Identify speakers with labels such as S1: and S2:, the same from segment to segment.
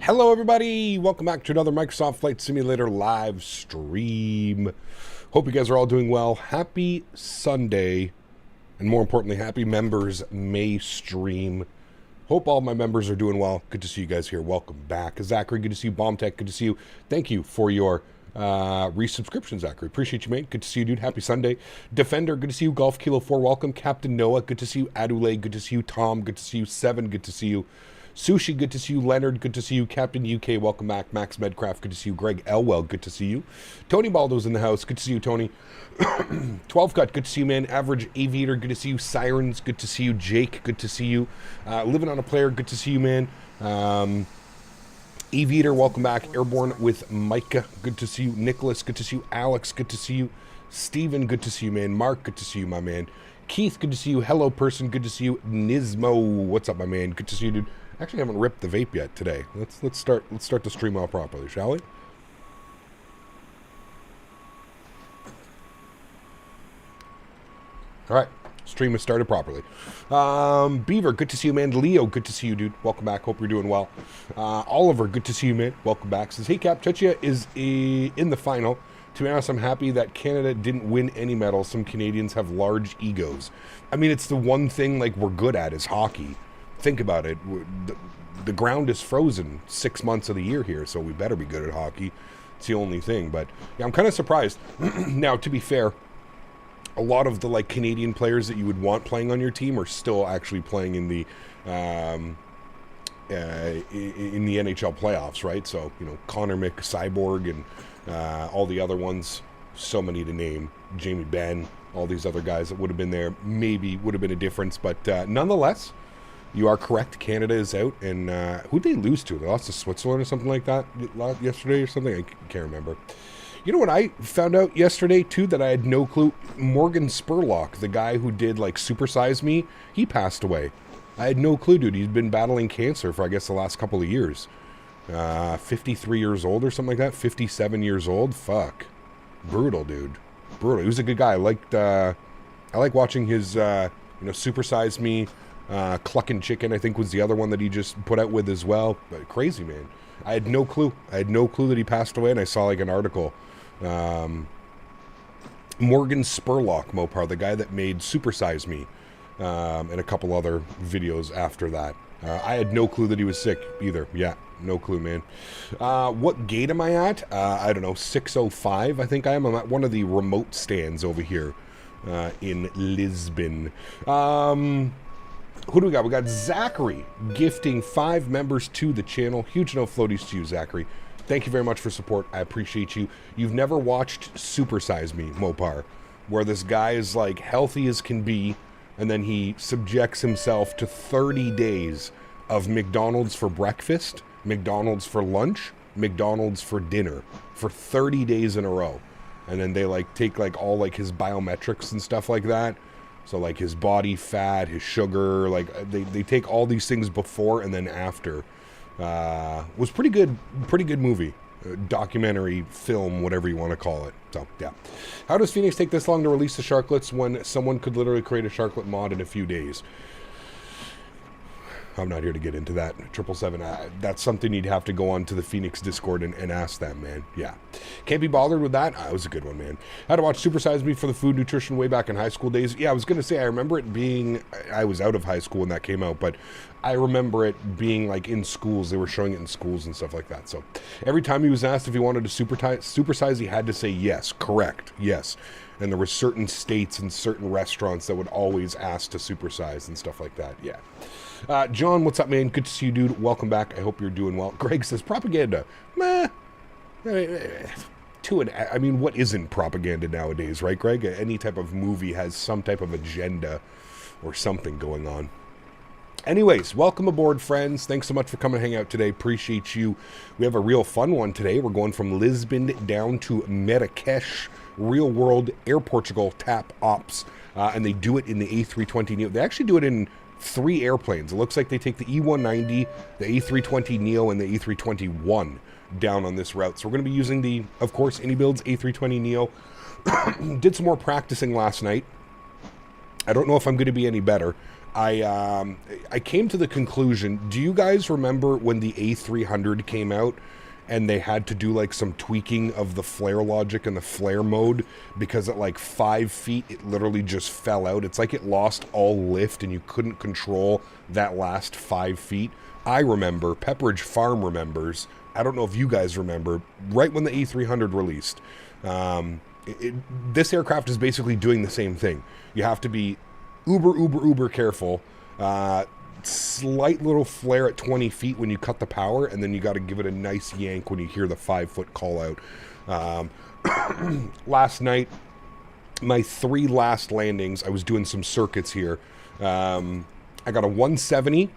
S1: Hello everybody, welcome back to another Microsoft Flight Simulator live stream. Hope you guys are all doing well. Happy Sunday, and more importantly, happy Members May stream. Hope all my members are doing well. Good to see you guys here. Welcome back. Zachary, good to see you. Bomb Tech, good to see you. Thank you for your resubscription, Zachary. Appreciate you, mate. Good to see you, dude. Happy Sunday. Defender, good to see you. Golf Kilo 4, welcome. Captain Noah, good to see you. Adule, good to see you. Tom, good to see you. Seven, good to see you. Sushi, good to see you. Leonard, good to see you. Captain UK, welcome back. Max Medcraft, good to see you. Greg Elwell, good to see you. Tony Baldo's in the house, good to see you, Tony. 12 Cut, good to see you, man. Average Aviator, good to see you. Sirens, good to see you. Jake, good to see you. Living on a Player, good to see you, man. Aviator, welcome back. Airborne with Micah, good to see you. Nicholas, good to see you. Alex, good to see you. Steven, good to see you, man. Mark, good to see you, my man. Keith, good to see you. Hello, person, good to see you. Nismo, what's up, my man? Good to see you, dude. Actually, haven't ripped the vape yet today. Let's start the stream off properly, shall we? All right, stream has started properly. Beaver, good to see you, man. Leo, good to see you, dude. Welcome back. Hope you're doing well. Oliver, good to see you, man. Welcome back. Says, hey, Cap, Czechia is in the final. To be honest, I'm happy that Canada didn't win any medals. Some Canadians have large egos. I mean, it's the one thing like we're good at is hockey. Think about it. The ground is frozen 6 months of the year here, so we better be good at hockey. It's the only thing. But yeah, I'm kind of surprised. Now, to be fair, a lot of the like Canadian players that you would want playing on your team are still actually playing in the NHL playoffs, right? So you know, Connor Mick, Cyborg, and all the other ones. So many to name. Jamie Benn, all these other guys that would have been there. Maybe would have been a difference, but nonetheless. You are correct. Canada is out. And who'd they lose to? They lost to Switzerland or something like that yesterday or something? I can't remember. You know what I found out yesterday, too, that I had no clue? Morgan Spurlock, the guy who did, like, Super Size Me, he passed away. I had no clue, dude. He's been battling cancer for, I guess, the last couple of years. 53 years old or something like that. 57 years old. Fuck. Brutal, dude. Brutal. He was a good guy. I like watching his, Super Size Me. Cluckin' Chicken, I think, was the other one that he just put out with as well. But crazy, man. I had no clue. I had no clue that he passed away, and I saw, like, an article. Morgan Spurlock, Mopar, the guy that made Super Size Me, and a couple other videos after that. I had no clue that he was sick either. Yeah, no clue, man. What gate am I at? I don't know, 605, I think I am. I'm at one of the remote stands over here in Lisbon. Who do we got? We got Zachary gifting 5 members to the channel. Huge no floaties to you, Zachary. Thank you very much for support. I appreciate you. You've never watched Super Size Me, Mopar, where this guy is like healthy as can be, and then he subjects himself to 30 days of McDonald's for breakfast, McDonald's for lunch, McDonald's for dinner for 30 days in a row. And then they like take like all like his biometrics and stuff like that. So like his body fat, his sugar, like they take all these things before and then after. Was pretty good movie, documentary, film, whatever you want to call it. So yeah, how does Phoenix take this long to release the Sharklets when someone could literally create a Sharklet mod in a few days? I'm not here to get into that. 777, that's something you'd have to go on to the Phoenix Discord and ask them, man. Yeah. Can't be bothered with that. It was a good one, man. Had to watch Super Size Me for the food nutrition way back in high school days. Yeah, I was going to say, I remember it being, I was out of high school when that came out, but I remember it being like in schools. They were showing it in schools and stuff like that. So every time he was asked if he wanted to supersize, he had to say yes, correct, yes. And there were certain states and certain restaurants that would always ask to supersize and stuff like that. Yeah. John, what's up, man? Good to see you, dude. Welcome back. I hope you're doing well. Greg says, propaganda. Meh. I mean, what isn't propaganda nowadays, right, Greg? Any type of movie has some type of agenda or something going on. Anyways, welcome aboard, friends. Thanks so much for coming to hang out today. Appreciate you. We have a real fun one today. We're going from Lisbon down to Marrakech, real world Air Portugal TAP ops. And they do it in the A320neo. They actually do it in 3 airplanes. It looks like they take the E190, the A320neo, and the A321 down on this route. So we're going to be using the, of course, iniBuilds A320neo. Did some more practicing last night. I don't know if I'm going to be any better. I came to the conclusion, do you guys remember when the A300 came out and they had to do like some tweaking of the flare logic and the flare mode because at like 5 feet it literally just fell out? It's like it lost all lift and you couldn't control that last 5 feet. I remember, Pepperidge Farm remembers, I don't know if you guys remember, right when the A300 released. This aircraft is basically doing the same thing. You have to be uber careful. Slight little flare at 20 feet when you cut the power, and then you got to give it a nice yank when you hear the 5-foot call out. Last night, my 3 last landings, I was doing some circuits here. I got a 170,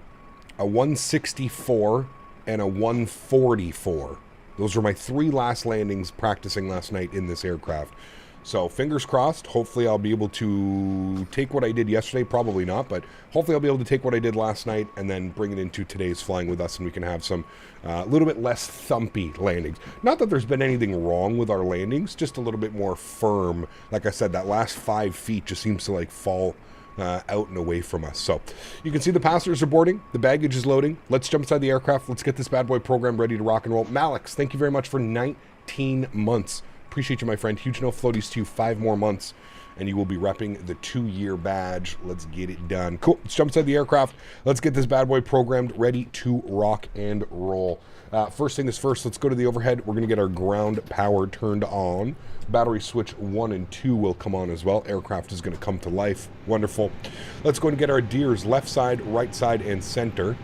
S1: a 164, and a 144. Those were my 3 last landings practicing last night in this aircraft. So fingers crossed, hopefully I'll be able to take what I did yesterday, probably not, but hopefully I'll be able to take what I did last night and then bring it into today's flying with us, and we can have some little bit less thumpy landings. Not that there's been anything wrong with our landings, just a little bit more firm. Like I said, that last 5 feet just seems to like fall out and away from us. So you can see the passengers are boarding, the baggage is loading. Let's jump inside the aircraft. Let's get this bad boy program ready to rock and roll. Malix, thank you very much for 19 months. Appreciate you, my friend. Huge no floaties to you. 5 more months, and you will be repping the 2-year badge. Let's get it done. Cool. Let's jump inside the aircraft. Let's get this bad boy programmed, ready to rock and roll. First thing is first, let's go to the overhead. We're going to get our ground power turned on. Battery switch 1 and 2 will come on as well. Aircraft is going to come to life. Wonderful. Let's go and get our gears left side, right side, and center.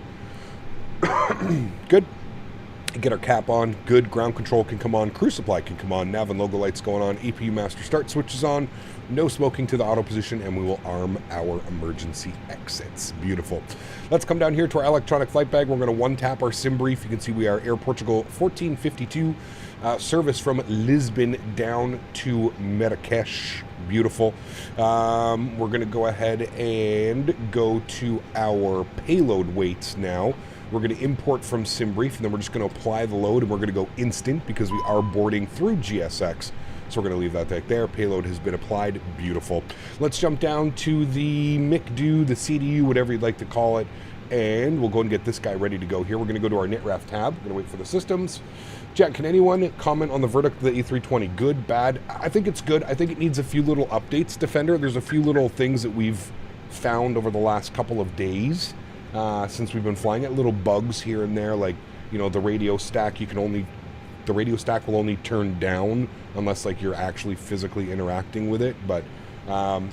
S1: Good. Get our cap on. Good. Ground control can come on. Crew supply can come on. Nav and logo lights going on. EPU master start switches on. No smoking to the auto position, and we will arm our emergency exits. Beautiful. Let's come down here to our electronic flight bag. We're going to one-tap our sim brief. You can see we are Air Portugal 1452. Service from Lisbon down to Marrakech. Beautiful. We're going to go ahead and go to our payload weights now. We're going to import from SimBrief, and then we're just going to apply the load, and we're going to go instant because we are boarding through GSX. So we're going to leave that right there. Payload has been applied. Beautiful. Let's jump down to the MICDU, the CDU, whatever you'd like to call it, and we'll go and get this guy ready to go here. We're going to go to our NitRaf tab. We're going to wait for the systems. Jack, can anyone comment on the verdict of the A320? Good, bad? I think it's good. I think it needs a few little updates, Defender. There's a few little things that we've found over the last couple of days. Since we've been flying it, little bugs here and there, like, you know, the radio stack, the radio stack will only turn down unless, like, you're actually physically interacting with it. But,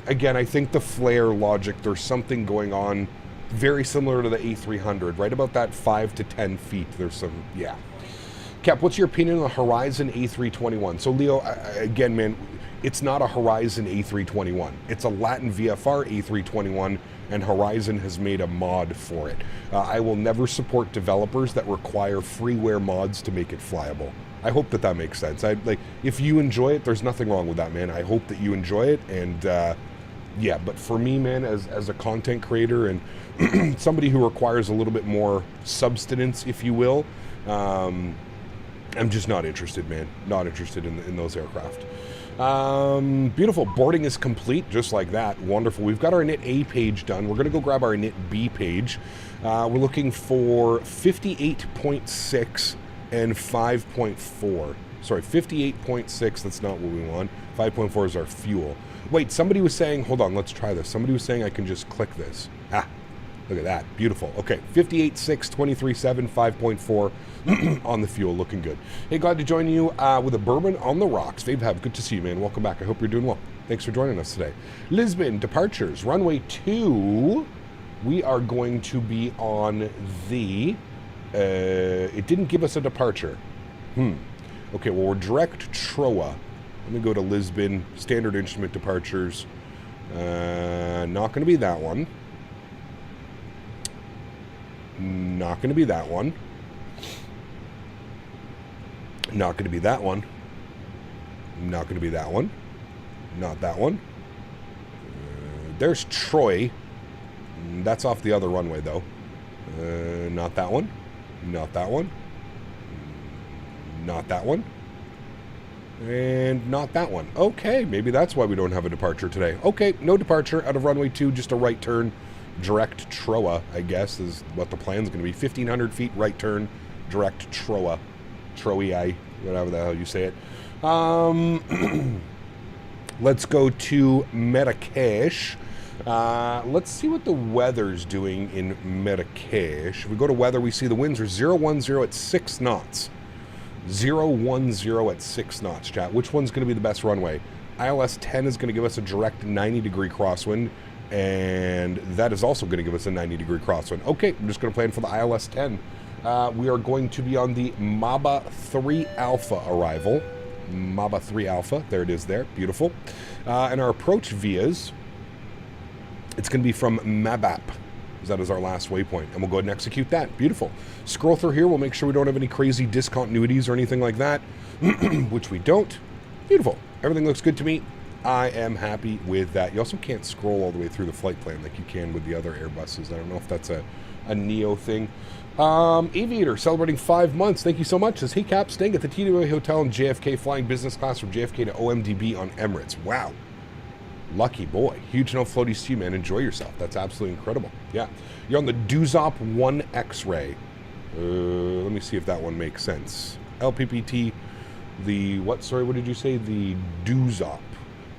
S1: again, I think the flare logic, there's something going on very similar to the A300, right about that 5 to 10 feet. There's some, yeah. Cap, what's your opinion on the Horizon A321? So, Leo, again, man, it's not a Horizon A321. It's a Latin VFR A321, and Horizon has made a mod for it. I will never support developers that require freeware mods to make it flyable. I hope that makes sense. If you enjoy it, there's nothing wrong with that, man. I hope that you enjoy it, and yeah, but for me, man, as a content creator and somebody who requires a little bit more substance, if you will, I'm just not interested, man. Not interested in those aircraft. Beautiful. Boarding is complete, just like that. Wonderful. We've got our Init A page done. We're going to go grab our Init B page. We're looking for 58.6 and 5.4. Sorry, 58.6, that's not what we want. 5.4 is our fuel. Wait, somebody was saying, hold on, let's try this. Somebody was saying I can just click this. Ah, look at that. Beautiful. Okay, 58.6, 23.7, 5.4 on the fuel. Looking good. Hey, glad to join you with a bourbon on the rocks. Fabe, good to see you, man. Welcome back. I hope you're doing well. Thanks for joining us today. Lisbon, departures. Runway 2. We are going to be on the... it didn't give us a departure. Okay, well, we're direct TROA. Let me go to Lisbon. Standard instrument departures. Not going to be that one. Not going to be that one. Not going to be that one. Not going to be that one. Not that one. There's Troy. That's off the other runway, though. Not that one. Not that one. Not that one. And not that one. Okay, maybe that's why we don't have a departure today. Okay, no departure out of runway 2, just a right turn. Direct TROA, I guess, is what the plan's going to be. 1,500 feet, right turn, direct TROA. Troei, whatever the hell you say it. Let's go to Marrakech. Let's see what the weather's doing in Marrakech. If we go to weather, we see the winds are 010 at 6 knots. 010 at 6 knots, chat. Which one's going to be the best runway? ILS 10 is going to give us a direct 90-degree crosswind, and that is also going to give us a 90-degree crosswind. Okay, I'm just going to plan for the ILS 10. We are going to be on the MABA 3 Alpha arrival. MABA 3 Alpha, there it is there, beautiful. And our approach vias, it's going to be from Mabap. That is our last waypoint, and we'll go ahead and execute that. Beautiful. Scroll through here, we'll make sure we don't have any crazy discontinuities or anything like that, which we don't. Beautiful. Everything looks good to me. I am happy with that. You also can't scroll all the way through the flight plan like you can with the other Airbuses. I don't know if that's a Neo thing. Aviator, celebrating 5 months. Thank you so much. Says, hey, Cap, staying at the TWA Hotel in JFK, flying business class from JFK to OMDB on Emirates. Wow. Lucky boy. Huge no floaties to you, man. Enjoy yourself. That's absolutely incredible. Yeah. You're on the Duzop 1 X-Ray. Let me see if that one makes sense. LPPT, the, what, sorry, what did you say? The Duzop.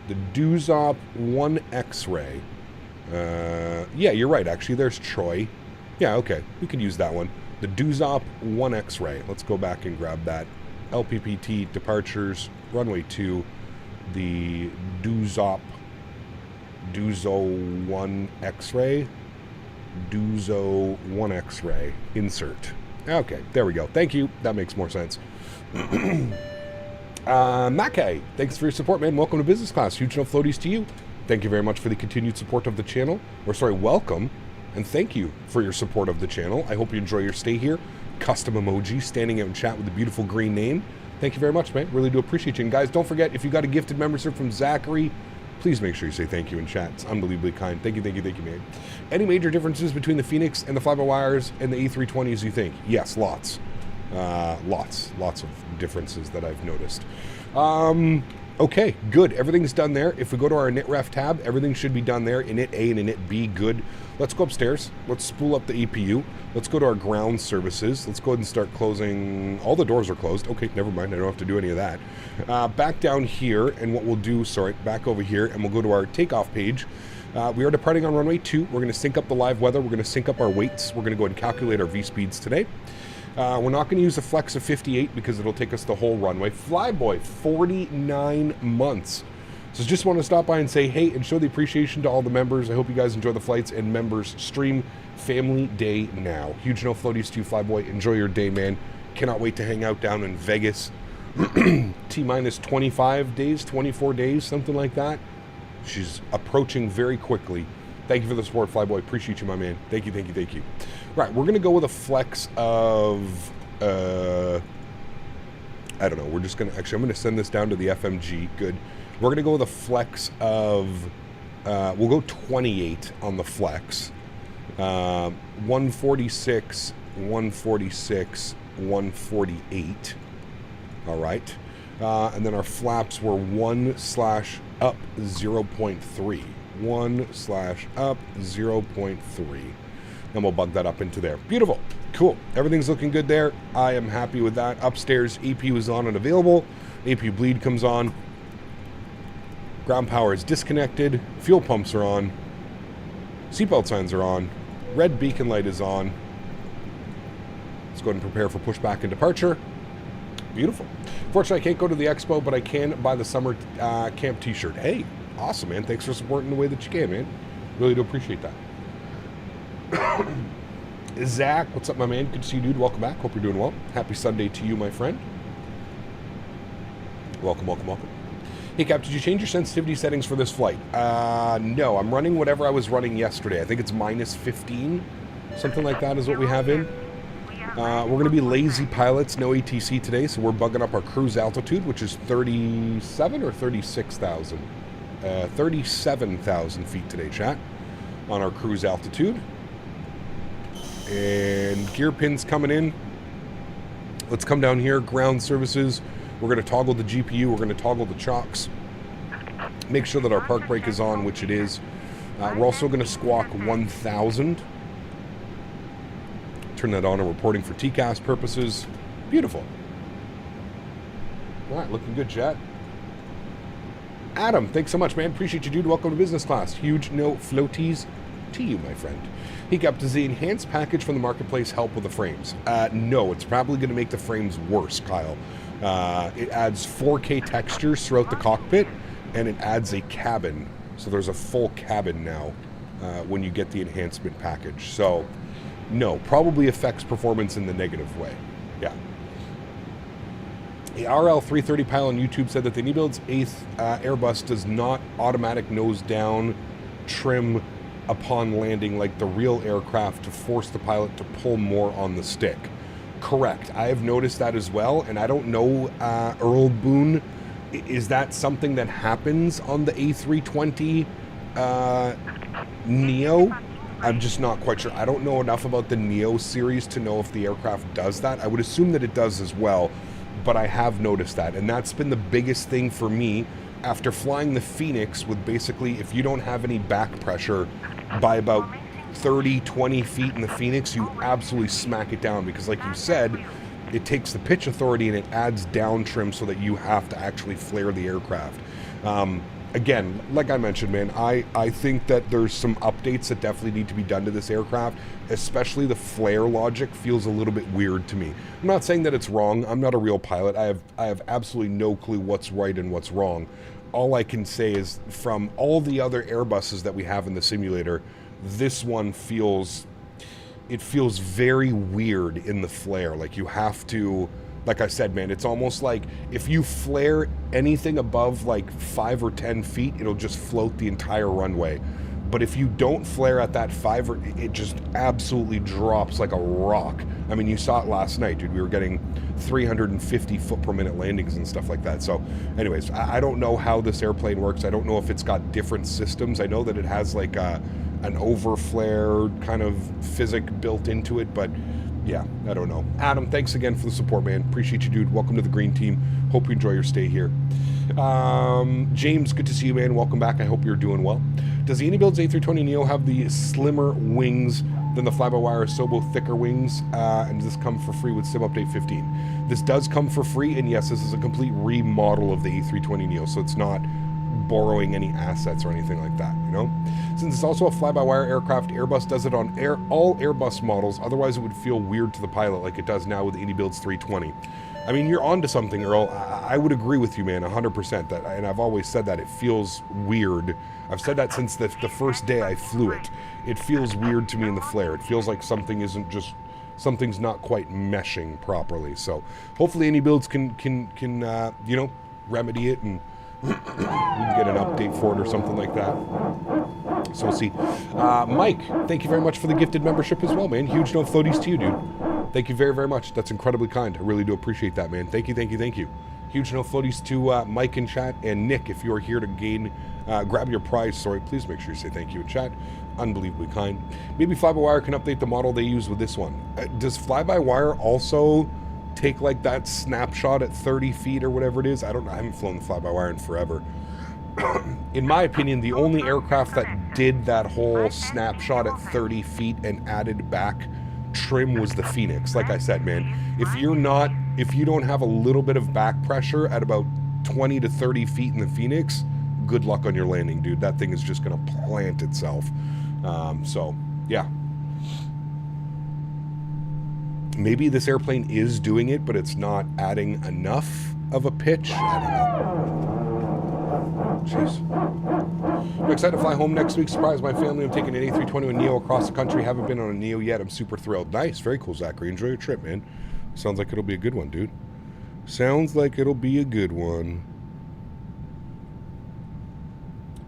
S1: The Duzop 1 X-Ray. Yeah, you're right, actually. There's Troy. Yeah, okay. We can use that one. The Duzop 1 X-Ray. Let's go back and grab that. LPPT, departures, runway 2, the Duzo 1 X-Ray. Duzo 1 X-Ray. Insert. Okay, there we go. Thank you. That makes more sense. Mackay, thanks for your support, man. Welcome to business class. Huge no floaties to you. Thank you very much for the continued support of the channel. Or sorry, welcome. And thank you for your support of the channel. I hope you enjoy your stay here. Custom emoji, standing out in chat with the beautiful green name. Thank you very much, man. Really do appreciate you. And guys, don't forget, if you got a gifted membership from Zachary, please make sure you say thank you in chat. It's unbelievably kind. Thank you, thank you, thank you, man. Any major differences between the Phoenix and the fly-by-wires and the A320s, you think? Yes, lots. Lots of differences that I've noticed. Okay, good. Everything's done there. If we go to our init-ref tab, everything should be done there. Init A and init B, good. Let's go upstairs. Let's spool up the EPU. Let's go to our ground services. Let's go ahead and start closing. All the doors are closed. Okay, never mind. I don't have to do any of that. Back down here, and what we'll do, sorry, back over here, and we'll go to our takeoff page. We are departing on runway 2. We're going to sync up the live weather. We're going to sync up our weights. We're going to go ahead and calculate our V-speeds today. We're not going to use a flex of 58 because it'll take us the whole runway. Flyboy, 49 months. So just want to stop by and say hey and show the appreciation to all the members. I hope you guys enjoy the flights and members stream. Family day now. Huge no floaties to you, Flyboy. Enjoy your day, man. Cannot wait to hang out down in Vegas. T-minus 25 days, 24 days, something like that. She's approaching very quickly. Thank you for the support, Flyboy. Appreciate you, my man. Thank you, thank you, thank you. Right, we're going to go with a flex of, I don't know. We're just going to, actually, I'm going to send this down to the FMG. Good. We're going to go with a flex of, we'll go 28 on the flex. 146, 146, 148. All right. And then our flaps were 1/up 0.3. 1/up 0.3. And we'll bug that up into there. Beautiful. Cool. Everything's looking good there. I am happy with that. Upstairs, AP is on and available. AP bleed comes on. Ground power is disconnected. Fuel pumps are on. Seatbelt signs are on. Red beacon light is on. Let's go ahead and prepare for pushback and departure. Beautiful. Fortunately, I can't go to the expo, but I can buy the summer camp t-shirt. Hey, awesome, man. Thanks for supporting the way that you can, man. Really do appreciate that. Zach, what's up, my man? Good to see you, dude. Welcome back. Hope you're doing well. Happy Sunday to you, my friend. Welcome, welcome, welcome. Hey, Cap, did you change your sensitivity settings for this flight? No, I'm running whatever I was running yesterday. I think it's minus 15. Something like that is what we have in. We're going to be lazy pilots, no ATC today, so we're bugging up our cruise altitude, which is 37 or 36,000? 37,000 feet today, chat, on our cruise altitude. And gear pins coming in. Let's come down here, ground services. We're going to toggle the GPU, we're going to toggle the chocks. Make sure that our park brake is on, which it is. We're also going to squawk 1,000. Turn that on and reporting for TCAS purposes. Beautiful. All right, looking good, chat. Adam, thanks so much, man. Appreciate you, dude. Welcome to business class. Huge no floaties to you, my friend. Hiccup, does the enhanced package from the marketplace help with the frames? No, it's probably going to make the frames worse, Kyle. It adds 4K textures throughout the cockpit, and it adds a cabin. So there's a full cabin now when you get the enhancement package. So no, probably affects performance in the negative way. Yeah. A RL330 pile on YouTube said that the iniBuilds Airbus does not automatic nose down trim upon landing like the real aircraft to force the pilot to pull more on the stick. Correct. I have noticed that as well, and I don't know, Earl Boone, is that something that happens on the A320 Neo? I'm just not quite sure. I don't know enough about the Neo series to know if the aircraft does that. I would assume that it does as well, but I have noticed that, and that's been the biggest thing for me after flying the Phoenix with basically, if you don't have any back pressure by about 30, 20 feet in the Phoenix, you absolutely smack it down because, like you said, it takes the pitch authority and it adds down trim so that you have to actually flare the aircraft. Again, like I mentioned, man, I think that there's some updates that definitely need to be done to this aircraft, especially the flare logic feels a little bit weird to me. I'm not saying that it's wrong. I'm not a real pilot. I have absolutely no clue what's right and what's wrong. All I can say is from all the other Airbuses that we have in the simulator, this one feels it feels very weird in the flare. Like you have to, like I said, man, it's almost like if you flare anything above like 5 or 10 feet, it'll just float the entire runway. But if you don't flare at that 5, it just absolutely drops like a rock. I mean, you saw it last night, dude. We were getting 350 foot per minute landings and stuff like that. So anyways, I don't know how this airplane works. I don't know if it's got different systems. I know that it has like an over-flare kind of physic built into it, but yeah, I don't know. Adam, thanks again for the support, man. Appreciate you, dude. Welcome to the green team. Hope you enjoy your stay here. James, good to see you, man. Welcome back. I hope you're doing well. Does the iniBuilds A320neo have the slimmer wings than the fly-by-wire Sobo thicker wings? And does this come for free with Sim Update 15? This does come for free, and yes, this is a complete remodel of the A320neo, so it's not borrowing any assets or anything like that, you know? Since it's also a fly-by-wire aircraft, Airbus does it on all Airbus models, otherwise it would feel weird to the pilot like it does now with the iniBuilds 320. I mean, you're onto something, Earl. I would agree with you, man, 100%. That, and I've always said that. It feels weird. I've said that since the first day I flew it. It feels weird to me in the flare. It feels like something's not quite meshing properly. So hopefully iniBuilds can you know, remedy it, and we can get an update for it or something like that. So we'll see. Mike, thank you very much for the gifted membership as well, man. Huge no floaties to you, dude. Thank you very, very much. That's incredibly kind. I really do appreciate that, man. Thank you, thank you, thank you. Huge no floaties to Mike in chat, and Nick, if you are here to grab your prize, sorry, please make sure you say thank you in chat. Unbelievably kind. Maybe fly-by-wire can update the model they use with this one. Does fly-by-wire also take like that snapshot at 30 feet or whatever it is? I don't know. I haven't flown the fly-by-wire in forever. In my opinion, the only aircraft that did that whole snapshot at 30 feet and added back trim was the Phoenix. Like I said, man, if you don't have a little bit of back pressure at about 20 to 30 feet in the Phoenix, good luck on your landing, dude. That thing is just going to plant itself. So, yeah. Maybe this airplane is doing it, but it's not adding enough of a pitch. I don't know. Jeez. I'm excited to fly home next week. Surprise my family. I'm taking an A320neo across the country. Haven't been on a Neo yet. I'm super thrilled. Nice. Very cool, Zachary. Enjoy your trip, man. Sounds like it'll be a good one, dude. Sounds like it'll be a good one.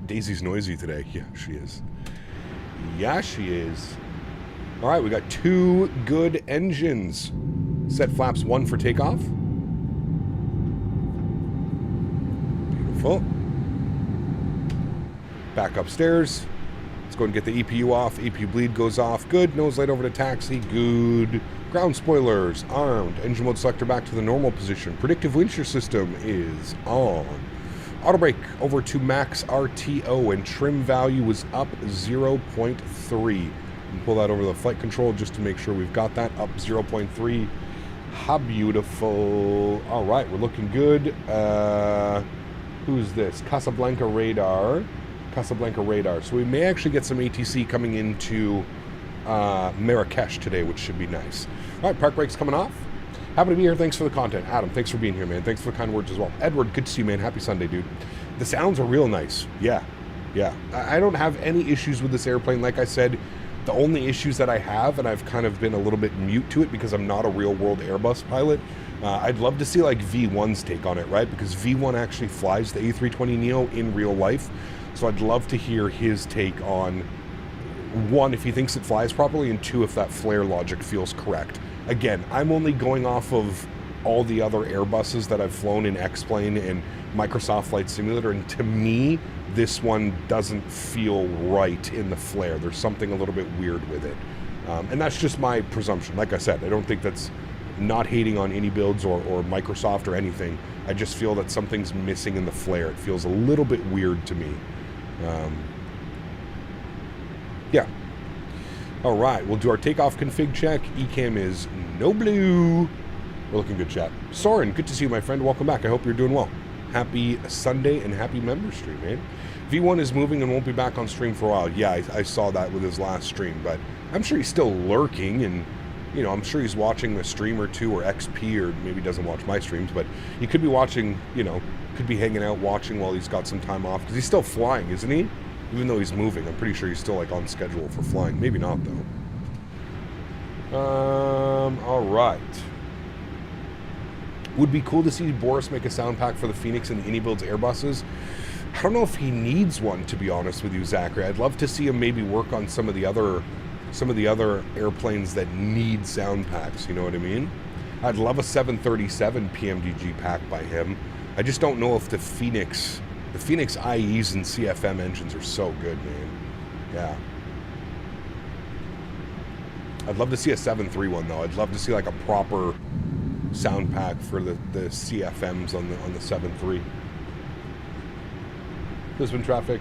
S1: Daisy's noisy today. Yeah, she is. Yeah, she is. All right, we got 2 good engines. Set flaps 1 for takeoff. Beautiful. Back upstairs. Let's go and get the EPU off. EPU bleed goes off. Good. Nose light over to taxi. Good. Ground spoilers armed. Engine mode selector back to the normal position. Predictive wind shear system is on. Auto brake over to max RTO, and trim value was up 0.3. Pull that over the flight control just to make sure we've got that up 0.3. How beautiful. All right, we're looking good. Who's this? Casablanca radar. So we may actually get some ATC coming into Marrakech today, which should be nice. All right, park brakes coming off. Happy to be here. Thanks for the content. Adam, thanks for being here, man. Thanks for the kind words as well. Edward, good to see you, man. Happy Sunday, dude. The sounds are real nice. Yeah. I don't have any issues with this airplane. Like I said, the only issues that I have, and I've kind of been a little bit mute to it because I'm not a real-world Airbus pilot, I'd love to see like V1's take on it, right? Because V1 actually flies the A320neo in real life. So I'd love to hear his take on, 1, if he thinks it flies properly, and 2, if that flare logic feels correct. Again, I'm only going off of all the other Airbuses that I've flown in X-Plane and Microsoft Flight Simulator, and to me, this one doesn't feel right in the flare. There's something a little bit weird with it. And that's just my presumption. Like I said, I don't think that's not hating on iniBuilds or Microsoft or anything. I just feel that something's missing in the flare. It feels a little bit weird to me. Yeah. All right, we'll do our takeoff config check. Ecam is no blue. We're looking good, chat. Soren, good to see you, my friend. Welcome back. I hope you're doing well. Happy Sunday and happy member stream, man. V1 is moving and won't be back on stream for a while. Yeah, I saw that with his last stream, but I'm sure he's still lurking, and you know, I'm sure he's watching a stream or two or XP, or maybe doesn't watch my streams, but he could be watching, you know, could be hanging out watching while he's got some time off, because he's still flying, isn't he? Even though he's moving, I'm pretty sure he's still like on schedule for flying. Maybe not though. All right. Would be cool to see Boris make a sound pack for the Phoenix and the iniBuilds Airbuses. I don't know if he needs one, to be honest with you, Zachary. I'd love to see him maybe work on some of the other airplanes that need sound packs. You know what I mean? I'd love a 737 PMDG pack by him. I just don't know if the Phoenix IEs and CFM engines are so good, man. Yeah. I'd love to see a 731 though. I'd love to see like a proper sound pack for the CFMs on the 7.3. Lisbon traffic.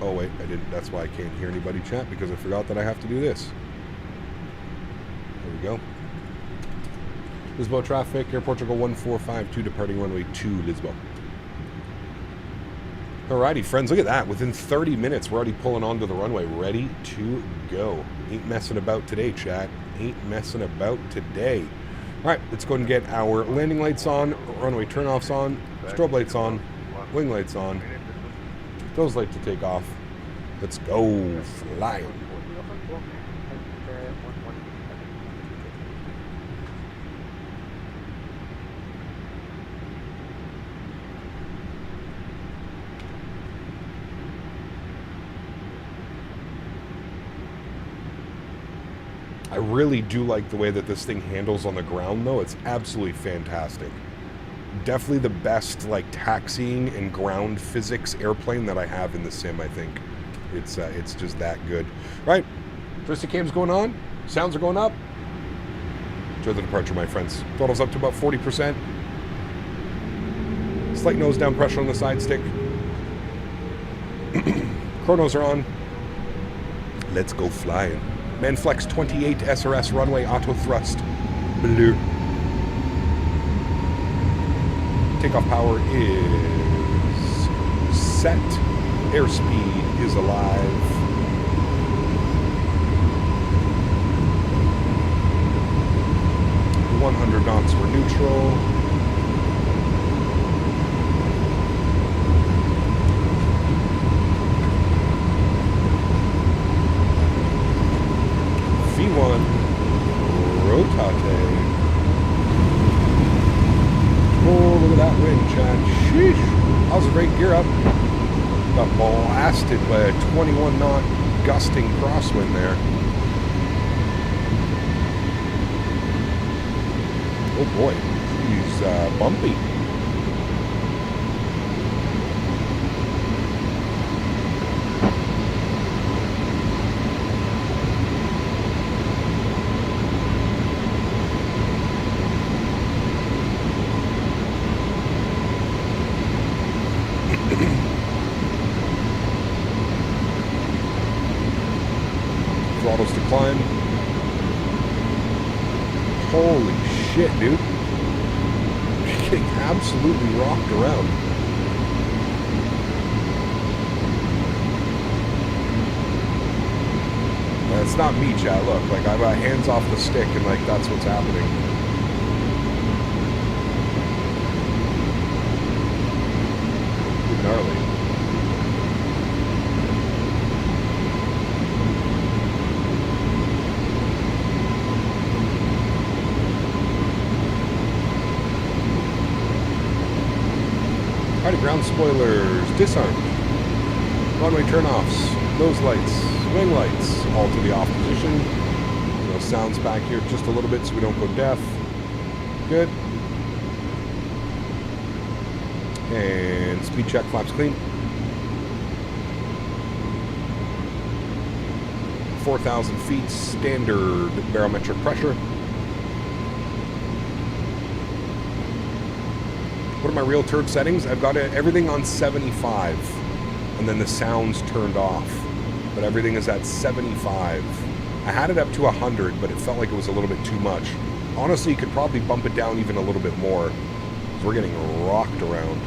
S1: Oh wait, I didn't. That's why I can't hear anybody chat, because I forgot that I have to do this. There we go. Lisbon traffic. Air Portugal 1452 departing runway 2 Lisbon. Alrighty, friends, look at that. Within 30 minutes, we're already pulling onto the runway, ready to go. Ain't messing about today, chat. Ain't messing about today. All right, let's go and get our landing lights on, runway turnoffs on, strobe lights on, wing lights on. Those lights to take off. Let's go flying. I really do like the way that this thing handles on the ground, though. It's absolutely fantastic. Definitely the best, like, taxiing and ground physics airplane that I have in the sim, I think. It's just that good. Right, Trista cam's going on. Sounds are going up. Enjoy the departure, my friends. Throttle's up to about 40%. Slight nose down pressure on the side stick. Chronos are on. Let's go flying. Manflex 28 SRS runway auto thrust. Blue. Takeoff power is set. Airspeed is alive. The 100 knots were neutral. V1 rotate. Oh, look at that wind, Chad. Sheesh. That was a great gear up. Got blasted by a 21 knot gusting crosswind there. Oh boy, he's bumpy. Throttles to climb. Holy shit, dude. You're getting absolutely rocked around. It's not me, chat. Look, like, I've got hands off the stick and, like, that's what's happening. Pretty gnarly. Alrighty, ground spoilers disarmed. Runway turnoffs, nose lights, wing lights, all to the off position. Sounds back here just a little bit so we don't go deaf. Good. And speed check, flaps clean. 4,000 feet, standard barometric pressure. What are my real turd settings? I've got everything on 75, and then the sound's turned off. But everything is at 75. I had it up to 100, but it felt like it was a little bit too much. Honestly, you could probably bump it down even a little bit more, because we're getting rocked around.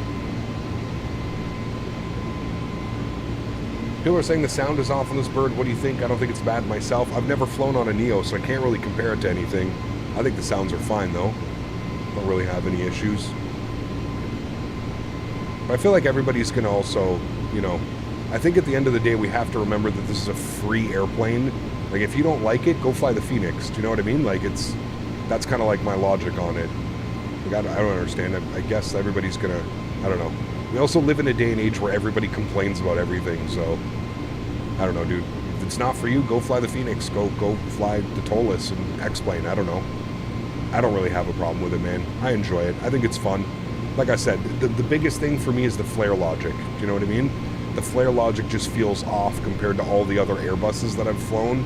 S1: People are saying the sound is off on this bird. What do you think? I don't think it's bad myself. I've never flown on a Neo, so I can't really compare it to anything. I think the sounds are fine, though. Don't really have any issues. But I feel like everybody's going to also, I think at the end of the day, we have to remember that this is a free airplane, Like, if you don't like it, go fly the Phoenix. Do you know what I mean? Like, that's kind of like my logic on it. Like, I don't understand it. I guess everybody's gonna, I don't know. We also live in a day and age where everybody complains about everything, so I don't know, dude. If it's not for you, go fly the Phoenix. Go fly the Tolus and X-Plane. I don't know. I don't really have a problem with it, man. I enjoy it. I think it's fun. Like I said, the biggest thing for me is the flare logic. Do you know what I mean? The flare logic just feels off compared to all the other Airbuses that I've flown.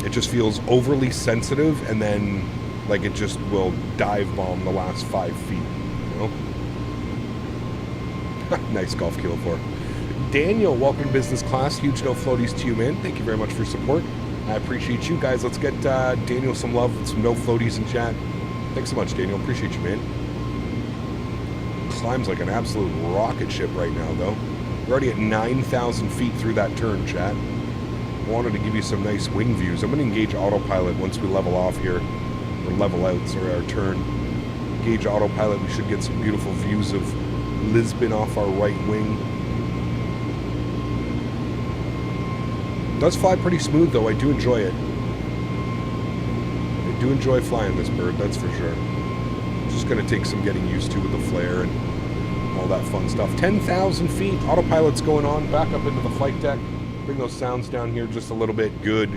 S1: It just feels overly sensitive, and then, like, it just will dive bomb the last 5 feet, you know? Nice Golf Kilo 4. Daniel, welcome to business class. Huge no floaties to you, man. Thank you very much for your support. I appreciate you guys. Let's get Daniel some love with some no floaties in chat. Thanks so much, Daniel. Appreciate you, man. Climb's like an absolute rocket ship right now, though. We're already at 9,000 feet through that turn, chat. Wanted to give you some nice wing views. I'm going to engage autopilot once we level off here. Or level out, sorry, our turn. Engage autopilot. We should get some beautiful views of Lisbon off our right wing. It does fly pretty smooth, though. I do enjoy it. I do enjoy flying this bird, that's for sure. Just going to take some getting used to with the flare and all that fun stuff. 10,000 feet. Autopilot's going on. Back up into the flight deck. Bring those sounds down here just a little bit. Good.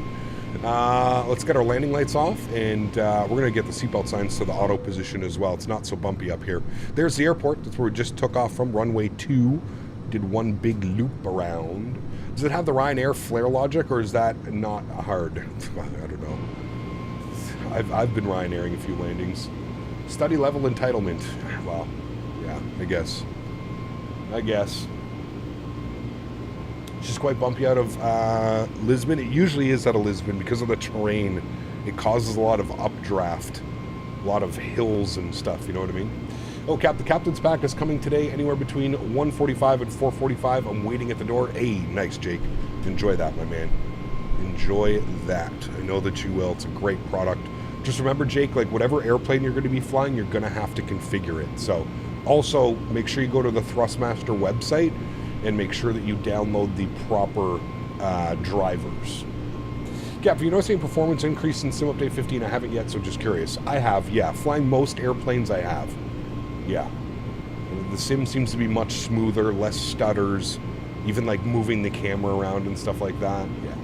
S1: Let's get our landing lights off, and we're going to get the seatbelt signs to the auto position as well. It's not so bumpy up here. There's the airport. That's where we just took off from. Runway 2. Did one big loop around. Does it have the Ryanair flare logic, or is that not hard? I don't know. I've been Ryanairing a few landings. Study level entitlement. Well, yeah, I guess. It's just quite bumpy out of Lisbon. It usually is out of Lisbon because of the terrain. It causes a lot of updraft, a lot of hills and stuff, you know what I mean? Oh, the captain's pack is coming today anywhere between 1:45 and 4:45. I'm waiting at the door. Hey, nice, Jake. Enjoy that, my man. Enjoy that. I know that you will. It's a great product. Just remember, Jake, like whatever airplane you're going to be flying, you're going to have to configure it. So also make sure you go to the Thrustmaster website and make sure that you download the proper drivers. Yeah, if you notice any performance increase in Sim Update 15, I haven't yet, so just curious. I have, yeah. Flying most airplanes, I have. Yeah. The Sim seems to be much smoother, less stutters, even like moving the camera around and stuff like that. Yeah.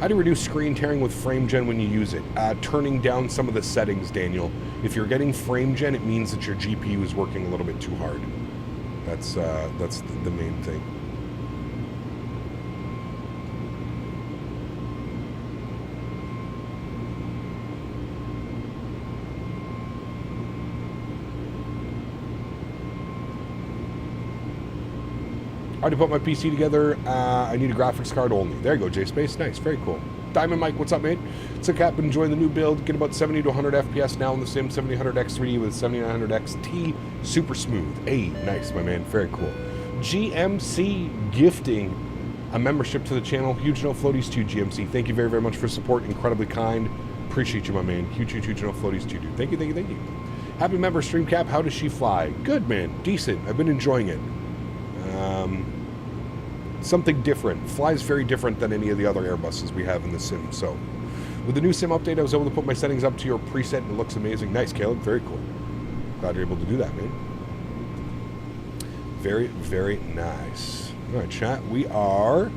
S1: How do you reduce screen tearing with frame gen when you use it? Turning down some of the settings, Daniel. If you're getting frame gen, it means that your GPU is working a little bit too hard. That's the main thing. I already put my PC together. I need a graphics card only. There you go, J-Space. Nice, very cool. Diamond Mike, what's up, mate? It's a cap, been enjoying the new build. Get about 70 to 100 FPS now in the Sim 7000X3D with 7900XT. Super smooth. Hey, nice, my man. Very cool. GMC gifting a membership to the channel. Huge no floaties to GMC. Thank you very, very much for support. Incredibly kind. Appreciate you, my man. Huge no floaties to you. Thank you, thank you, thank you. Happy member, Streamcap. How does she fly? Good, man. Decent. I've been enjoying it. Something different. Flies very different than any of the other Airbuses we have in the Sim. So, with the new Sim update, I was able to put my settings up to your preset, and it looks amazing. Nice, Caleb. Very cool. Glad you're able to do that, man. Very, very nice. All right, chat. We are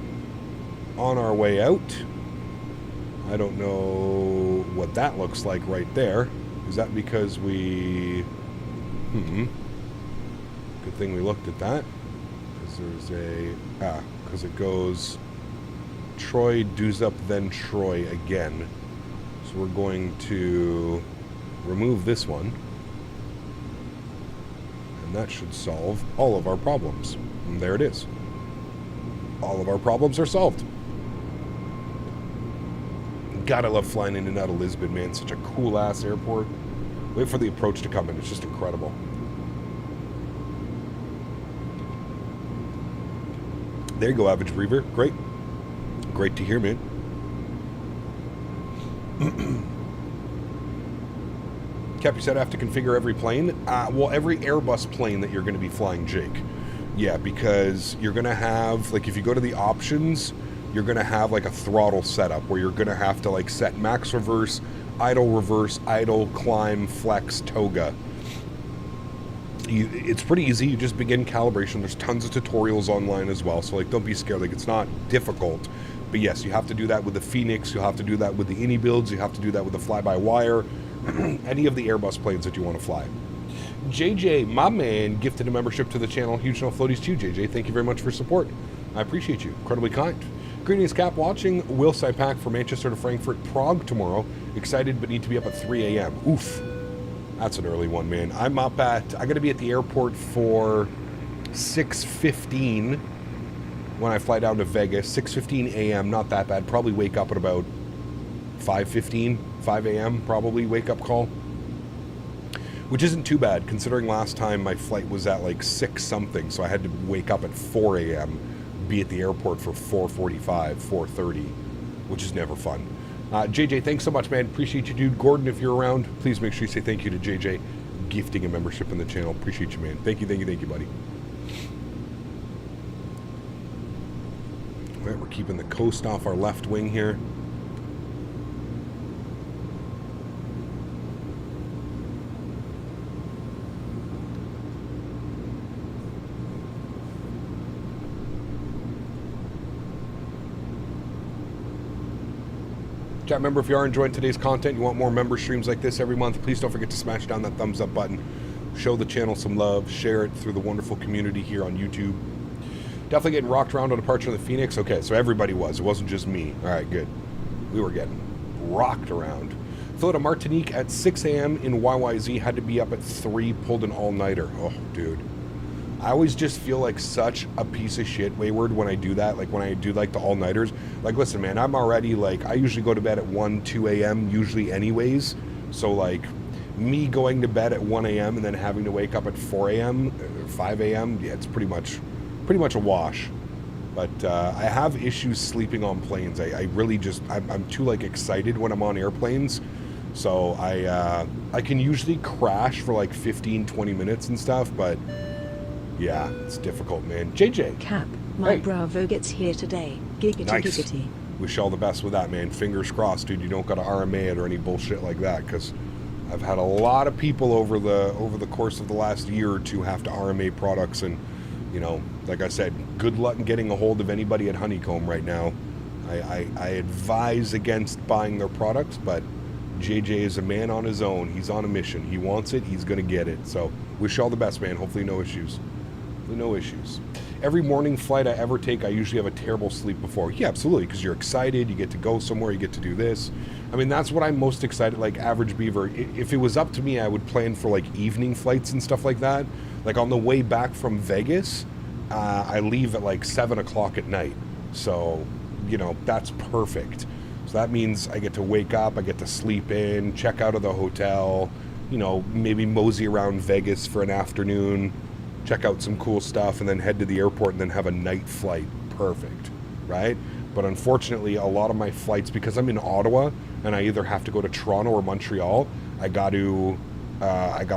S1: on our way out. I don't know what that looks like right there. Is that because we... Good thing we looked at that. There's a because it goes Troy, doos up, then Troy again. So we're going to remove this one, and that should solve all of our problems. And there it is. All of our problems are solved. God, I love flying in and out of Lisbon, man. Such a cool ass airport. Wait for the approach to come in. It's just incredible. There you go, Average Breeder. Great. Great to hear, man. Cap, you said I have to configure every plane? Well, every Airbus plane that you're going to be flying, Jake. Yeah, because you're going to have, like, if you go to the options, you're going to have, like, a throttle setup where you're going to have to, like, set max reverse, idle, climb, flex, toga. It's pretty easy. You just begin calibration. There's tons of tutorials online as well, so, like, don't be scared. Like, it's not difficult. But, yes, you have to do that with the Phoenix. You'll have to do that with the iniBuilds. You have to do that with the fly-by-wire. Any of the Airbus planes that you want to fly. JJ, my man, gifted a membership to the channel. Huge no floaties to you, JJ. Thank you very much for support. I appreciate you. Incredibly kind. Greetings, Cap, watching. Will I pack for Manchester to Frankfurt, Prague tomorrow. Excited, but need to be up at 3 a.m. Oof. That's an early one, man. I got to be at the airport for 6:15 when I fly down to Vegas. 6:15 a.m., not that bad. Probably wake up at about 5:15, 5 a.m. probably wake-up call. Which isn't too bad, considering last time my flight was at like 6 something, so I had to wake up at 4 a.m., be at the airport for 4:45, 4:30, which is never fun. JJ, thanks so much, man. Appreciate you, dude. Gordon, if you're around, please make sure you say thank you to JJ, gifting a membership in the channel. Appreciate you, man. Thank you, buddy. All right, we're keeping the coast off our left wing here. Chat, remember, if you are enjoying today's content, you want more member streams like this every month, please don't forget to smash down that thumbs up button. Show the channel some love. Share it through the wonderful community here on YouTube. Definitely getting rocked around on departure of the Phoenix. Okay, so everybody was. It wasn't just me. All right, good. We were getting rocked around. Flew to Martinique at 6 a.m. in YYZ. Had to be up at 3. Pulled an all-nighter. Oh, dude. I always just feel like such a piece of shit, Wayward, when I do that. Like, when I do, like, the all-nighters. Like, listen, man, I'm already, like, I usually go to bed at 1, 2 a.m., usually anyways. So, like, me going to bed at 1 a.m. and then having to wake up at 4 a.m., 5 a.m., yeah, it's pretty much a wash. But I have issues sleeping on planes. I really just, I'm too, like, excited when I'm on airplanes. So I can usually crash for, like, 15, 20 minutes and stuff, but... yeah, it's difficult, man. JJ.
S2: Cap, my
S1: hey.
S2: Bravo gets here today. Giggity,
S1: nice.
S2: Giggity.
S1: Wish you all the best with that, man. Fingers crossed, dude. You don't got to RMA it or any bullshit like that, because I've had a lot of people over the course of the last year or two have to RMA products, and, you know, like I said, good luck in getting a hold of anybody at Honeycomb right now. I advise against buying their products, but JJ is a man on his own. He's on a mission. He wants it. He's going to get it. So wish you all the best, man. Hopefully no issues. No issues. Every morning flight I ever take, I usually have a terrible sleep before. Yeah, absolutely, because you're excited, you get to go somewhere, you get to do this. I mean, that's what I'm most excited, like Average Beaver. If it was up to me, I would plan for like evening flights and stuff like that. Like on the way back from Vegas, I leave at like 7 o'clock at night. So, you know, that's perfect. So that means I get to wake up, I get to sleep in, check out of the hotel, you know, maybe mosey around Vegas for an afternoon, check out some cool stuff, and then head to the airport and then have a night flight. Perfect, right? But unfortunately, a lot of my flights, because I'm in Ottawa and I either have to go to Toronto or Montreal, I got to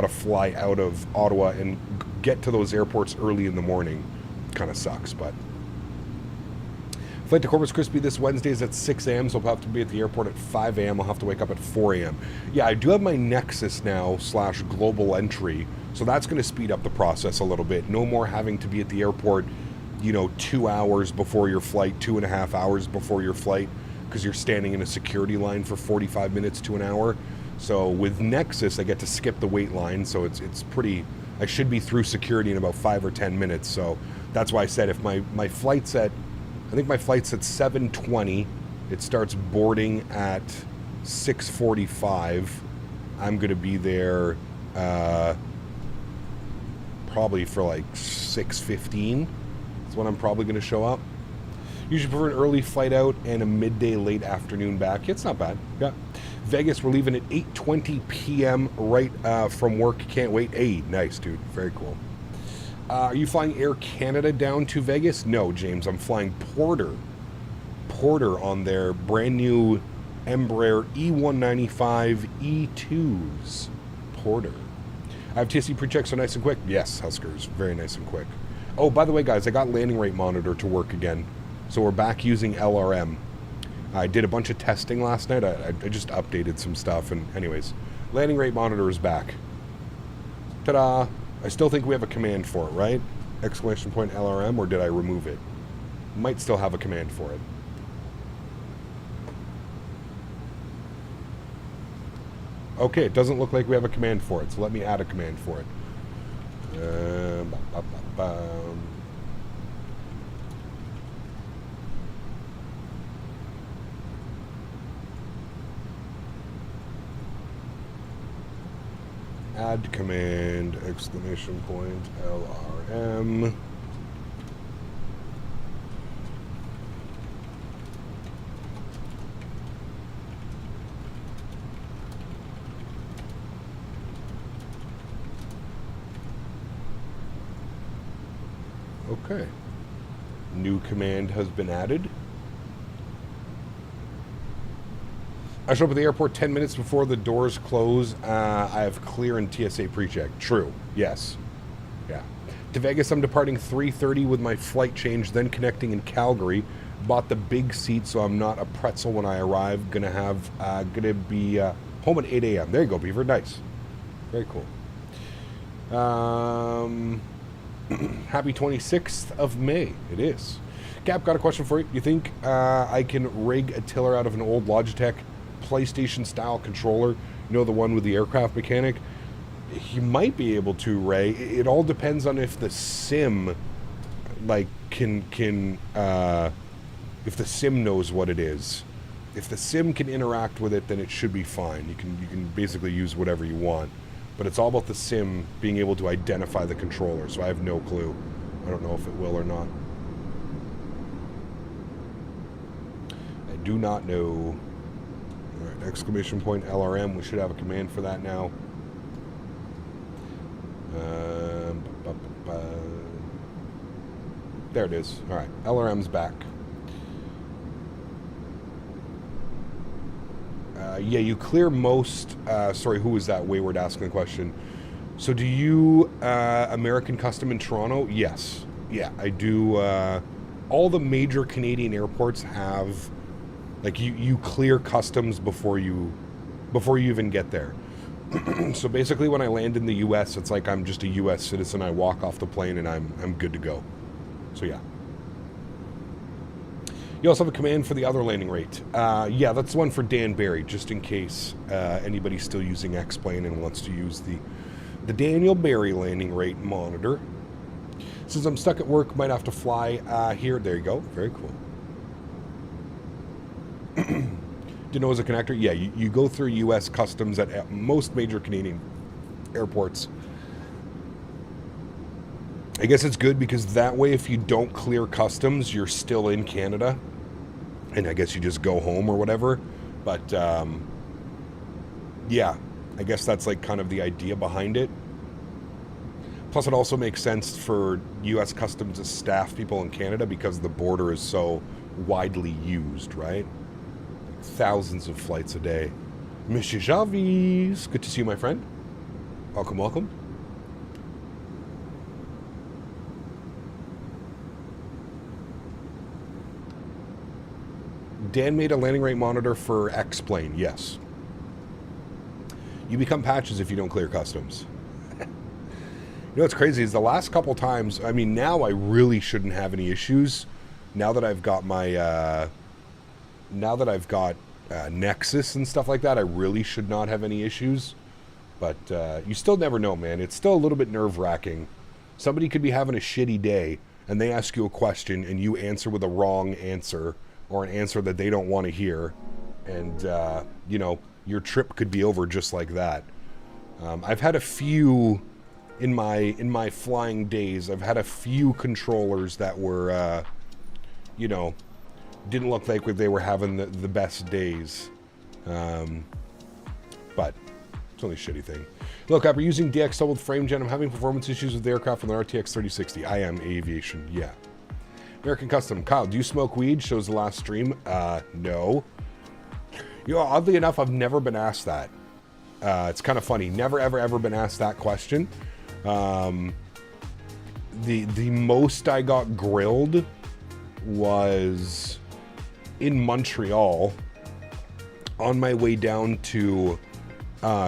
S1: fly out of Ottawa and get to those airports early in the morning. Kind of sucks, but flight to Corpus Christi this Wednesday is at 6 a.m., so I'll have to be at the airport at 5 a.m. I'll have to wake up at 4 a.m. Yeah, I do have my Nexus now / global entry, so that's going to speed up the process a little bit. No more having to be at the airport, you know, 2 hours before your flight, 2.5 hours before your flight, because you're standing in a security line for 45 minutes to an hour. So with Nexus, I get to skip the wait line, so it's pretty... I should be through security in about 5 or 10 minutes, so that's why I said if my flight's at... I think my flight's at 7:20. It starts boarding at 6:45. I'm going to be there probably for like 6:15. That's when I'm probably going to show up. Usually prefer an early flight out and a midday late afternoon back. It's not bad. Yeah. Vegas, we're leaving at 8:20 p.m. right from work. Can't wait. Hey, nice, dude. Very cool. Are you flying Air Canada down to Vegas? No, James. I'm flying Porter on their brand new Embraer E195 E2s. Porter. I have TSC pre-checks, so nice and quick. Yes, Huskers. Very nice and quick. Oh, by the way, guys, I got landing rate monitor to work again. So we're back using LRM. I did a bunch of testing last night. I just updated some stuff. And anyways, landing rate monitor is back. Ta-da! I still think we have a command for it, right? Exclamation point LRM, or did I remove it? Might still have a command for it. Okay, it doesn't look like we have a command for it, so let me add a command for it. Add command, exclamation point, LRM. Okay. New command has been added. I show up at the airport 10 minutes before the doors close. I have clear and TSA pre-check. True. Yes. Yeah. To Vegas, I'm departing 3:30 with my flight change, then connecting in Calgary. Bought the big seat, so I'm not a pretzel when I arrive. Gonna be home at 8 a.m. There you go, Beaver. Nice. Very cool. Happy 26th of May. It is. Cap, got a question for you. You think I can rig a tiller out of an old Logitech PlayStation style controller? You know, the one with the aircraft mechanic? You might be able to, Ray. It all depends on if the sim like if the sim knows what it is. If the sim can interact with it, then it should be fine. You can basically use whatever you want. But it's all about the sim being able to identify the controller, so I have no clue. I don't know if it will or not. I do not know. All right, exclamation point LRM. We should have a command for that now. There it is. All right, LRM's back. Yeah, you clear most... sorry, who was that wayward asking the question? So do you American Custom in Toronto? Yes. Yeah, I do. All the major Canadian airports have... Like, you clear customs before you even get there. So basically when I land in the U.S., it's like I'm just a U.S. citizen. I walk off the plane and I'm good to go. So yeah. You also have a command for the other landing rate. Yeah, that's the one for Dan Barry, just in case anybody's still using X-Plane and wants to use the Daniel Barry landing rate monitor. Since I'm stuck at work, might have to fly here. There you go. Very cool. Didn't know it was a connector? Yeah, you go through U.S. customs at most major Canadian airports. I guess it's good because that way if you don't clear customs, you're still in Canada. And I guess you just go home or whatever. But, yeah, I guess that's like kind of the idea behind it. Plus, it also makes sense for U.S. Customs to staff people in Canada because the border is so widely used, right? Thousands of flights a day. Monsieur Javis, good to see you, my friend. Welcome, welcome. Dan made a landing rate monitor for X-Plane, yes. You become patches if you don't clear customs. You know what's crazy is the last couple times, I mean, now I really shouldn't have any issues. Now that I've got my, Nexus and stuff like that, I really should not have any issues. But you still never know, man. It's still a little bit nerve-wracking. Somebody could be having a shitty day, and they ask you a question, and you answer with a wrong answer, or an answer that they don't want to hear, and you know, your trip could be over just like that. I've had a few in my flying days. I've had a few controllers that were, you know, didn't look like they were having the best days. But it's only a shitty thing. Look, after using DX doubled frame gen, I'm having performance issues with the aircraft on the RTX 3060. I am aviation, yeah. American Custom. Kyle, do you smoke weed? Shows the last stream. No. You know, oddly enough, I've never been asked that. It's kind of funny. Never, ever, ever been asked that question. the most I got grilled was in Montreal on my way down to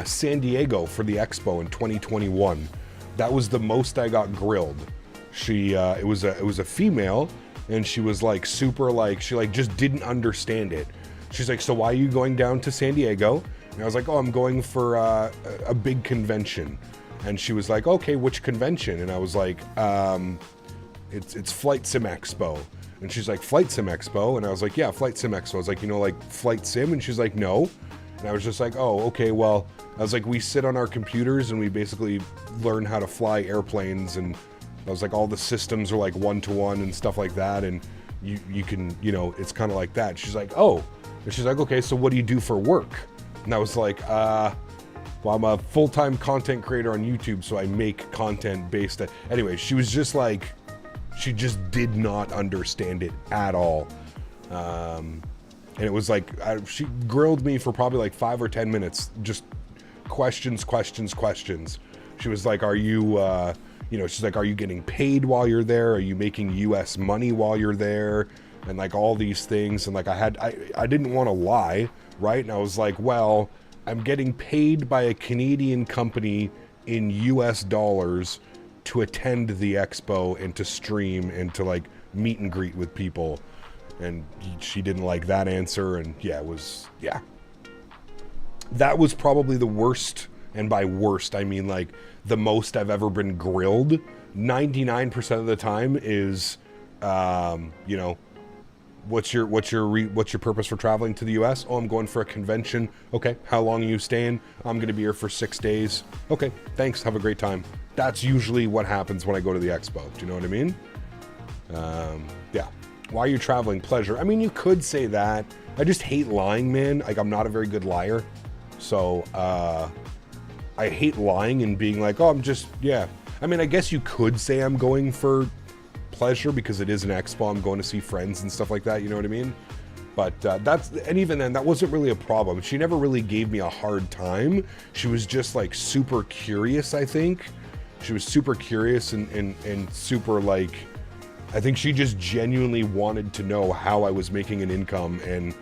S1: San Diego for the expo in 2021. That was the most I got grilled. She it was a female, and she was like super like, she like just didn't understand it. She's like, so why are you going down to San Diego? And I was like, oh, I'm going for a big convention. And she was like, okay, which convention? And I was like, it's Flight Sim Expo. And she's like, Flight Sim Expo? And I was like, yeah, Flight Sim Expo. I was like, you know, like Flight Sim? And she's like, no. And I was just like, oh, okay, well, I was like, we sit on our computers and we basically learn how to fly airplanes. And I was like, all the systems are like one-to-one and stuff like that. And you can, you know, it's kind of like that. She's like, oh. And she's like, okay, so what do you do for work? And I was like, well, I'm a full-time content creator on YouTube, so I make content based on... Anyway, she was just like, she just did not understand it at all. And it was like, she grilled me for probably like 5 or 10 minutes, just questions. She was like, are you, you know, she's like, are you getting paid while you're there? Are you making US money while you're there? And like all these things. And like I didn't want to lie, right? And I was like, well, I'm getting paid by a Canadian company in US dollars to attend the expo and to stream and to like meet and greet with people. And she didn't like that answer. And yeah, that was probably the worst. And by worst, I mean like the most I've ever been grilled. 99% of the time is, you know, what's your purpose for traveling to the US? Oh, I'm going for a convention. Okay, how long are you staying? I'm going to be here for 6 days. Okay, thanks. Have a great time. That's usually what happens when I go to the expo. Do you know what I mean? Yeah. Why are you traveling? Pleasure. I mean, you could say that. I just hate lying, man. Like, I'm not a very good liar. So, I hate lying and being like, oh, I'm just, yeah. I mean, I guess you could say I'm going for pleasure because it is an expo. I'm going to see friends and stuff like that. You know what I mean? But and even then, that wasn't really a problem. She never really gave me a hard time. She was just like super curious, I think. She was super curious and super like, I think she just genuinely wanted to know how I was making an income and,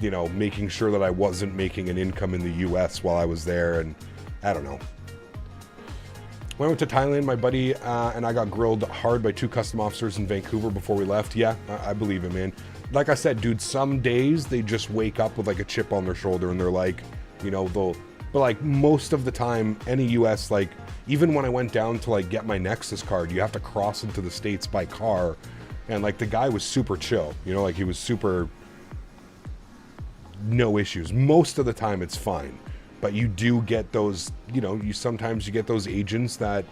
S1: you know, making sure that I wasn't making an income in the US while I was there. And I don't know. When I went to Thailand, my buddy and I got grilled hard by 2 custom officers in Vancouver before we left. Yeah, I believe it, man. Like I said, dude, some days they just wake up with like a chip on their shoulder and they're like, you know, but like most of the time, any US, like even when I went down to like get my Nexus card, you have to cross into the States by car. And like the guy was super chill, you know, like he was super, no issues. Most of the time it's fine. But you do get those, you know, sometimes you get those agents that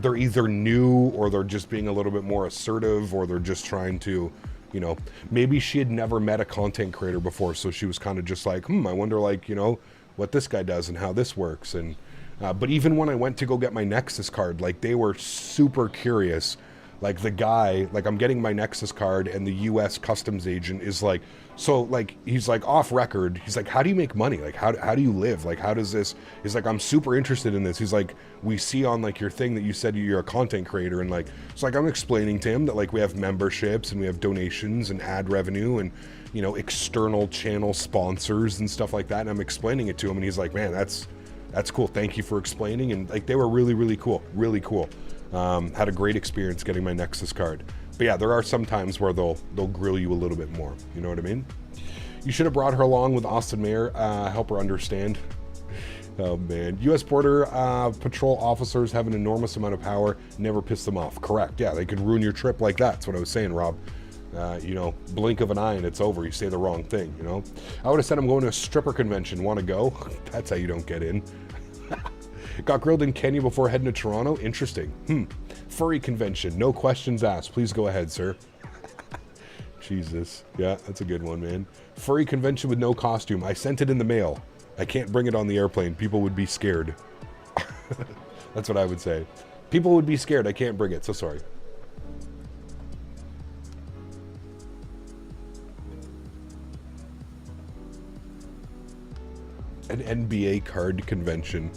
S1: they're either new or they're just being a little bit more assertive or they're just trying to, you know, maybe she had never met a content creator before. So she was kind of just like, I wonder like, you know, what this guy does and how this works. And, but even when I went to go get my Nexus card, like they were super curious. Like the guy, like I'm getting my Nexus card and the US customs agent is like, so like, he's like off record. He's like, how do you make money? Like, how do you live? Like, how does this, he's like, I'm super interested in this. He's like, we see on like your thing that you said you're a content creator. And like, so like I'm explaining to him that like we have memberships and we have donations and ad revenue and, you know, external channel sponsors and stuff like that. And I'm explaining it to him and he's like, man, that's cool. Thank you for explaining. And like, they were really, really cool. Really cool. Had a great experience getting my Nexus card. But yeah, there are some times where they'll grill you a little bit more. You know what I mean? You should have brought her along with Austin Mayer. Help her understand. Oh man. U.S. Border Patrol officers have an enormous amount of power. Never piss them off. Correct. Yeah, they can ruin your trip like that. That's what I was saying, Rob. You know, blink of an eye and it's over. You say the wrong thing, you know? I would have said I'm going to a stripper convention. Want to go? That's how you don't get in. Got grilled in Kenya before heading to Toronto. Interesting. Furry convention. No questions asked. Please go ahead, sir. Jesus. Yeah, that's a good one, man. Furry convention with no costume. I sent it in the mail. I can't bring it on the airplane. People would be scared. That's what I would say. People would be scared. I can't bring it. So sorry. An NBA card convention.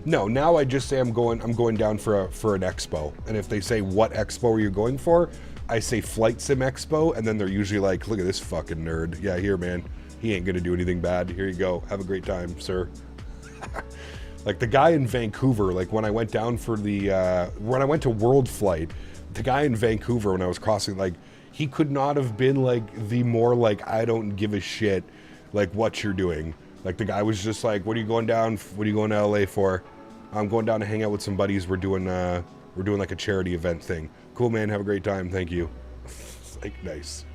S1: No, now I just say I'm going down for an expo. And if they say what expo are you going for, I say Flight Sim Expo, and then they're usually like, look at this fucking nerd. Yeah, here, man. He ain't gonna do anything bad. Here you go. Have a great time, sir. Like the guy in Vancouver, like when I went down for the when I went to World Flight, the guy in Vancouver when I was crossing, like he could not have been like the more like I don't give a shit like what you're doing. Like the guy was just like, what are you going down? What are you going to LA for? I'm going down to hang out with some buddies. We're doing like a charity event thing. Cool, man. Have a great time. Thank you. It's like, nice.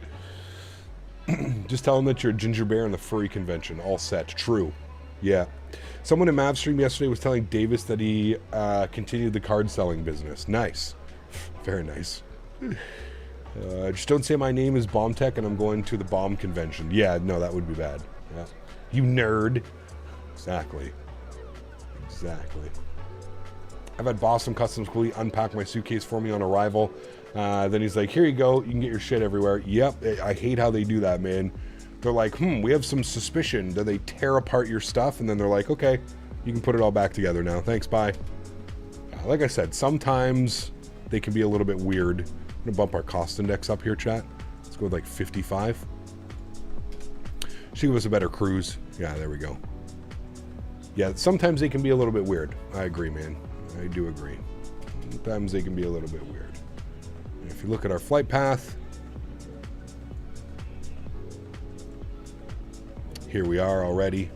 S1: Just tell him that you're a ginger bear in the furry convention. All set. True. Yeah. Someone in Mavstream yesterday was telling Davis that he continued the card selling business. Nice. Very nice. Just don't say my name is Bomb Tech and I'm going to the bomb convention. Yeah, no, that would be bad. Yeah. You nerd. Exactly. Exactly. I've had Boston Customs quickly unpack my suitcase for me on arrival. Then he's like, here you go. You can get your shit everywhere. Yep. I hate how they do that, man. They're like, we have some suspicion. Then they tear apart your stuff, and then they're like, okay, you can put it all back together now. Thanks, bye. Like I said, sometimes they can be a little bit weird. I'm going to bump our cost index up here, chat. Let's go with like 55. She gave us a better cruise. Yeah, there we go. Yeah, sometimes they can be a little bit weird. I agree, man. I do agree. Sometimes they can be a little bit weird. And if you look at our flight path, here we are already.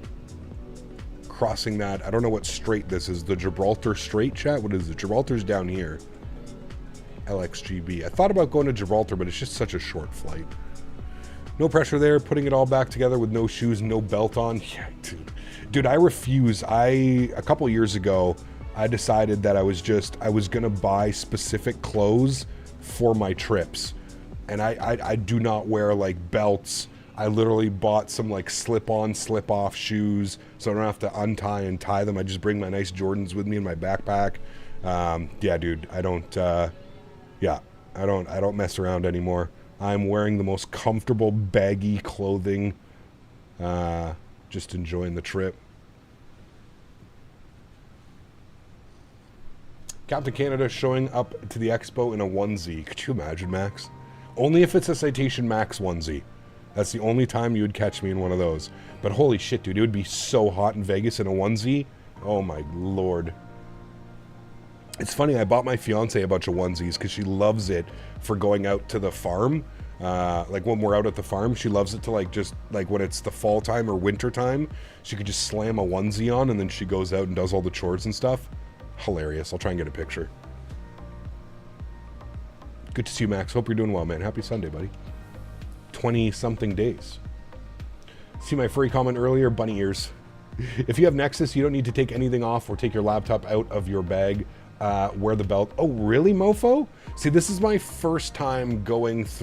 S1: Crossing that. I don't know what strait this is. The Gibraltar Strait, chat? What is it? Gibraltar's down here. LXGB. I thought about going to Gibraltar, but it's just such a short flight. No pressure there. Putting it all back together with no shoes, no belt on. Yeah, dude. Dude, I refuse. A couple years ago, I decided that I was going to buy specific clothes for my trips. And I do not wear like belts. I literally bought some like slip-on, slip-off shoes so I don't have to untie and tie them. I just bring my nice Jordans with me in my backpack. Yeah, dude, I don't mess around anymore. I'm wearing the most comfortable, baggy clothing. Just enjoying the trip. Captain Canada showing up to the expo in a onesie. Could you imagine, Max? Only if it's a Citation Max onesie. That's the only time you would catch me in one of those. But holy shit, dude, it would be so hot in Vegas in a onesie. Oh my lord. It's funny, I bought my fiance a bunch of onesies because she loves it for going out to the farm. Like when we're out at the farm, she loves it to like just like when it's the fall time or winter time, she could just slam a onesie on and then she goes out and does all the chores and stuff. Hilarious. I'll try and get a picture. Good to see you, Max. Hope you're doing well, man. Happy Sunday, buddy. 20-something days. See my furry comment earlier? Bunny ears. If you have Nexus, you don't need to take anything off or take your laptop out of your bag. Wear the belt. Oh, really, mofo? See, this is my first time this is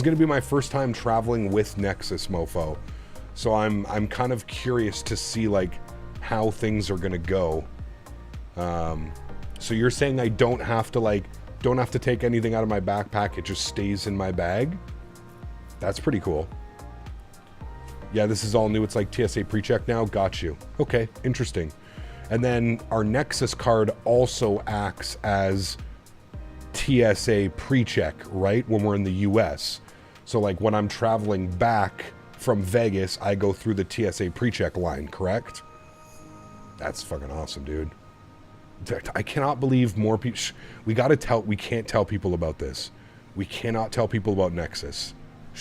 S1: going to be my first time traveling with Nexus, mofo. So I'm kind of curious to see, like, how things are going to go. So you're saying I don't have to take anything out of my backpack, it just stays in my bag? That's pretty cool. Yeah, this is all new. It's like TSA pre-check now. Got you. Okay, interesting. And then our Nexus card also acts as TSA pre-check, right? When we're in the US. So like when I'm traveling back from Vegas, I go through the TSA pre-check line, correct? That's fucking awesome, dude. I cannot believe more people. We can't tell people about this. We cannot tell people about Nexus.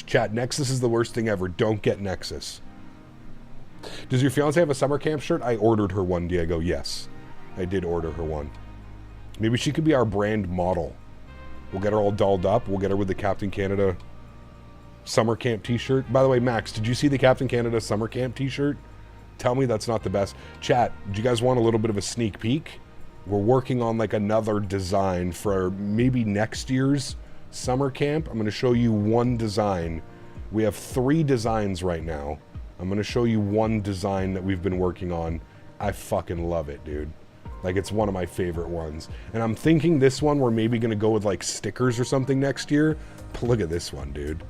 S1: Chat, Nexus is the worst thing ever. Don't get Nexus. Does your fiance have a summer camp shirt? I ordered her one, Diego. Yes, I did order her one. Maybe she could be our brand model. We'll get her all dolled up. We'll get her with the Captain Canada summer camp t-shirt. By the way, Max, did you see the Captain Canada summer camp t-shirt? Tell me that's not the best. Chat, do you guys want a little bit of a sneak peek? We're working on like another design for maybe next year's summer camp. I'm going to show you one design. We have 3 designs right now. I'm going to show you one design that we've been working on. I fucking love it, dude. Like, it's one of my favorite ones. And I'm thinking this one, we're maybe going to go with like stickers or something next year. But look at this one, dude.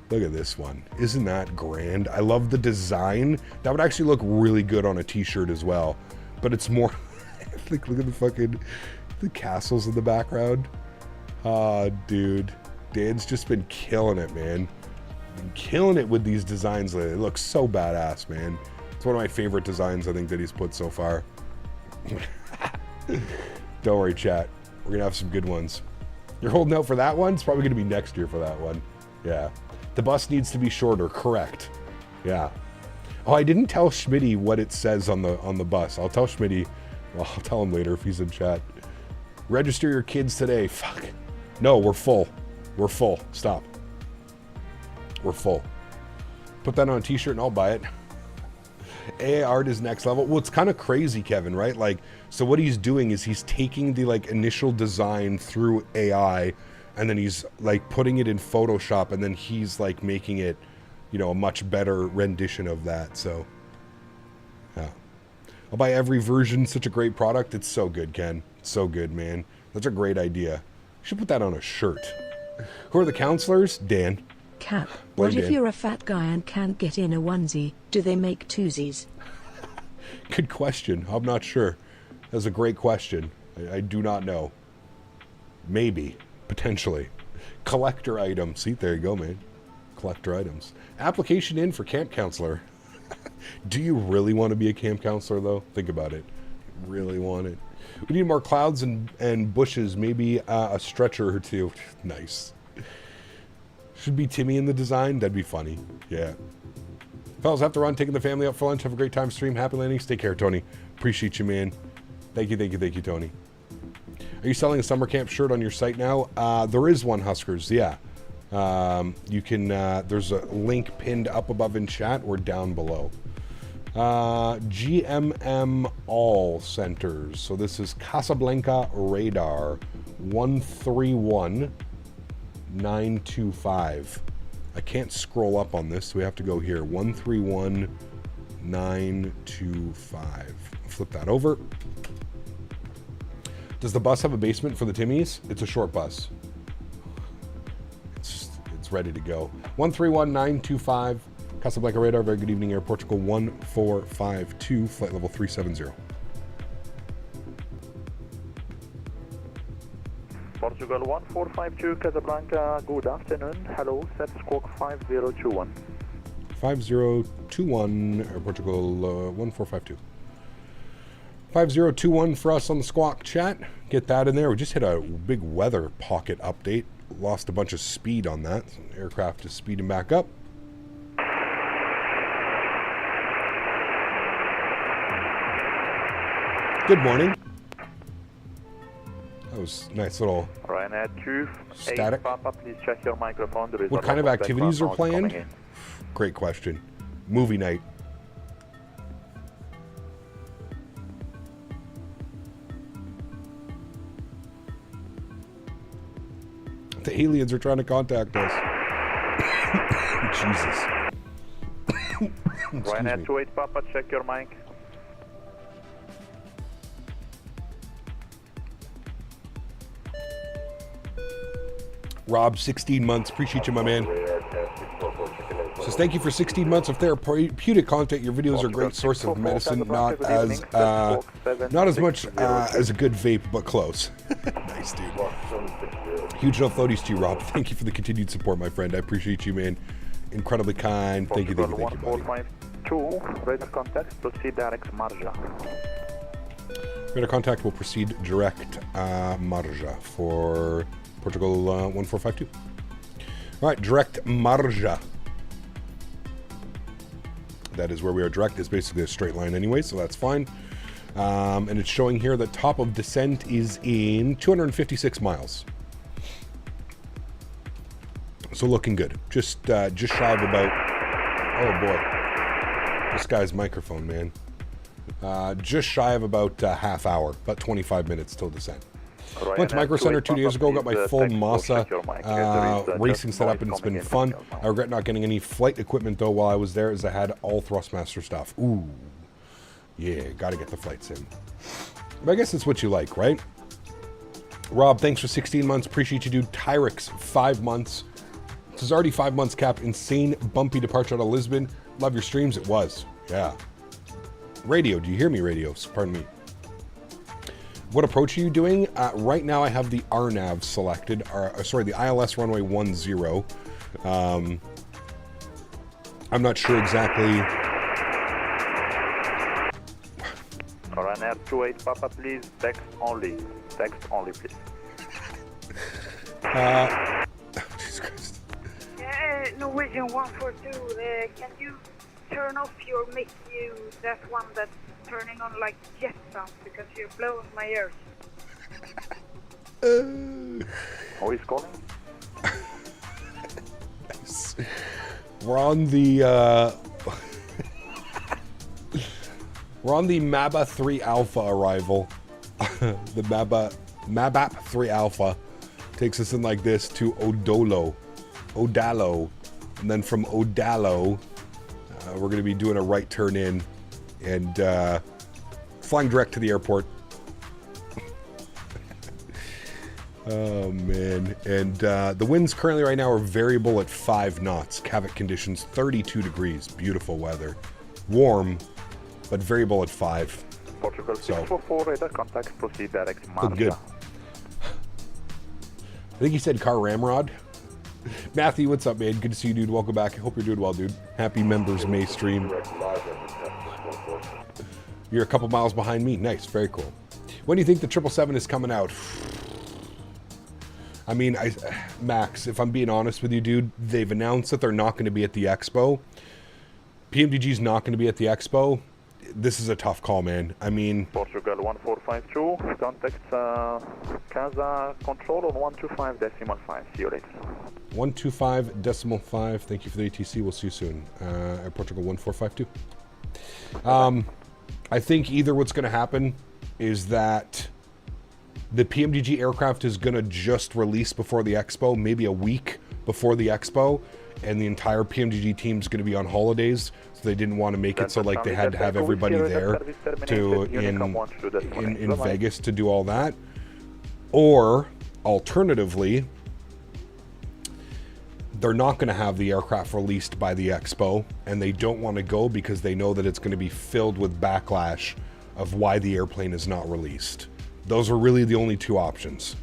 S1: Look at this one. Isn't that grand? I love the design. That would actually look really good on a t-shirt as well. But it's more... like, look at the fucking... the castles in the background. Ah, dude. Dan's just been killing it, man. Been killing it with these designs lately. It looks so badass, man. It's one of my favorite designs, I think, that he's put so far. Don't worry, chat. We're going to have some good ones. You're holding out for that one? It's probably going to be next year for that one. Yeah. The bus needs to be shorter. Correct. Yeah. Oh, I didn't tell Smitty what it says on the bus. I'll tell Smitty. Well, I'll tell him later if he's in chat. Register your kids today. Fuck. No, we're full. We're full. Stop. We're full. Put that on a t-shirt and I'll buy it. AI art is next level. Well, it's kind of crazy, Kevin, right? Like, so what he's doing is he's taking the like initial design through AI and then he's like putting it in Photoshop and then he's like making it, you know, a much better rendition of that. So, yeah. I'll buy every version. Such a great product. It's so good, Ken. It's so good, man. That's a great idea. You should put that on a shirt. Who are the counselors? Dan.
S2: Cap,
S1: Blame
S2: what if
S1: Dan.
S2: you're a fat guy and can't get in a onesie? Do they make twosies?
S1: Good question. I'm not sure. That's a great question. I do not know. Maybe. Potentially. Collector items. See, there you go, man. Collector items. Application in for camp counselor. Do you really want to be a camp counselor, though? Think about it. Really want it. We need more clouds and bushes. Maybe a stretcher or two. Nice. Should be Timmy in the design. That'd be funny. Yeah. Fellas, have to run. Taking the family out for lunch. Have a great time. Stream. Happy landings. Take care, Tony. Appreciate you, man. Thank you, Tony. Are you selling a summer camp shirt on your site now? There is one, Huskers. Yeah. You can, there's a link pinned up above in chat or down below. GMM All Centers. So this is Casablanca Radar 131925. I can't scroll up on this, so we have to go here. 131925. Flip that over. Does the bus have a basement for the Timmies? It's a short bus. It's ready to go. 131925. Casablanca Radar, very good evening, Air Portugal 1452, flight level 370.
S3: Portugal 1452, Casablanca, good afternoon. Hello, set squawk 5021.
S1: 5021, Air Portugal 1452. 5021 for us on the squawk chat. Get that in there. We just hit a big weather pocket update. Lost a bunch of speed on that. So the aircraft is speeding back up. Good morning. That was nice little static.
S3: Papa, please check your microphone. There is
S1: What kind of activities are planned? Great question. Movie night. The aliens are trying to contact us. Jesus.
S3: Ryanair 28 Papa, check your mic.
S1: Rob, 16 months. Appreciate you, my man. Says thank you for 16 months of therapeutic content. Your videos are a great source of medicine. Not as much as a good vape, but close. Nice, dude. Huge enough floaties to you, Rob. Thank you for the continued support, my friend. I appreciate you, man. Incredibly kind. Thank you, buddy.
S3: Radar contact, proceed direct Marja.
S1: Radar contact will proceed direct Marja for Portugal 1452. All right, direct Marja. That is where we are. Direct is basically a straight line anyway, so that's fine. And it's showing here that top of descent is in 256 miles. So looking good. Just shy of about... Oh boy. This guy's microphone, man. Just shy of about a half hour. About 25 minutes till descent. Went to Micro Center 2 days ago, got my full Masa racing set up, and it's been fun. I regret not getting any flight equipment, though, while I was there, as I had all Thrustmaster stuff. Ooh. Yeah, gotta get the flights in. But I guess it's what you like, right? Rob, thanks for 16 months. Appreciate you, dude. Tyrix, 5 months. This is already 5 months cap. Insane bumpy departure out of Lisbon. Love your streams. It was. Yeah. Radio. Do you hear me, radios? Pardon me. What approach are you doing? Right now I have the RNAV selected. Sorry, the ILS runway 10. I'm not sure exactly.
S3: Ryanair 28 Papa, please. Text only. Text only, please.
S1: Jesus Christ.
S4: Norwegian 142, can you turn off your mic, that one that's turning on like jet sound, because you're blowing my ears.
S3: Who is calling?
S1: Nice. We're on the we're on the MABA 3 Alpha arrival. The MABAP 3 Alpha takes us in like this to Odalo, and then from Odalo, we're going to be doing a right turn in and flying direct to the airport. Oh man, and the winds currently right now are variable at 5 knots. Cavite conditions, 32 degrees, beautiful weather, warm, but variable at 5.
S3: Portugal 644, radar contact, proceed direct Marrakech.
S1: Good. I think you said Car Ramrod. Matthew, what's up, man? Good to see you, dude. Welcome back. I hope you're doing well, dude. Happy Members May stream. You're a couple miles behind me. Nice, very cool. When do you think the 777 is coming out? I mean, Max, if I'm being honest with you, dude, they've announced that they're not going to be at the expo. PMDG's not going to be at the expo. This is a tough call, man. I mean...
S3: Portugal 1452, contact Casa Control on 125.5. See you later.
S1: 125.5. Thank you for the ATC. We'll see you soon. At Portugal 1452. I think either what's going to happen is that the PMDG aircraft is going to just release before the expo, maybe a week before the expo, and the entire PMDG team is going to be on holidays, so they didn't want to make it so like they had to have everybody there to in Vegas to do all that. Or alternatively, they're not going to have the aircraft released by the expo, and they don't want to go because they know that it's going to be filled with backlash of why the airplane is not released. Those are really the only two options.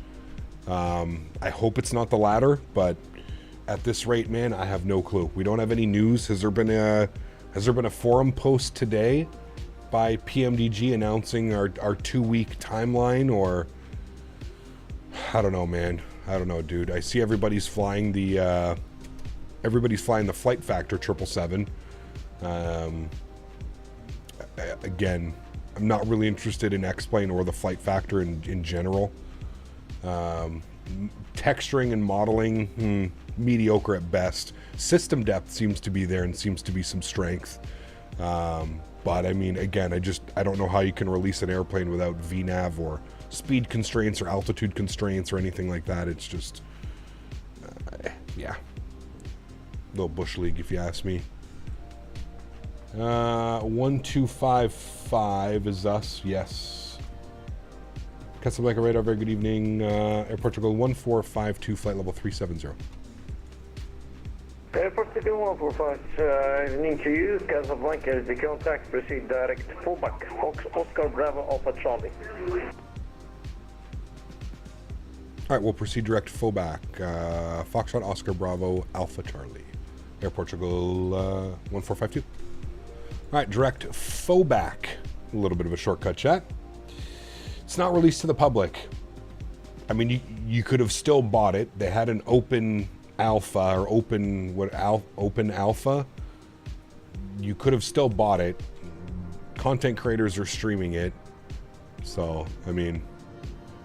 S1: I hope it's not the latter, but at this rate, man, I have no clue. We don't have any news. Has there been a forum post today by PMDG announcing our 2-week timeline, or I don't know, man. I don't know, dude. I see everybody's flying the Flight Factor 777. Again, I'm not really interested in X-Plane or the Flight Factor in general. Texturing and modeling, mediocre at best. System depth seems to be there and seems to be some strength. But I mean, again, I don't know how you can release an airplane without VNAV or speed constraints or altitude constraints or anything like that. It's just, yeah. Little Bush League, if you ask me. 1255 is us, yes. Casablanca radar, very good evening. Air Portugal 1452, flight level 370.
S5: Air Portugal 145, evening to you. Casablanca is the contact, proceed direct fullback. Fox Oscar Bravo Alpha Charlie.
S1: Alright, we'll proceed direct fullback. Foxtrot Oscar Bravo Alpha Charlie. Air Portugal 1452. Alright, direct fullback. A little bit of a shortcut chat. It's not released to the public. I mean, you could have still bought it. They had an open alpha or open alpha. You could have still bought it. Content creators are streaming it. So, I mean,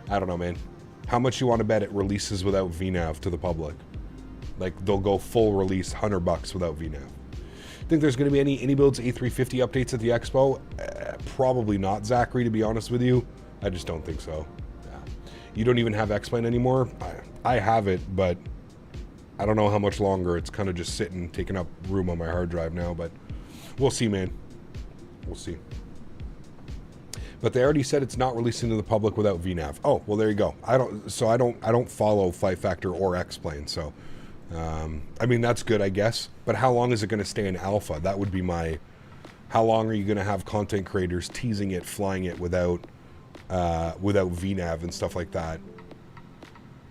S1: I don't know, man. How much you want to bet it releases without VNAV to the public? Like, they'll go full release $100 without VNAV. Think there's going to be any iniBuilds A350 updates at the expo? Probably not, Zachary, to be honest with you. I just don't think so. Yeah. You don't even have X-Plane anymore? I have it, but I don't know how much longer. It's kind of just sitting, taking up room on my hard drive now, but we'll see, man. We'll see. But they already said it's not releasing to the public without VNAV. Oh, well, there you go. I don't follow Flight Factor or X-Plane, so I mean, that's good, I guess. But how long is it going to stay in alpha? That would be my... How long are you going to have content creators teasing it, flying it without VNAV and stuff like that?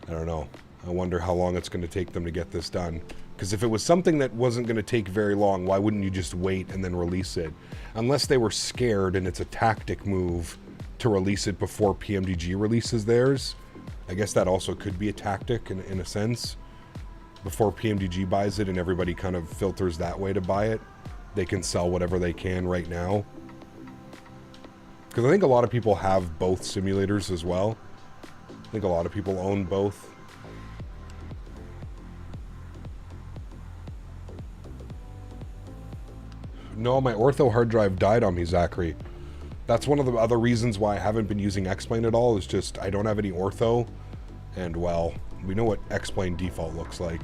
S1: I don't know. I wonder how long it's going to take them to get this done. Because if it was something that wasn't going to take very long, why wouldn't you just wait and then release it? Unless they were scared and it's a tactic move to release it before PMDG releases theirs. I guess that also could be a tactic in a sense. Before PMDG buys it and everybody kind of filters that way to buy it, they can sell whatever they can right now. Because I think a lot of people have both simulators as well. I think a lot of people own both. No, my ortho hard drive died on me, Zachary. That's one of the other reasons why I haven't been using X-Plane at all, is just I don't have any ortho. And, well, we know what X-Plane default looks like.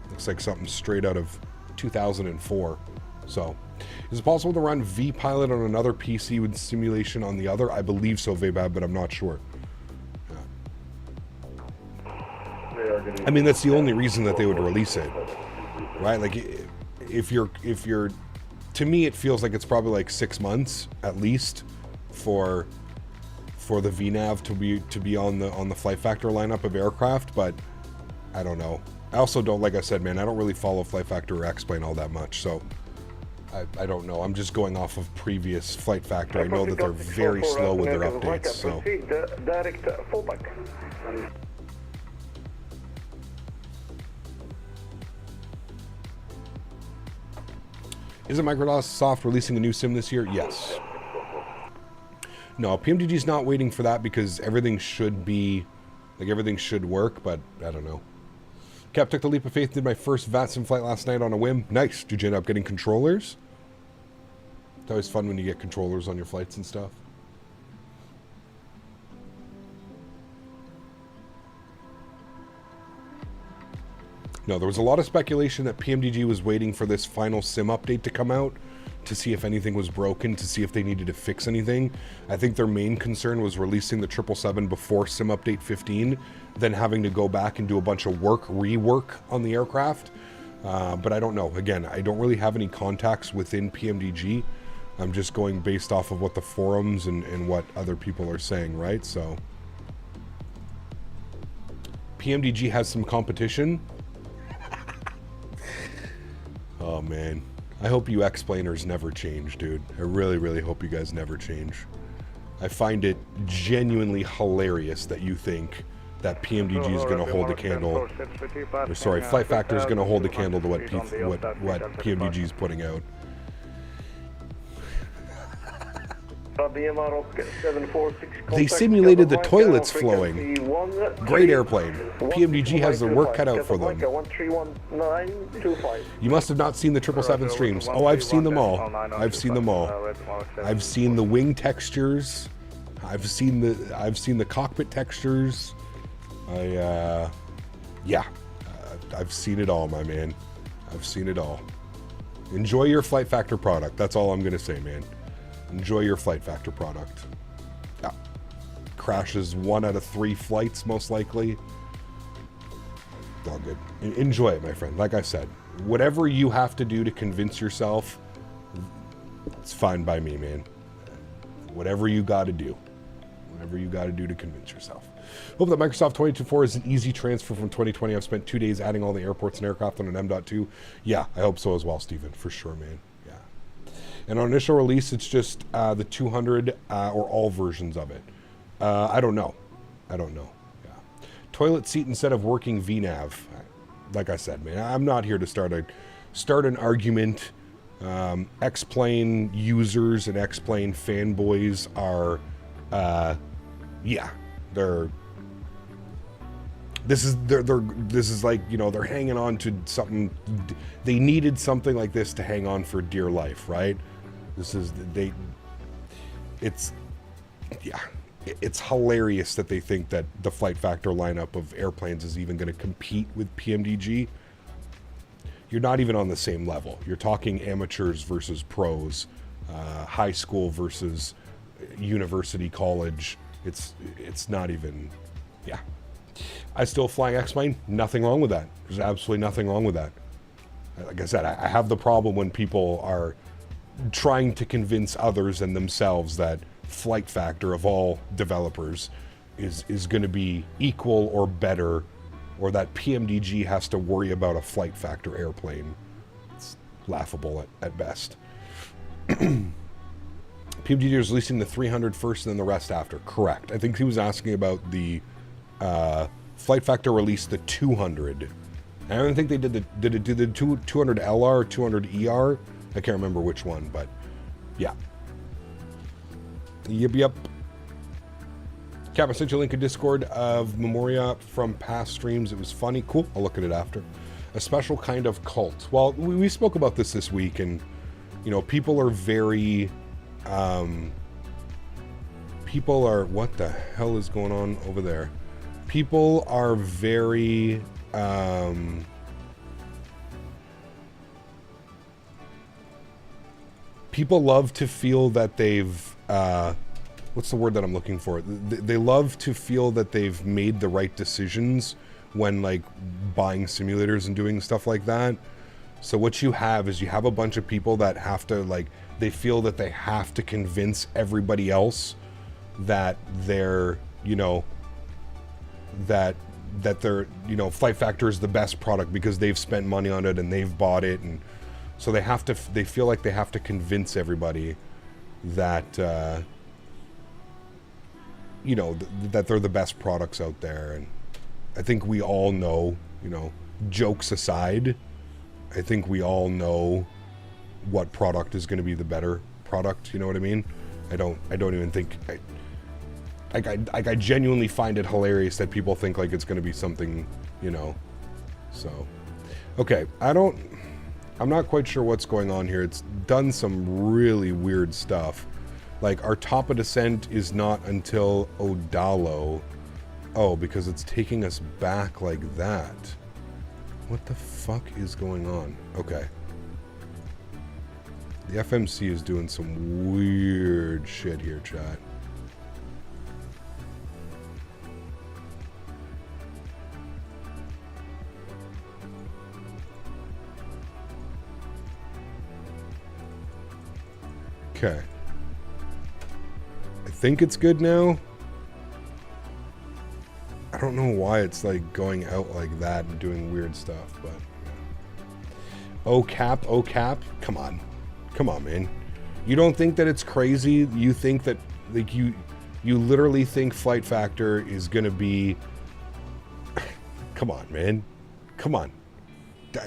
S1: Looks like something straight out of 2004. So, is it possible to run vPilot on another PC with simulation on the other? I believe so, Vabab, but I'm not sure. Yeah. I mean, that's the only reason that they would release it, right? Like, if you're, to me, it feels like it's probably like 6 months at least for the VNAV to be on the Flight Factor lineup of aircraft, but I don't know. I also don't, like I said, man, I don't really follow Flight Factor or X-Plane all that much, so I don't know. I'm just going off of previous Flight Factor. I know that they're very slow with their updates, so.
S5: Direct fallback.
S1: Isn't Microsoft releasing a new sim this year? Yes. No, PMDG's not waiting for that because everything should be, like everything should work, but I don't know. Cap took the leap of faith, did my first VAT sim flight last night on a whim. Nice. Did you end up getting controllers? It's always fun when you get controllers on your flights and stuff. No, there was a lot of speculation that PMDG was waiting for this final sim update to come out to see if anything was broken, to see if they needed to fix anything. I think their main concern was releasing the 777 before sim update 15, then having to go back and do a bunch of rework on the aircraft. But I don't know. Again, I don't really have any contacts within PMDG. I'm just going based off of what the forums and what other people are saying, right? So PMDG has some competition. Oh man, I hope you X-Planers never change, dude. I really, really hope you guys never change. I find it genuinely hilarious that you think that PMDG is going to hold a candle. Or sorry, Flight Factor is going to hold a candle to what PMDG is putting out. They simulated the toilets flowing. Great airplane. PMDG has their work cut out for them. You must have not seen the 777 streams. Oh, I've seen them all. I've seen them all. I've seen the wing textures. I've seen the cockpit textures. Yeah. I've seen it all, my man. I've seen it all. Enjoy your Flight Factor product. That's all I'm gonna say, man. Enjoy your Flight Factor product. Yeah. Crashes 1 out of 3 flights, most likely. All good. Enjoy it, my friend. Like I said, whatever you have to do to convince yourself, it's fine by me, man. Whatever you got to do. Whatever you got to do to convince yourself. Hope that Microsoft 2024 is an easy transfer from 2020. I've spent 2 days adding all the airports and aircraft on an M.2. Yeah, I hope so as well, Steven. For sure, man. And on initial release, it's just the 200 or all versions of it. I don't know. Yeah. Toilet seat instead of working VNAV. Like I said, man, I'm not here to start an argument. X-Plane users and X-Plane fanboys are, This is like, you know, they're hanging on to something. They needed something like this to hang on for dear life, right? It's hilarious that they think that the Flight Factor lineup of airplanes is even going to compete with PMDG. You're not even on the same level. You're talking amateurs versus pros, high school versus university, college. It's not even, yeah. I still fly X-Plane. Nothing wrong with that. There's absolutely nothing wrong with that. Like I said, I have the problem when people are trying to convince others and themselves that flight factor of all developers is going to be equal or better, or that PMDG has to worry about a flight factor airplane. It's laughable at best. PMDG is releasing the 300 first and then the rest after. Correct. I think he was asking about the flight factor release the 200. I don't think they did it do the 200 LR or 200 ER? I can't remember which one, but yeah. Yep. Cap, I sent you a link in Discord of Memoria from past streams. It was funny. Cool. I'll look at it after. A special kind of cult. Well, we spoke about this week, and, you know, people are very... people are... What the hell is going on over there? People are very... people love to feel that they've... what's the word that I'm looking for? They love to feel that they've made the right decisions when, like, buying simulators and doing stuff like that. So what you have is you have a bunch of people that have to, like, they feel that they have to convince everybody else that they're, you know, that they're, you know, Flight Factor is the best product because they've spent money on it and they've bought it, and so they feel like they have to convince everybody that you know, that they're the best products out there. And I think we all know, you know, jokes aside, I think we all know what product is going to be the better product. You know what I mean? I don't even think I genuinely find it hilarious that people think like it's going to be something, you know. So, okay, I'm not quite sure what's going on here. It's done some really weird stuff. Like, our top of descent is not until Odalo. Oh, because it's taking us back like that. What the fuck is going on? Okay. The FMC is doing some weird shit here, chat. Okay. I think it's good now. I don't know why it's like going out like that and doing weird stuff, but oh cap, come on, man. You don't think that it's crazy? You think that, like, you literally think Flight Factor is gonna be come on, man, come on.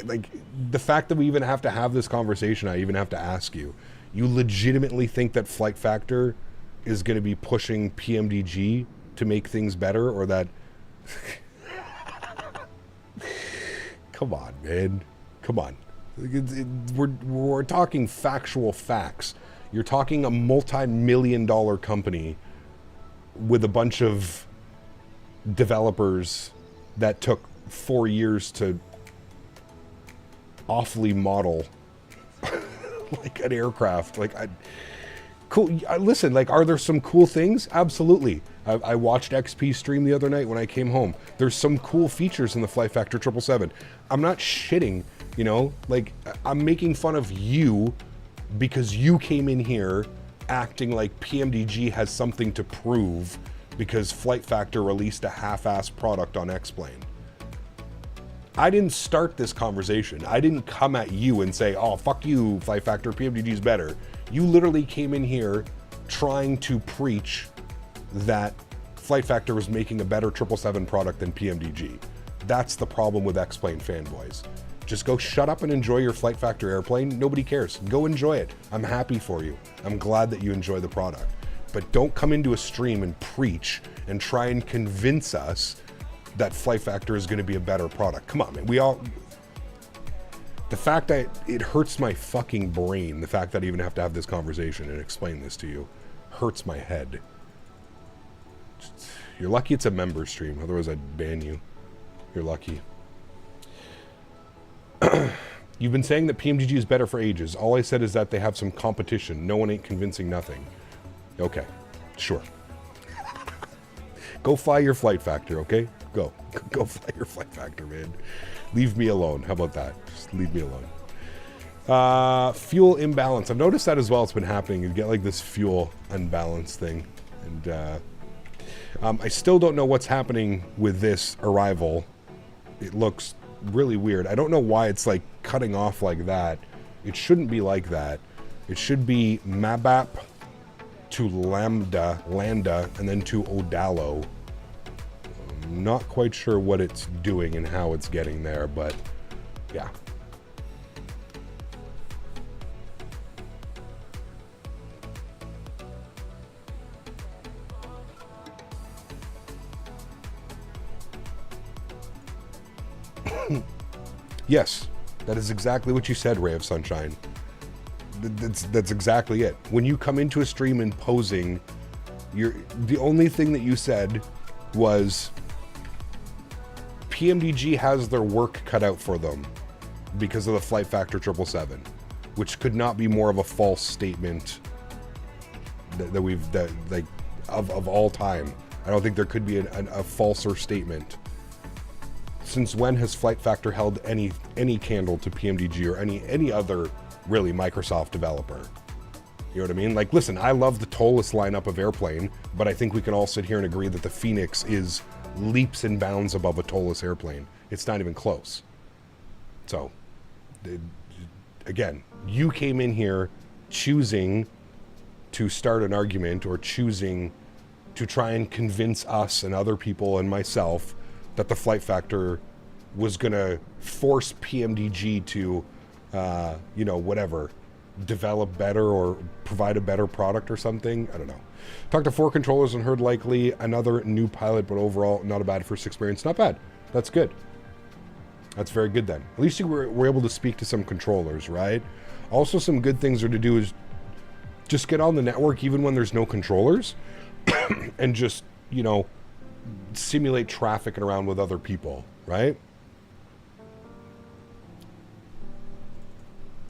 S1: Like, the fact that we even have to have this conversation, I even have to ask you, you legitimately think that Flight Factor is going to be pushing PMDG to make things better, or that... Come on, man. Come on. We're talking factual facts. You're talking a multi-million-dollar company with a bunch of developers that took 4 years to awfully model like an aircraft. Like, cool. Listen, like, are there some cool things? Absolutely. I watched XP stream the other night when I came home. There's some cool features in the Flight Factor 777. I'm not shitting, you know, like, I'm making fun of you because you came in here acting like PMDG has something to prove because Flight Factor released a half-ass product on X-Plane. I didn't start this conversation. I didn't come at you and say, oh, fuck you, Flight Factor, PMDG's better. You literally came in here trying to preach that Flight Factor was making a better 777 product than PMDG. That's the problem with X-Plane fanboys. Just go shut up and enjoy your Flight Factor airplane. Nobody cares. Go enjoy it. I'm happy for you. I'm glad that you enjoy the product. But don't come into a stream and preach and try and convince us that Flight Factor is going to be a better product. Come on, man. The fact that it hurts my fucking brain, the fact that I even have to have this conversation and explain this to you, hurts my head. You're lucky it's a member stream, otherwise I'd ban you. You're lucky. You've been saying that PMDG is better for ages. All I said is that they have some competition. No one ain't convincing nothing. Okay, sure. Go fly your Flight Factor, okay? Go fly your flight factor, man. Leave me alone. How about that? Just leave me alone. Fuel imbalance. I've noticed that as well. It's been happening. You get like this fuel unbalance thing. And I still don't know what's happening with this arrival. It looks really weird. I don't know why it's like cutting off like that. It shouldn't be like that. It should be Mabap to Landa, and then to Odalo. I'm not quite sure what it's doing and how it's getting there, but yeah. Yes, that is exactly what you said, Ray of Sunshine. That's exactly it. When you come into a stream and posing, the only thing that you said was PMDG has their work cut out for them because of the Flight Factor 777, which could not be more of a false statement of all time. I don't think there could be a falser statement. Since when has Flight Factor held any candle to PMDG or any other really Microsoft developer? You know what I mean? Like, listen, I love the Tolus lineup of airplane, but I think we can all sit here and agree that the Phoenix is leaps and bounds above a Tolus airplane. It's not even close. So, again, you came in here choosing to start an argument or choosing to try and convince us and other people and myself that the Flight Factor was going to force PMDG to, whatever, develop better or provide a better product or something. I don't know. Talked to 4 controllers and heard likely another new pilot, but overall not a bad first experience. Not bad. That's good. That's very good then. At least you were able to speak to some controllers, right? Also, some good things are to do is just get on the network even when there's no controllers and just, simulate traffic around with other people, right?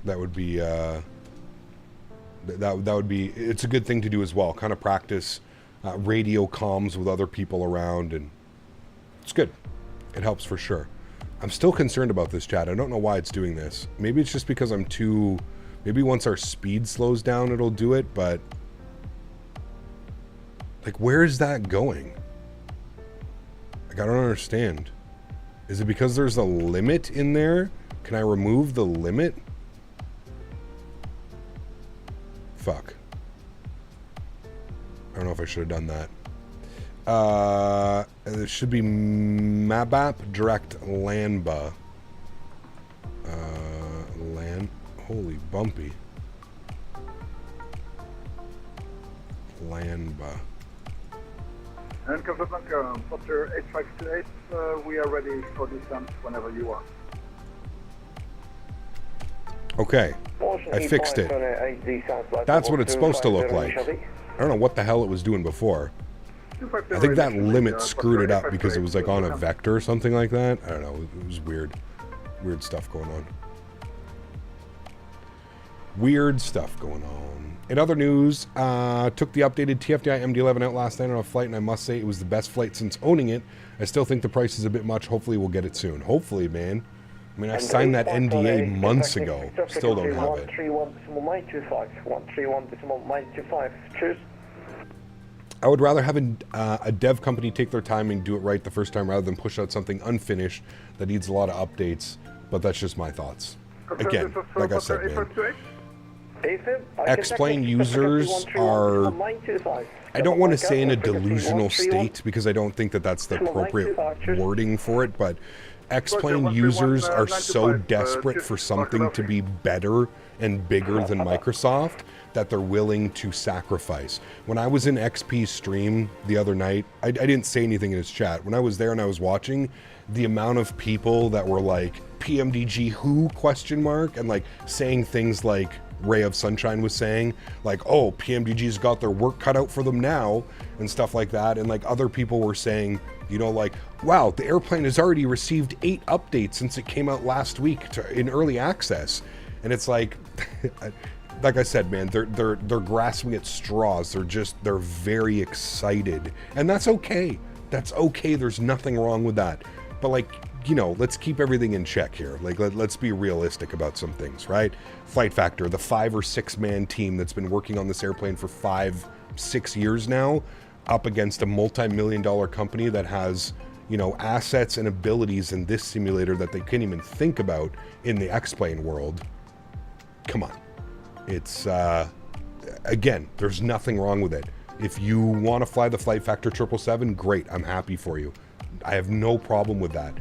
S1: That would be that would be, it's a good thing to do as well. Kind of practice radio comms with other people around, and it's good. It helps for sure. I'm still concerned about this, chat. I don't know why it's doing this. Maybe it's just because maybe once our speed slows down it'll do it, but like, where is that going? Like, I don't understand. Is it because there's a limit in there? Can I remove the limit? Fuck. I don't know if I should have done that. It should be Mabap Direct Landba. Holy bumpy. Landba.
S6: And Casablanca, Potter 8528, we are ready for descent whenever you are.
S1: Okay, I fixed it. That's what it's supposed to look like. I don't know what the hell it was doing before. I think that limit screwed it up because it was like on a vector or something like that. I don't know, it was weird. Weird stuff going on. Weird stuff going on. In other news, took the updated TFDI MD-11 out last night on a flight, and I must say it was the best flight since owning it. I still think the price is a bit much. Hopefully we'll get it soon. Hopefully, man. I mean, I signed that NDA months ago. Still don't have it.
S5: 131.925. Cheers.
S1: I would rather have a dev company take their time and do it right the first time rather than push out something unfinished that needs a lot of updates, but that's just my thoughts. Again, like I said, man. X-Plane users are, I don't want to say in a delusional state because I don't think that that's the appropriate wording for it, but X-Plane users are so desperate for something to be better and bigger than Microsoft that they're willing to sacrifice. When I was in XP's stream the other night, I didn't say anything in his chat. When I was there and I was watching, the amount of people that were like, PMDG who, ? And like saying things like Ray of Sunshine was saying, like, oh, PMDG's got their work cut out for them now, and stuff like that. And like other people were saying, like, wow, the airplane has already received 8 updates since it came out last week in early access. And it's like, like I said, man, they're grasping at straws. They're very excited, and that's okay. That's okay. There's nothing wrong with that. But like, you know, let's keep everything in check here. Like, let's be realistic about some things, right? Flight Factor, the 5 or 6 man team that's been working on this airplane for 5-6 years now, up against a multi-million-dollar company that has, you know, assets and abilities in this simulator that they can't even think about in the X-Plane world. Come on. It's, again, there's nothing wrong with it. If you want to fly the Flight Factor 777, great, I'm happy for you. I have no problem with that.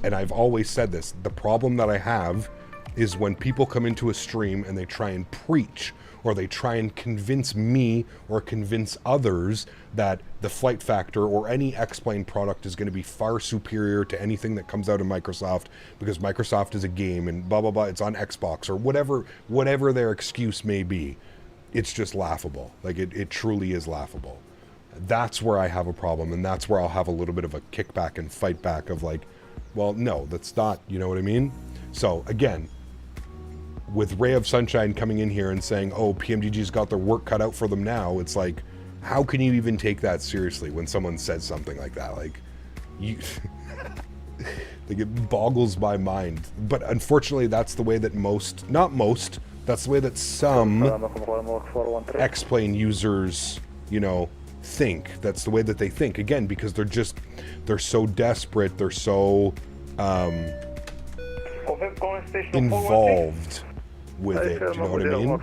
S1: And I've always said this, the problem that I have is when people come into a stream and they try and preach, or they try and convince me or convince others that the Flight Factor or any X-Plane product is going to be far superior to anything that comes out of Microsoft because Microsoft is a game and blah, blah, blah, it's on Xbox or whatever their excuse may be. It's just laughable. Like, it truly is laughable. That's where I have a problem, and that's where I'll have a little bit of a kickback and fight back of like, well, no, that's not, you know what I mean? So, again, with Ray of Sunshine coming in here and saying, oh, PMDG's got their work cut out for them now, it's like, how can you even take that seriously when someone says something like that? Like, you... like, it boggles my mind. But unfortunately, that's the way that that's the way that some X-Plane users, you know, think. That's the way that they think. Again, because they're so desperate, they're so involved with it, you know what I mean?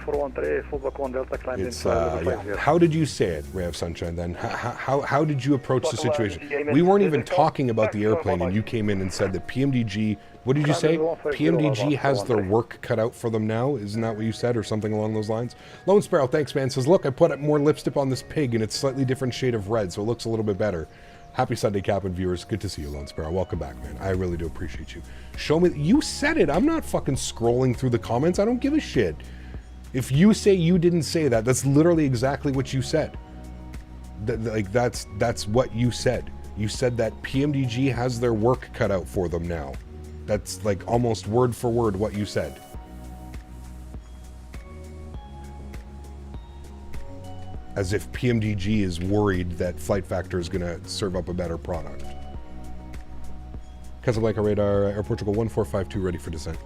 S1: It's, yeah. How did you say it, Ray of Sunshine, then? How did you approach the situation? We weren't even talking about the airplane, and you came in and said that PMDG, what did you say? PMDG has their work cut out for them now? Isn't that what you said, or something along those lines? Lone Sparrow, thanks, man, says, look, I put up more lipstick on this pig, and it's slightly different shade of red, so it looks a little bit better. Happy Sunday, Captain viewers. Good to see you, Lone Sparrow. Welcome back, man. I really do appreciate you. Show me. You said it. I'm not fucking scrolling through the comments. I don't give a shit. If you say you didn't say that, that's literally exactly what you said. That's what you said. You said that PMDG has their work cut out for them now. That's like almost word for word what you said. As if PMDG is worried that Flight Factor is going to serve up a better product. Casablanca radar, Air Portugal 1452 ready for descent.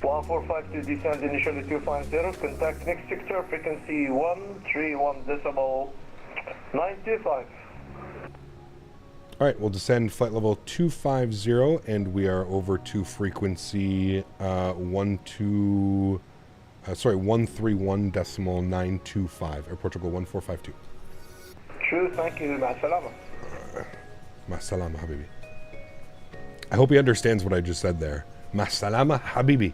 S5: 1452 descend initially 250, contact next sector, frequency 131.925.
S1: Alright, we'll descend flight level 250 and we are over to frequency 131.925. Air Portugal 1452.
S5: True, thank you. Ma'asalama.
S1: Ma'asalama, habibi. I hope he understands what I just said there. Ma'asalama, habibi.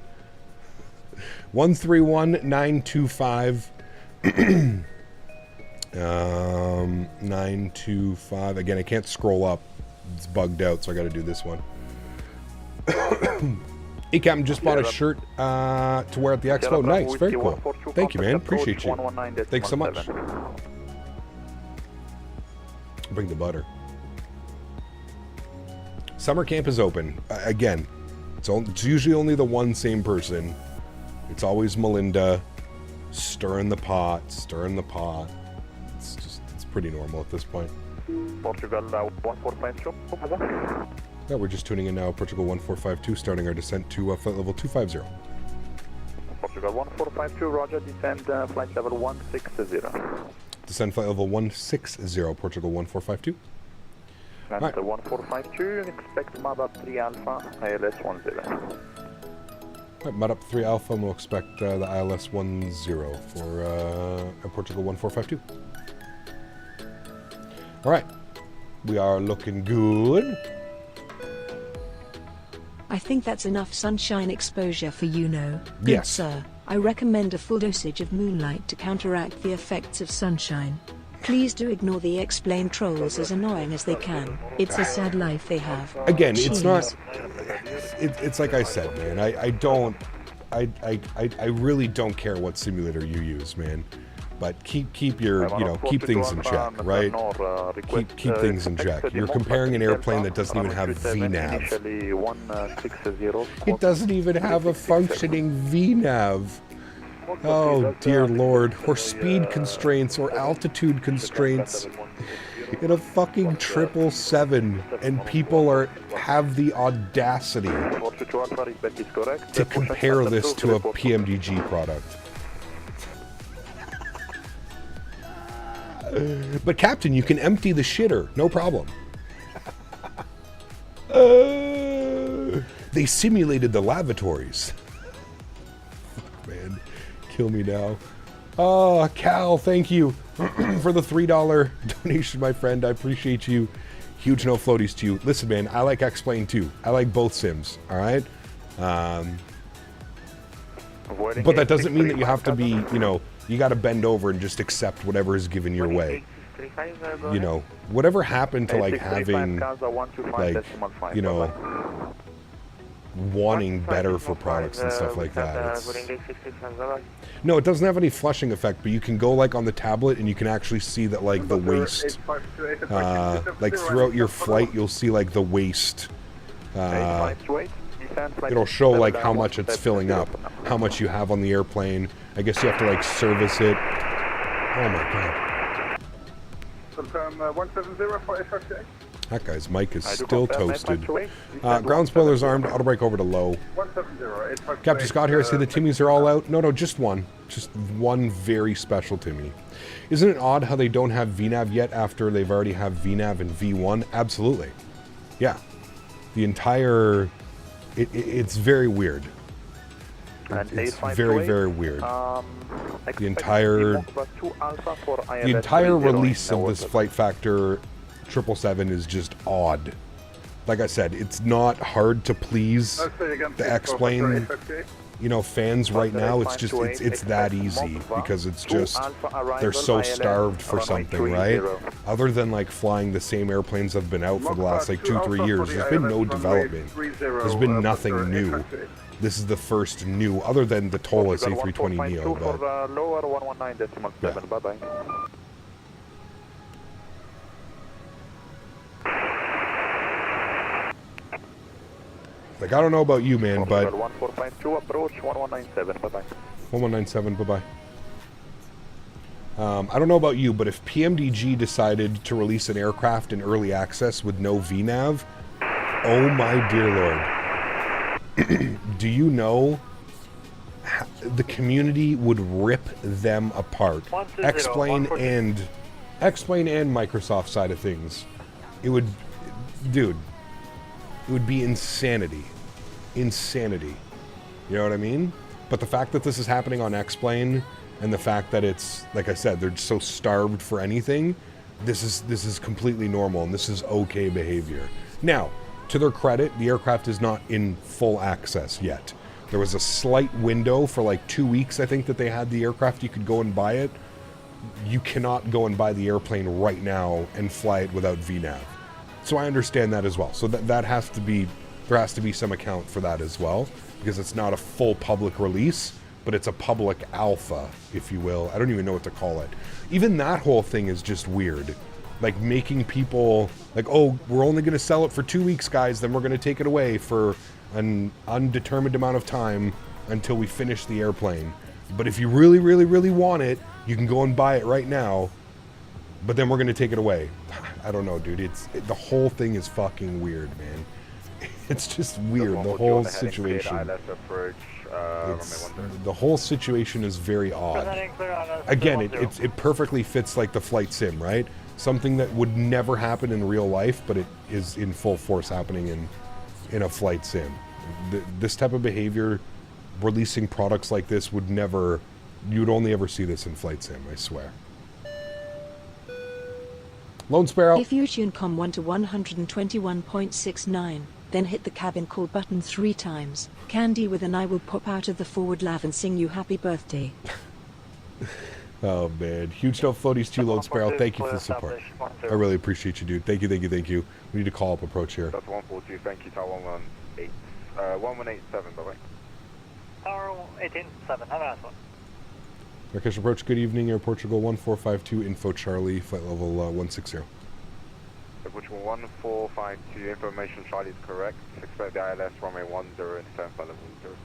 S1: 131.925. 925. Again, I can't scroll up. It's bugged out, so I got to do this one. Hey, Captain, just bought a shirt to wear at the expo. Nice, very cool. Thank you, man. Appreciate you. Thanks so much. Bring the butter. Summer camp is open. Again, it's usually only the one same person. It's always Melinda. Stirring the pot. It's pretty normal at this point.
S3: Portugal 1452.
S1: Yeah, we're just tuning in now. Portugal 1452, starting our descent to flight level 250.
S3: Portugal 1452, roger, descend flight level 160.
S1: Descend flight level 160, Portugal 1452.
S3: And
S1: right.
S3: 1452, expect MADA 3 Alpha, ILS 10.
S1: Alright, MAD up 3 Alpha, and we'll expect the ILS 10 for Portugal 1452. Alright, we are looking good.
S2: I think that's enough sunshine exposure for you know. Good
S1: Yes.
S2: sir. I recommend a full dosage of moonlight to counteract the effects of sunshine. Please do ignore the X-Plane trolls as annoying as they can. It's a sad life they have.
S1: Again, it's not...
S2: Cheers.
S1: It's like I said, man. I really don't care what simulator you use, man. But keep your, you know, keep things in check, right? Keep things in check. You're comparing an airplane that doesn't even have VNAV. It doesn't even have a functioning VNAV. Oh dear lord. Or speed constraints or altitude constraints. in a fucking 777, and people have the audacity to compare this to a PMDG product. But Captain, you can empty the shitter, no problem. They simulated the lavatories. Fuck, man. Kill me now. Oh, Cal, thank you for the $3 donation, my friend. I appreciate you. Huge no floaties to you. Listen, man, I like X-Plane too. I like both sims, all right? But that doesn't mean that you have to be, you know, you got to bend over and just accept whatever is given your way. You know, whatever happened to like having, like, you know, wanting better for products and stuff like that. No, it doesn't have any flushing effect, but you can go like on the tablet and you can actually see that like the waist, like throughout your flight, you'll see like the waist. It'll show like how much it's filling up, how much you have on the airplane. I guess you have to like service it. Oh my god.
S6: Confirm 170 for 858.
S1: That guy's mic is still toasted. Ground spoilers armed. Auto brake over to low.
S6: 170,
S1: Captain Scott here. I see the Timmies are all out. No, just one. Just one very special Timmy. Isn't it odd how they don't have VNAV yet after they've already have VNAV and V1? Absolutely. Yeah. The entire... It's very weird. It's very, very weird. The entire release of this Flight Factor 777 is just odd. Like I said, it's not hard to please the X-Plane, you know, fans right now. It's just, it's that easy because it's just, they're so starved for something, right? Other than like flying the same airplanes that have been out for the last like 2-3 years, there's been no development. There's been nothing new. This is the first new, other than the Tollus A320neo, but... Yeah.
S3: Bye-bye.
S1: Like, I don't know about you, man, but...
S3: 1452, approach 1197, bye-bye.
S1: 1197, bye-bye. I don't know about you, but if PMDG decided to release an aircraft in early access with no VNAV, oh my dear lord. Do you know the community would rip them apart? X-Plane and Microsoft side of things. It would, dude, it would be insanity. Insanity. You know what I mean? But the fact that this is happening on X-Plane and the fact that it's, like I said, they're so starved for anything, this is completely normal and this is okay behavior. Now, to their credit, the aircraft is not in full access yet. There was a slight window for like 2 weeks, I think, that they had the aircraft. You could go and buy it. You cannot go and buy the airplane right now and fly it without VNAV. So I understand that as well. So that has to be, there has to be some account for that as well, because it's not a full public release, but it's a public alpha, if you will. I don't even know what to call it. Even that whole thing is just weird. Like making people like, oh, we're only going to sell it for 2 weeks, guys. Then we're going to take it away for an undetermined amount of time until we finish the airplane. But if you really, really, really want it, you can go and buy it right now. But then we're going to take it away. I don't know, dude. The whole thing is fucking weird, man. It's just weird. The whole situation. The whole situation is very odd. Again, it perfectly fits like the flight sim, right? Something that would never happen in real life, but it is in full force happening in a flight sim. This type of behavior, releasing products like this would never, you'd only ever see this in flight sim, I swear. Lone Sparrow.
S2: If you tune COM 1 to 121.69, then hit the cabin call button 3 times. Candy with an eye will pop out of the forward lav and sing you happy birthday.
S1: Oh man, huge no floaties to you, Lone Sparrow. Thank you for the support. I really appreciate you, dude. Thank you, thank you, thank you. We need to call up approach here.
S3: That's 142, thank you, Tower 118. 1187, bye-bye.
S7: Tower 187, have a nice one.
S1: Marrakech approach, good evening, Air Portugal 1452, info Charlie, flight level 160.
S3: Which 1452, information Charlie is correct. Expect the ILS runway 10 and descend flight level 060.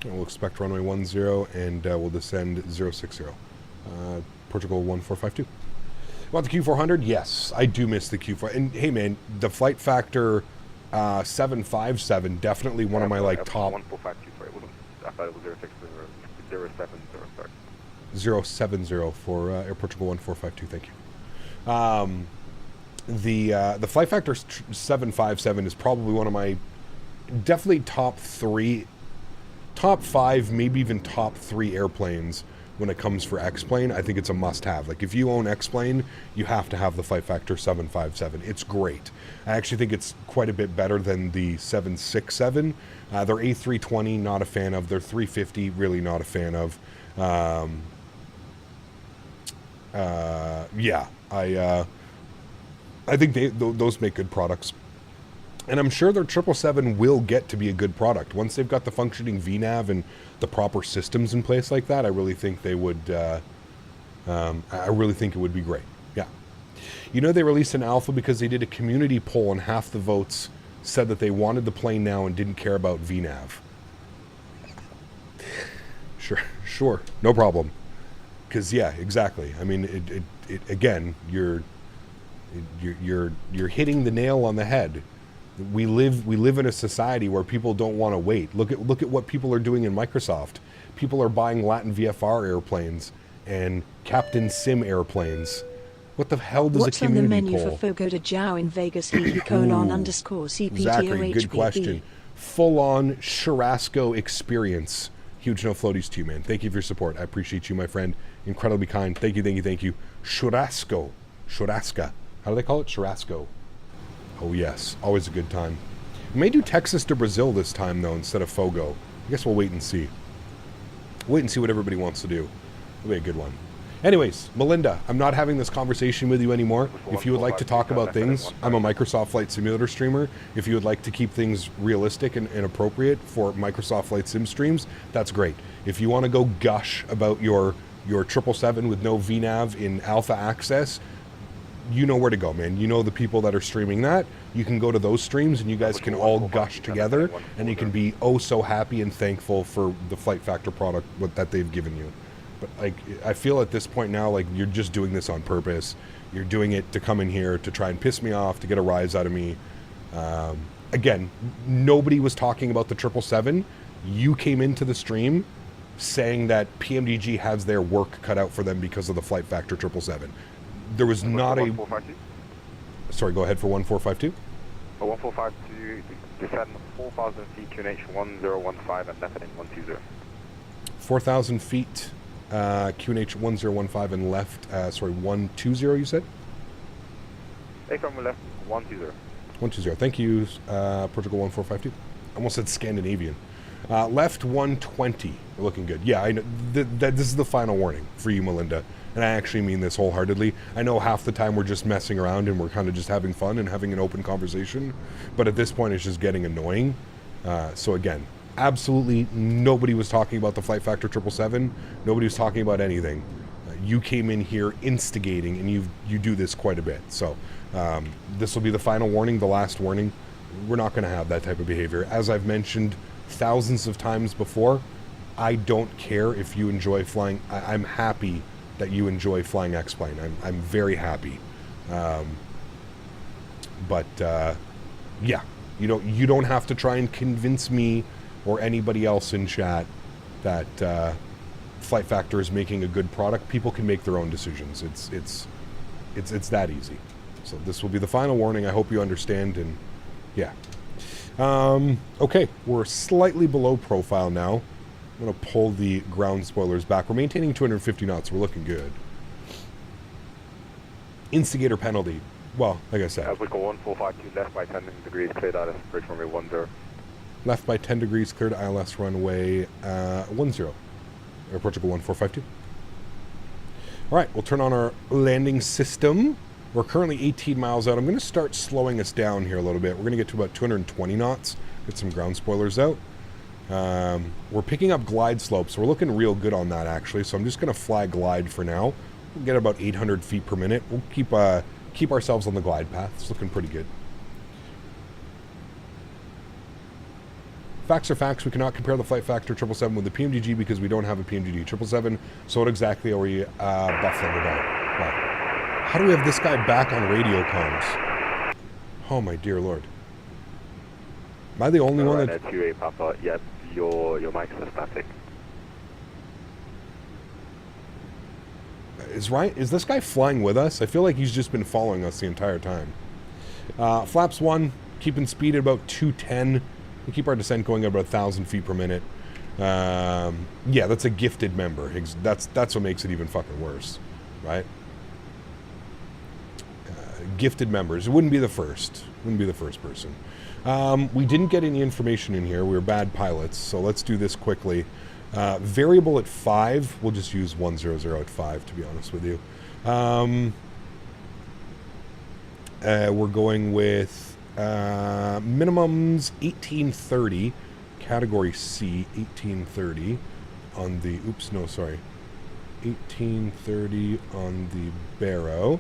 S1: We'll expect runway 10 and we'll descend 060. Portugal 1452. Want the Q400? Yes, I do miss the Q4. And hey, man, the Flight Factor 757, definitely one of my like top.
S3: 1452, sorry. I thought it was 070, sorry.
S1: 070 for Air Portugal 1452. Thank you. The Flight Factor 757 is probably one of my definitely top 5, maybe even top 3 airplanes when it comes for X-Plane. I think it's a must-have. Like, if you own X-Plane, you have to have the Flight Factor 757. It's great. I actually think it's quite a bit better than the 767. Their A320, not a fan of. Their 350, really not a fan of. Yeah, I think those make good products. And I'm sure their 777 will get to be a good product. Once they've got the functioning VNAV and the proper systems in place like that, I really think they would, I really think it would be great. Yeah. You know, they released an alpha because they did a community poll and half the votes said that they wanted the plane now and didn't care about VNAV. Sure, no problem. Because, yeah, exactly. I mean, it again, you're hitting the nail on the head. We live in a society where people don't want to wait. Look at what people are doing in Microsoft. People are buying Latin VFR airplanes and Captain Sim airplanes. What the hell does
S2: What's
S1: a community
S2: on the menu
S1: poll?
S2: for Fogo de João in Vegas? _CPTOHBB.
S1: Zachary, good question. Full-on churrasco experience. Huge no floaties to you, man. Thank you for your support. I appreciate you, my friend. Incredibly kind. Thank you. Churrasco. Churrasca. How do they call it? Churrasco. Oh, yes. Always a good time. We may do Texas to Brazil this time, though, instead of Fogo. I guess we'll wait and see. Wait and see what everybody wants to do. It'll be a good one. Anyways, Melinda, I'm not having this conversation with you anymore. If you would like to talk about things, I'm a Microsoft Flight Simulator streamer. If you would like to keep things realistic and appropriate for Microsoft Flight Sim streams, that's great. If you want to go gush about your 777 with no VNAV in alpha access, you know where to go, man. You know the people that are streaming that. You can go to those streams and you guys can all gush together and you can be oh so happy and thankful for the Flight Factor product that they've given you. But like, I feel at this point now, like, you're just doing this on purpose. You're doing it to come in here to try and piss me off, to get a rise out of me. Again, nobody was talking about the 777. You came into the stream saying that PMDG has their work cut out for them because of the Flight Factor 777. There was not a... Sorry, go ahead for 1452.
S3: 1452, descend 4,000 feet, QNH 1015 and left heading 120.
S1: 4,000 feet, QNH 1015 and left, 120 you said?
S3: From left 120.
S1: 120, thank you, Portugal 1452. Almost said Scandinavian. Left 120, we're looking good. Yeah, I know, this is the final warning for you, Melinda. And I actually mean this wholeheartedly. I know half the time we're just messing around and we're kind of just having fun and having an open conversation. But at this point, it's just getting annoying. So again, absolutely nobody was talking about the Flight Factor 777. Nobody was talking about anything. You came in here instigating, and you do this quite a bit. So this will be the final warning, the last warning. We're not going to have that type of behavior. As I've mentioned thousands of times before, I don't care if you enjoy flying. I'm happy that you enjoy flying X-Plane. I'm very happy. But yeah, you don't have to try and convince me or anybody else in chat that Flight Factor is making a good product. People can make their own decisions. It's that easy. So this will be the final warning. I hope you understand. And yeah. Okay, we're slightly below profile now. I'm going to pull the ground spoilers back. We're maintaining 250 knots. We're looking good. Instigator penalty. Well, like I said.
S3: Africa 1452 left by 10 degrees, cleared ILS, bridge runway 10.
S1: Left by 10 degrees, cleared ILS runway 10. Air Portugal 1452. All right, we'll turn on our landing system. We're currently 18 miles out. I'm going to start slowing us down here a little bit. We're going to get to about 220 knots. Get some ground spoilers out. We're picking up glide slopes, so we're looking real good on that actually. So I'm just going to fly glide for now. We'll get about 800 feet per minute. We'll keep ourselves on the glide path. It's looking pretty good. Facts are facts. We cannot compare the Flight Factor 777 with the PMDG because we don't have a PMDG 777. So what exactly are we buffling about? Well, How do we have this guy back on radio comms? Oh my dear lord. Am I the only one that...
S3: 28 Papa, yep, your mics are static.
S1: Is this guy flying with us? I feel like he's just been following us the entire time. Flaps 1, keeping speed at about 210. We keep our descent going at about 1,000 feet per minute. Yeah, that's a gifted member. That's what makes it even fucking worse, right? Gifted members. It wouldn't be the first. Wouldn't be the first person. We didn't get any information in here. We were bad pilots, so let's do this quickly. Variable at 5. We'll just use 100 at 5, to be honest with you. We're going with minimums 1830. Category C, 1830 on the... Oops, no, sorry. 1830 on the Barrow.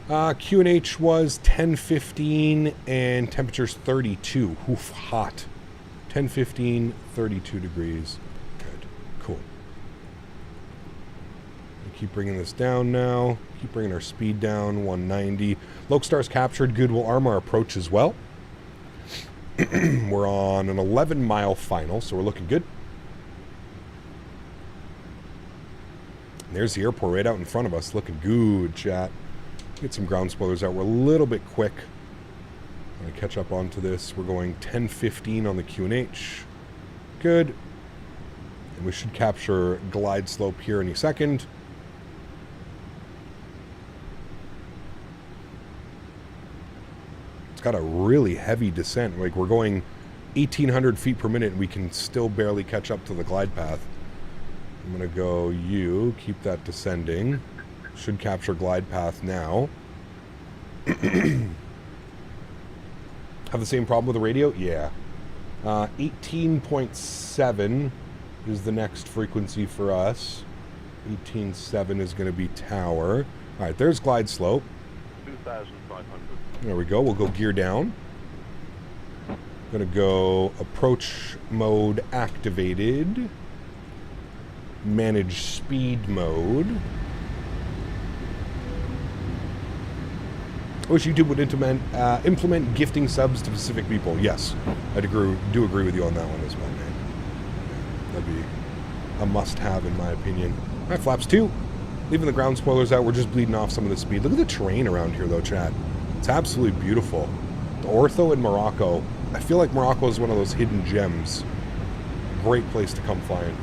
S1: QNH was 1015 and temperature's 32. Oof, hot. 1015, 32 degrees. Good. Cool. We keep bringing this down now. Keep bringing our speed down. 190. Lokestar's captured. Good. We'll arm our approach as well. We're on an 11-mile final, so we're looking good. And there's the airport right out in front of us. Looking good, chat. Get some ground spoilers out. We're a little bit quick. I'm going to catch up onto this. We're going 10-15 on the QNH. Good. And we should capture glide slope here any second. It's got a really heavy descent. Like, we're going 1,800 feet per minute and we can still barely catch up to the glide path. I'm going to go U. Keep that descending. Should capture glide path now. Have the same problem with the radio? Yeah. 18.7 is the next frequency for us. 18.7 is going to be tower. All right, there's glide slope.
S3: 2,500.
S1: There we go. We'll go gear down. Going to go approach mode activated. Manage speed mode. I wish YouTube would implement gifting subs to specific people. Yes, I do agree with you on that one as well, man. That'd be a must-have in my opinion. All right, flaps 2. Leaving the ground spoilers out. We're just bleeding off some of the speed. Look at the terrain around here, though, Chad. It's absolutely beautiful. The ortho in Morocco. I feel like Morocco is one of those hidden gems. Great place to come flying.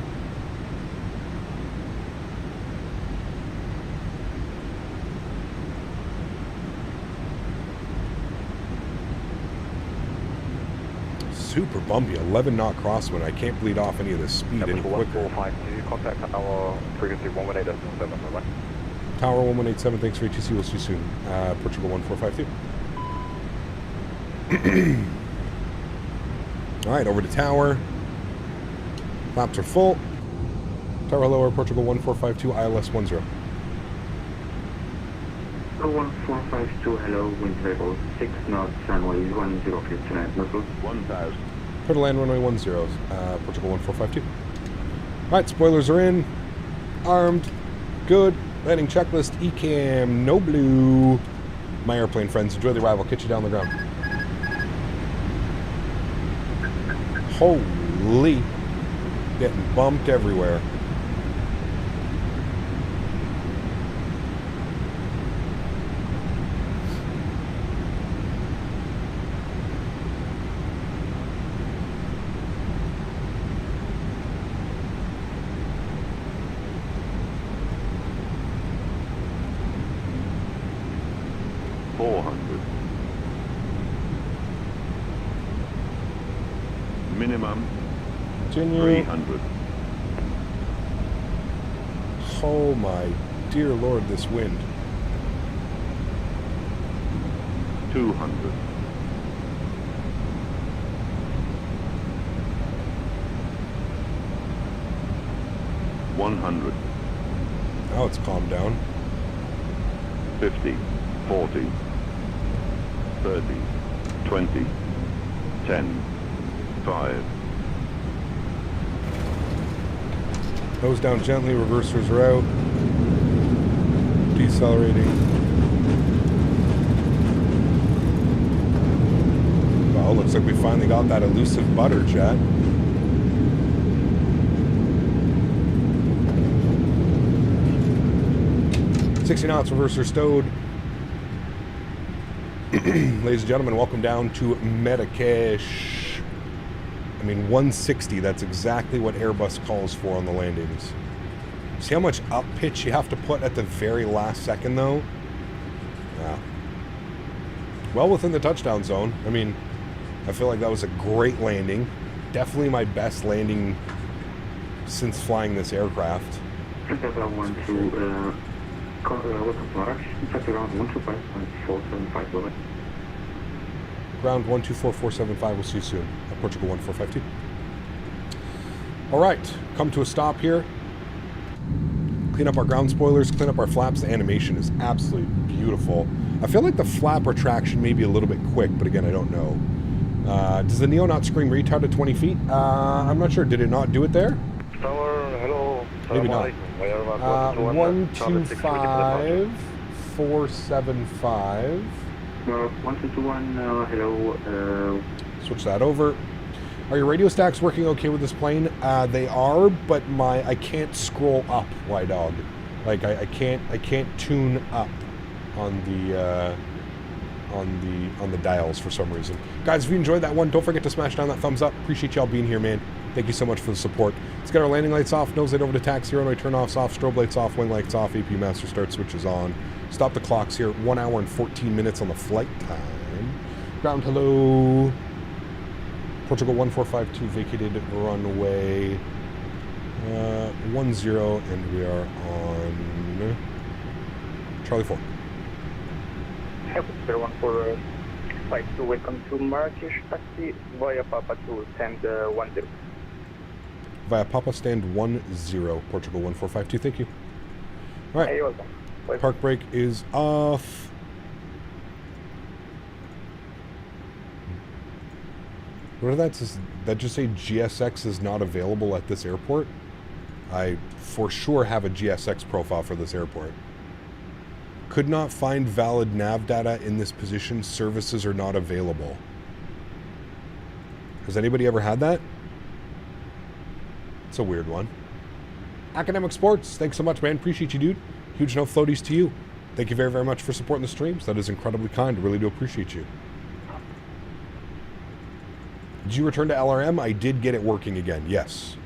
S1: Super bumpy, 11-knot crosswind. I can't bleed off any of this speed any quicker.
S3: 1452, contact our frequency 118.7, bye-bye.
S1: Tower 1187, thanks for ATC, we'll see you soon. Portugal 1452. Alright, over to tower. Flaps are full. Tower lower, Portugal 1452, ILS 10.
S8: 1452, hello, wind level 6 knots, runway 1059, Norfolk.
S3: 1,000.
S1: Clear to land runway 10, Portugal 1452. Alright, spoilers are in. Armed. Good. Landing checklist, ECAM, no blue. My airplane friends, enjoy the arrival. Catch you down the ground. Holy. Getting bumped everywhere.
S3: Minimum
S1: Continue.
S3: 300.
S1: Oh my dear lord, this wind.
S3: 200. 100.
S1: Now it's calmed down.
S3: 50, 40, 30, 20, 10, 5.
S1: Nose down gently, reversers are out. Decelerating. Well, looks like we finally got that elusive butter, chat. .60 knots, reverser stowed. Ladies and gentlemen, welcome down to Marrakech. I mean, 160, that's exactly what Airbus calls for on the landings. See how much up pitch you have to put at the very last second, though? Yeah. Well within the touchdown zone. I mean, I feel like that was a great landing. Definitely my best landing since flying this aircraft.
S8: Ground 124.475.
S1: Ground 124475, we'll see you soon. Portugal 1452. Alright, come to a stop here. Clean up our ground spoilers, clean up our flaps. The animation is absolutely beautiful. I feel like the flap retraction may be a little bit quick, but again, I don't know. Does the Neo not scream retard at 20 feet? I'm not sure. Did it not do it there?
S3: Tower, hello.
S1: Maybe not. 125 475.
S8: 1221, hello.
S1: Switch that over. Are your radio stacks working okay with this plane? They are, but I can't scroll up, dog. Like I can't tune up on the dials for some reason. Guys, if you enjoyed that one, don't forget to smash down that thumbs up. Appreciate y'all being here, man. Thank you so much for the support. Let's get our landing lights off, nose light over to taxi, runway turn-offs off, strobe lights off, wing lights off, AP master start switches on. Stop the clocks here. 1 hour and 14 minutes on the flight time. Ground hello. Portugal 1452 vacated runway 10, and we are on Charlie 4.
S5: Helicopter 1452, welcome to Marrakech, taxi via Papa to stand 10.
S1: Via Papa stand 10, Portugal 1452, thank you. All right,
S5: Hey, welcome.
S1: park brake is off. What did that say? That just say GSX is not available at this airport? I for sure have a GSX profile for this airport. Could not find valid nav data in this position. Services are not available. Has anybody ever had that? It's a weird one. Academic Sports, thanks so much, man. Appreciate you, dude. Huge no floaties to you. Thank you very, very much for supporting the streams. That is incredibly kind. I really do appreciate you. Did you return to LRM? I did get it working again, yes.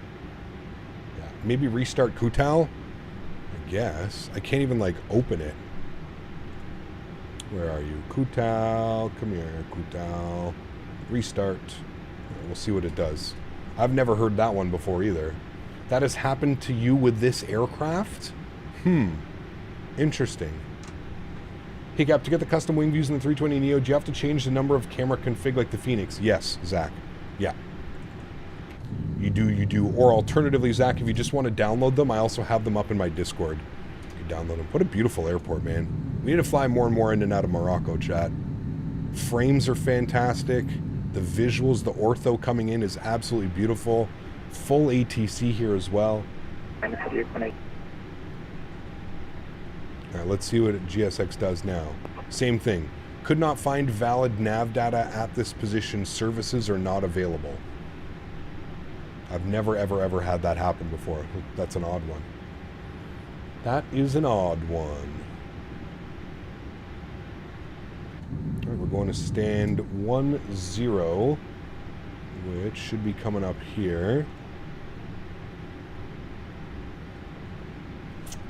S1: Yeah. Maybe restart Kutal? I guess. I can't even, open it. Where are you? Kutal, come here, Kutal. Restart. We'll see what it does. I've never heard that one before either. That has happened to you with this aircraft? Interesting. Hey, Cap, to get the custom wing views in the 320neo, do you have to change the number of camera config like the Phoenix? Yes, Zach. Yeah. You do. Or alternatively, Zach, if you just want to download them, I also have them up in my Discord. You can download them. What a beautiful airport, man. We need to fly more and more in and out of Morocco, chat. Frames are fantastic. The visuals, the ortho coming in is absolutely beautiful. Full ATC here as well. All right, let's see what GSX does now. Same thing. Could not find valid nav data at this position. Services are not available. I've never, ever had that happen before. That's an odd one. That is an odd one. All right, we're going to stand 10, which should be coming up here.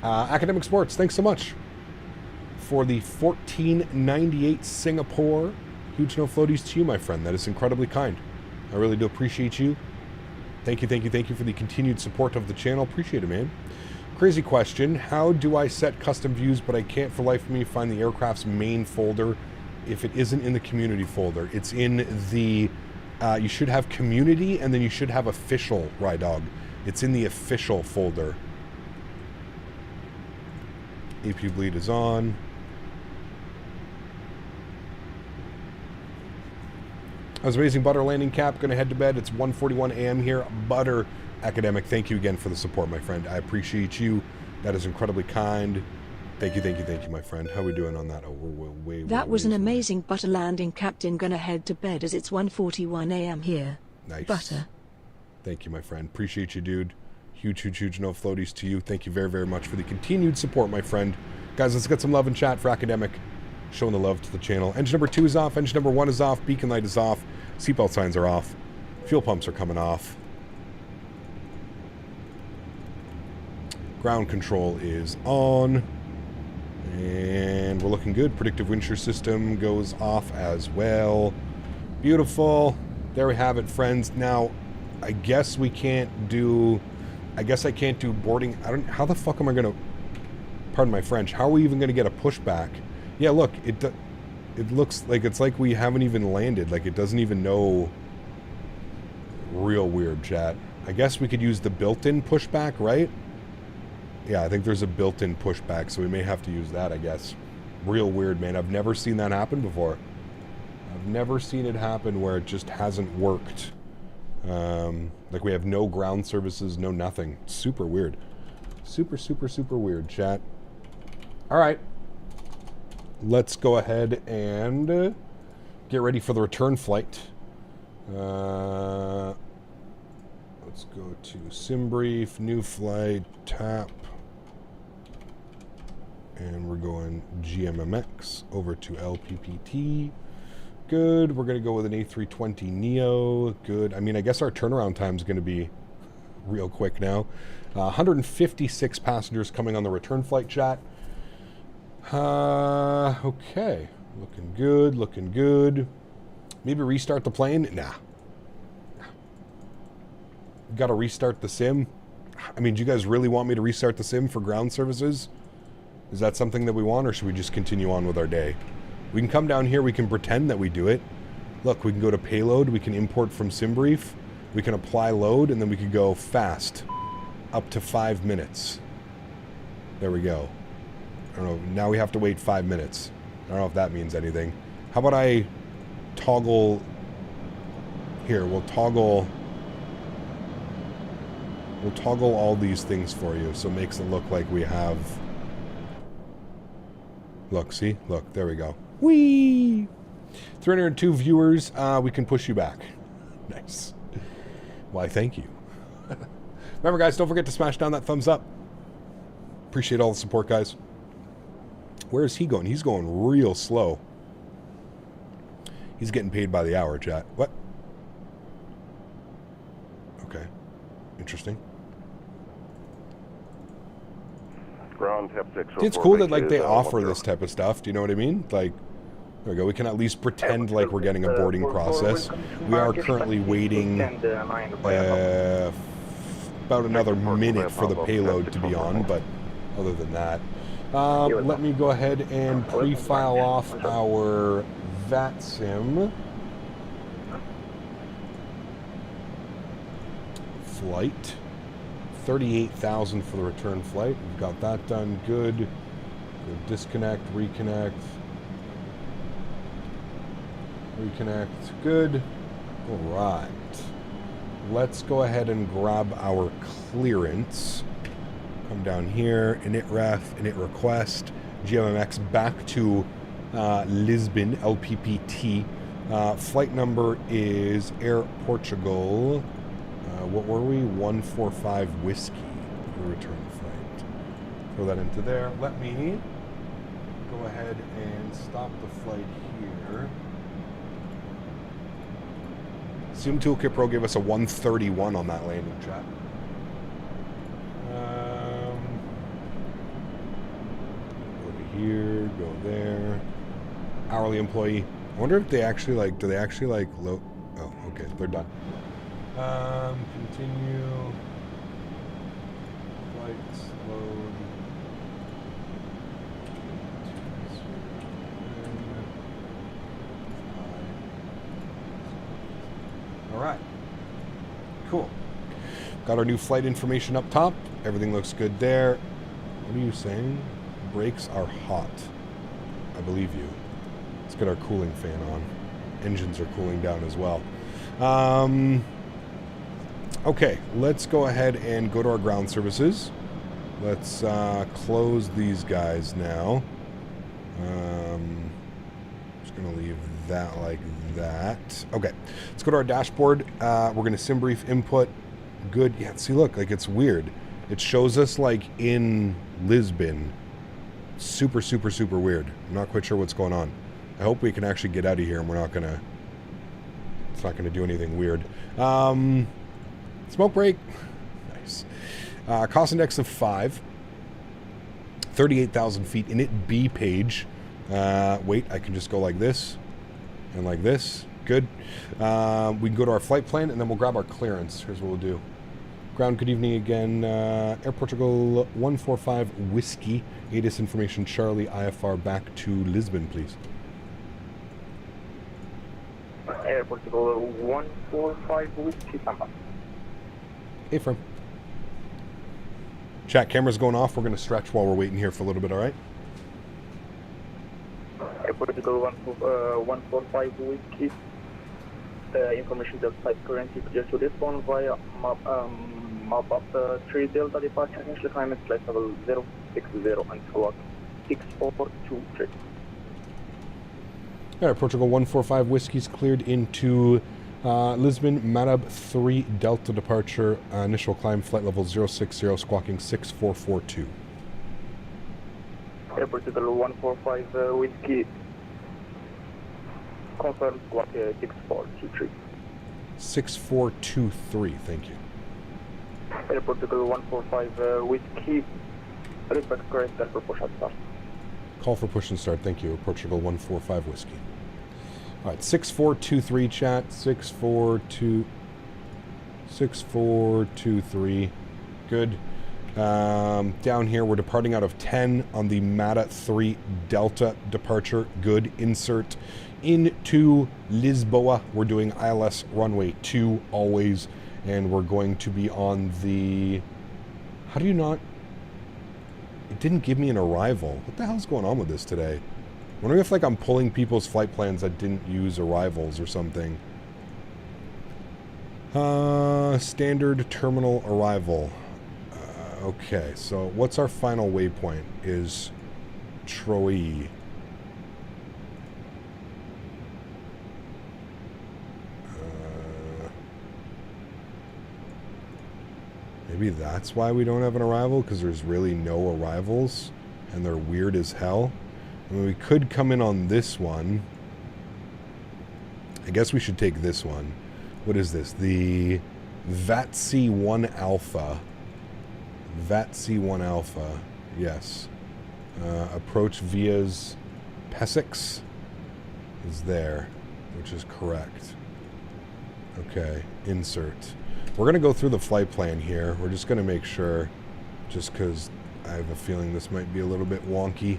S1: Academic Sports, thanks so much for the 1498 Singapore. Huge no floaties to you, my friend. That is incredibly kind. I really do appreciate you. Thank you for the continued support of the channel. Appreciate it, man. Crazy question. How do I set custom views, but I can't for life of me find the aircraft's main folder if it isn't in the community folder? It's in the, you should have community, and then you should have official, Rydog. It's in the official folder. AP bleed is on. That was amazing. Butter landing cap. Going to head to bed. It's 1:41 a.m. here. Butter Academic, thank you again for the support, my friend. I appreciate you. That is incredibly kind. Thank you, my friend. How are we doing on that? Oh, we're way.
S2: That was an amazing butter landing, Captain. Gonna head to bed as it's 1:41 a.m. here.
S1: Nice.
S2: Butter.
S1: Thank you, my friend. Appreciate you, dude. Huge no floaties to you. Thank you very much for the continued support, my friend. Guys, let's get some love in chat for Academic. Showing the love to the channel. Engine number 2 is off. Engine number 1 is off. Beacon light is off. Seatbelt signs are off. Fuel pumps are coming off. Ground control is on. And we're looking good. Predictive wind shear system goes off as well. Beautiful. There we have it, friends. Now, I guess we can't do... I guess I can't do boarding... How the fuck am I going to... Pardon my French. How are we even going to get a pushback? Yeah, look. It looks like it's like we haven't even landed. Like, it doesn't even know... Real weird, chat. I guess we could use the built-in pushback, right? Yeah, I think there's a built-in pushback, so we may have to use that, I guess. Real weird, man. I've never seen that happen before. I've never seen it happen where it just hasn't worked. Like we have no ground services, no nothing. Super weird. Super weird, chat. All right. Let's go ahead and get ready for the return flight. Let's go to sim brief, new flight, tap. And we're going GMMX over to LPPT. Good. We're going to go with an A320neo. Good. I mean, I guess our turnaround time is going to be real quick now. 156 passengers coming on the return flight, chat. Okay. Looking good. Maybe restart the plane? Nah. Got to restart the sim. I mean, do you guys really want me to restart the sim for ground services? Is that something that we want, or should we just continue on with our day? We can come down here, we can pretend that we do it. Look, we can go to payload, we can import from SimBrief, we can apply load, and then we could go fast, up to 5 minutes. There we go. I don't know, now we have to wait 5 minutes. I don't know if that means anything. How about I toggle... Here, we'll toggle all these things for you, so it makes it look like we have... Look, see? Look, there we go. Whee! 302 viewers, we can push you back. Nice. Why, thank you. Remember, guys, don't forget to smash down that thumbs up. Appreciate all the support, guys. Where is he going? He's going real slow. He's getting paid by the hour, chat. What? Okay. Interesting. It's cool that like they offer this type of stuff. Do you know what I mean? Like, there we go. We can at least pretend like we're getting a boarding process. We are currently waiting about another minute for the payload to be on, but other than that, let me go ahead and pre-file off our VATSIM flight. 38,000 for the return flight. We've got that done. Good. Disconnect, reconnect. Good. All right. Let's go ahead and grab our clearance. Come down here, init ref, init request, GMMX back to Lisbon, LPPT. Flight number is Air Portugal. What were we? 145 Whiskey for the return flight. Throw that into there. Let me go ahead and stop the flight here. Zoom Toolkit Pro gave us a 131 on that landing, chat. Go to here, go there. Hourly employee. I wonder if they actually like, do they actually like load? Oh, okay, they're done. Continue. Flights, load. All right. Cool. Got our new flight information up top. Everything looks good there. What are you saying? Brakes are hot. I believe you. Let's get our cooling fan on. Engines are cooling down as well. Okay, let's go ahead and go to our ground services. Let's close these guys now. Just going to leave that like that. Okay, let's go to our dashboard. We're going to sim brief input. Good. Yeah, see, look, like it's weird. It shows us like in Lisbon. Super, super, super weird. I'm not quite sure what's going on. I hope we can actually get out of here and we're not going to... It's not going to do anything weird. Smoke break. Nice. Cost index of 5. 38,000 feet. Init B page. Wait, I can just go like this. And like this. Good. We can go to our flight plan and then we'll grab our clearance. Here's what we'll do. Ground, good evening again. Air Portugal 145 Whiskey. ATIS information Charlie IFR back to Lisbon, please.
S5: Air Portugal 145 Whiskey Tampa.
S1: Affirm. Chat, camera's going off. We're going to stretch while we're waiting here for a little bit, all right?
S5: Air Portugal 145 Whiskey. Information just type currency just to Lisbon via map up 3 Delta departure initial climate flight level 060 and clock 6423.
S1: All right, Portugal 145 Whiskey's cleared into Lisbon, Marab 3 Delta departure, initial climb flight level 060, squawking 6442.
S5: Air Portugal 145 Whiskey, confirm squawk 6423.
S1: 6423, thank you.
S5: Air Portugal 145 Whiskey, respect correct for push and start.
S1: Call for push and start, thank you. Portugal 145 Whiskey. All right, 6423 chat, 6423. Good. Down here, we're departing out of 10 on the MATA 3 Delta departure. Good. Insert into Lisboa. We're doing ILS runway 2 always, and we're going to be on the... How do you not... It didn't give me an arrival. What the hell's going on with this today? I'm wondering if like I'm pulling people's flight plans that didn't use arrivals or something. Standard terminal arrival. Okay, so what's our final waypoint? Is Troy. Maybe that's why we don't have an arrival, because there's really no arrivals, and they're weird as hell. I mean, we could come in on this one. I guess we should take this one. What is this? The VATC-1 Alpha. VATC-1 Alpha, yes. Approach via's Pesix is there, which is correct. Okay, insert. We're going to go through the flight plan here. We're just going to make sure, just because I have a feeling this might be a little bit wonky.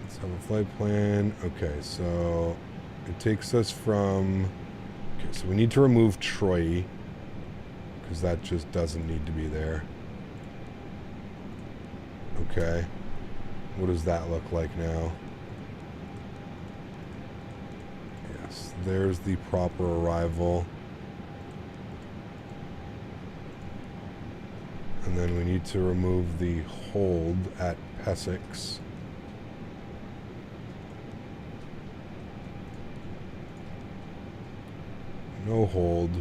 S1: Let's have a flight plan. Okay, so it takes us from... Okay, so we need to remove Troy, because that just doesn't need to be there. Okay. What does that look like now? Yes, there's the proper arrival. And then we need to remove the hold at Pesix. No hold.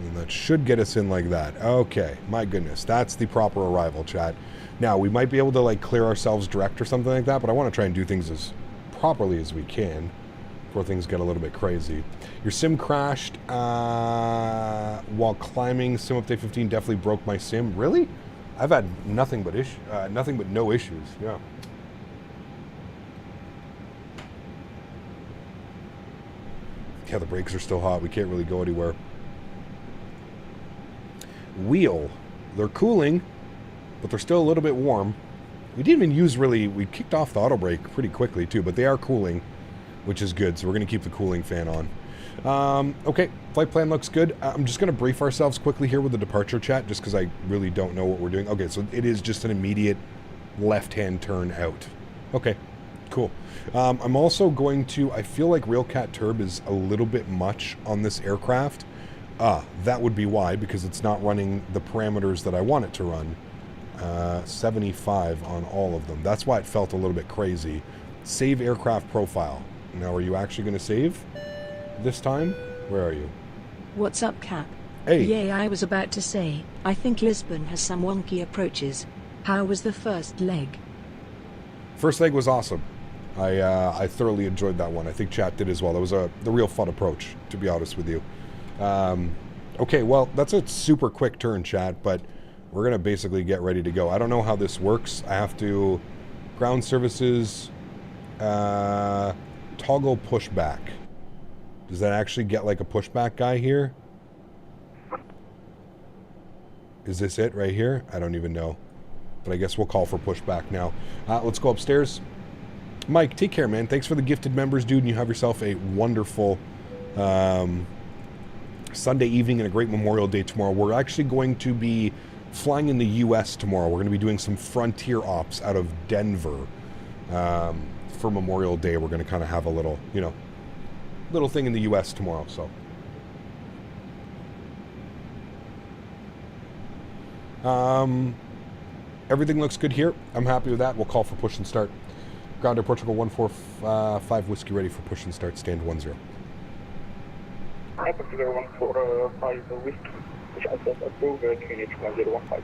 S1: And that should get us in like that. Okay, my goodness, that's the proper arrival, chat. Now, we might be able to like clear ourselves direct or something like that, but I want to try and do things as properly as we can before things get a little bit crazy. Your sim crashed while climbing. Sim update 15 definitely broke my sim. Really? I've had nothing but no issues. Yeah. Yeah, the brakes are still hot. We can't really go anywhere. Wheel. They're cooling, but they're still a little bit warm. We didn't even use really... We kicked off the auto brake pretty quickly, too, but they are cooling, which is good, so we're going to keep the cooling fan on. Okay, flight plan looks good. I'm just going to brief ourselves quickly here with the departure chat, just because I really don't know what we're doing. Okay, so it is just an immediate left-hand turn out. Okay, cool. I'm also going to... I feel like RealCat Turb is a little bit much on this aircraft. That would be why, because it's not running the parameters that I want it to run. 75 on all of them. That's why it felt a little bit crazy. Save aircraft profile. Now, are you actually going to save this time? Where are you?
S2: What's up, Cap?
S1: Hey.
S2: Yeah, I was about to say, I think Lisbon has some wonky approaches. How was the first leg?
S1: First leg was awesome. I thoroughly enjoyed that one. I think chat did as well. That was the real fun approach, to be honest with you. Okay, well, that's a super quick turn, chat, but we're going to basically get ready to go. I don't know how this works. I have to... Ground services... toggle pushback. Does that actually get like a pushback guy here? Is this it right here? I don't even know. But I guess we'll call for pushback now. Let's go upstairs. Mike, take care, man. Thanks for the gifted members, dude. And you have yourself a wonderful Sunday evening and a great Memorial Day tomorrow. We're actually going to be flying in the U.S. tomorrow. We're going to be doing some frontier ops out of Denver. For Memorial Day, we're going to kind of have a little, you know, little thing in the U.S. tomorrow, so. Everything looks good here. I'm happy with that. We'll call for push and start. Grounder Portugal 145 whiskey ready for push and start. Stand 10.
S5: Portugal 145 whiskey, which I said approved, QNH 1015.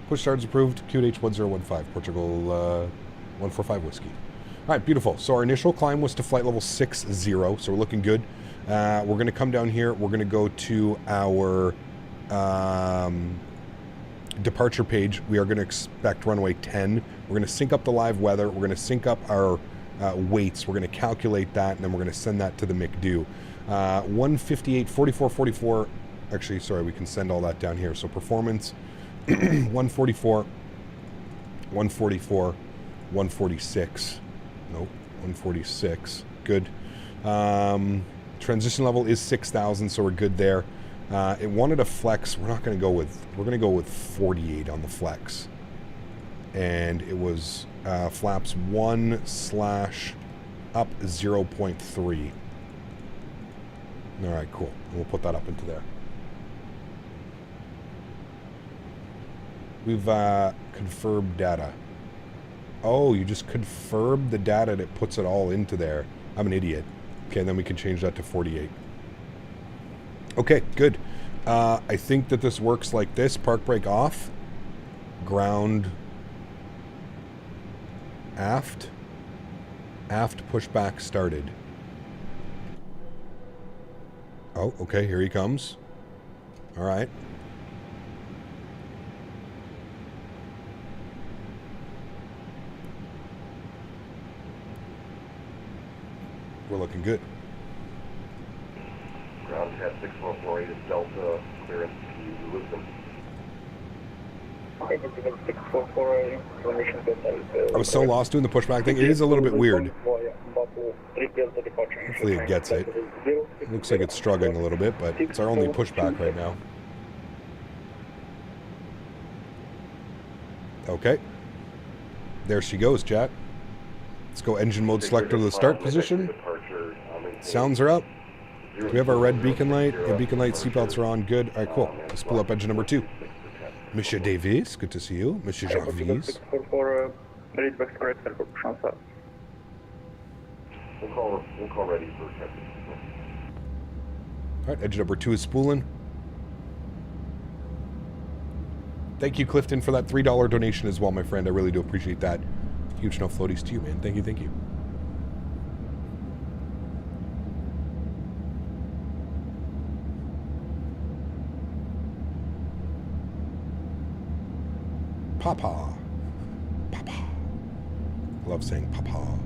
S1: Push start is approved. QNH 1015. Portugal 145 whiskey. All right, beautiful. So our initial climb was to flight level 60, so we're looking good. We're going to come down here. We're going to go to our departure page. We are going to expect runway 10. We're going to sync up the live weather. We're going to sync up our weights. We're going to calculate that, and then we're going to send that to the McDo. 158, 44, 44. Actually, sorry, we can send all that down here. So performance, 144, 144, 146. Nope, 146. Good. Transition level is 6,000, so we're good there. It wanted a flex. We're not going to go with. We're going to go with 48 on the flex, and it was flaps 1/up 0.3. All right, cool. We'll put that up into there. We've confirmed data. Oh, you just confirmed the data and it puts it all into there. I'm an idiot. Okay, then we can change that to 48. Okay, good. I think that this works like this. Park brake off. Ground aft. Aft pushback started. Oh, okay, here he comes. All right. We're looking good.
S9: Ground tab 6148 is Delta, clearance to Lisbon.
S1: I was so lost doing the pushback thing. It is a little bit weird. Hopefully it gets it. It looks like it's struggling a little bit, but it's our only pushback right now. Okay. There she goes, chat. Let's go engine mode selector to the start position. Sounds are up. Do we have our red beacon light? The beacon light seatbelts are on. Good. All right, cool. Let's pull up engine number 2. Monsieur Davis, good to see you. Monsieur Jarvis.
S9: We'll call ready for captain.
S1: All right, engine number 2 is spooling. Thank you, Clifton, for that $3 donation as well, my friend. I really do appreciate that. Huge no floaties to you, man. Thank you, thank you. Papa. Papa. I love saying papa. All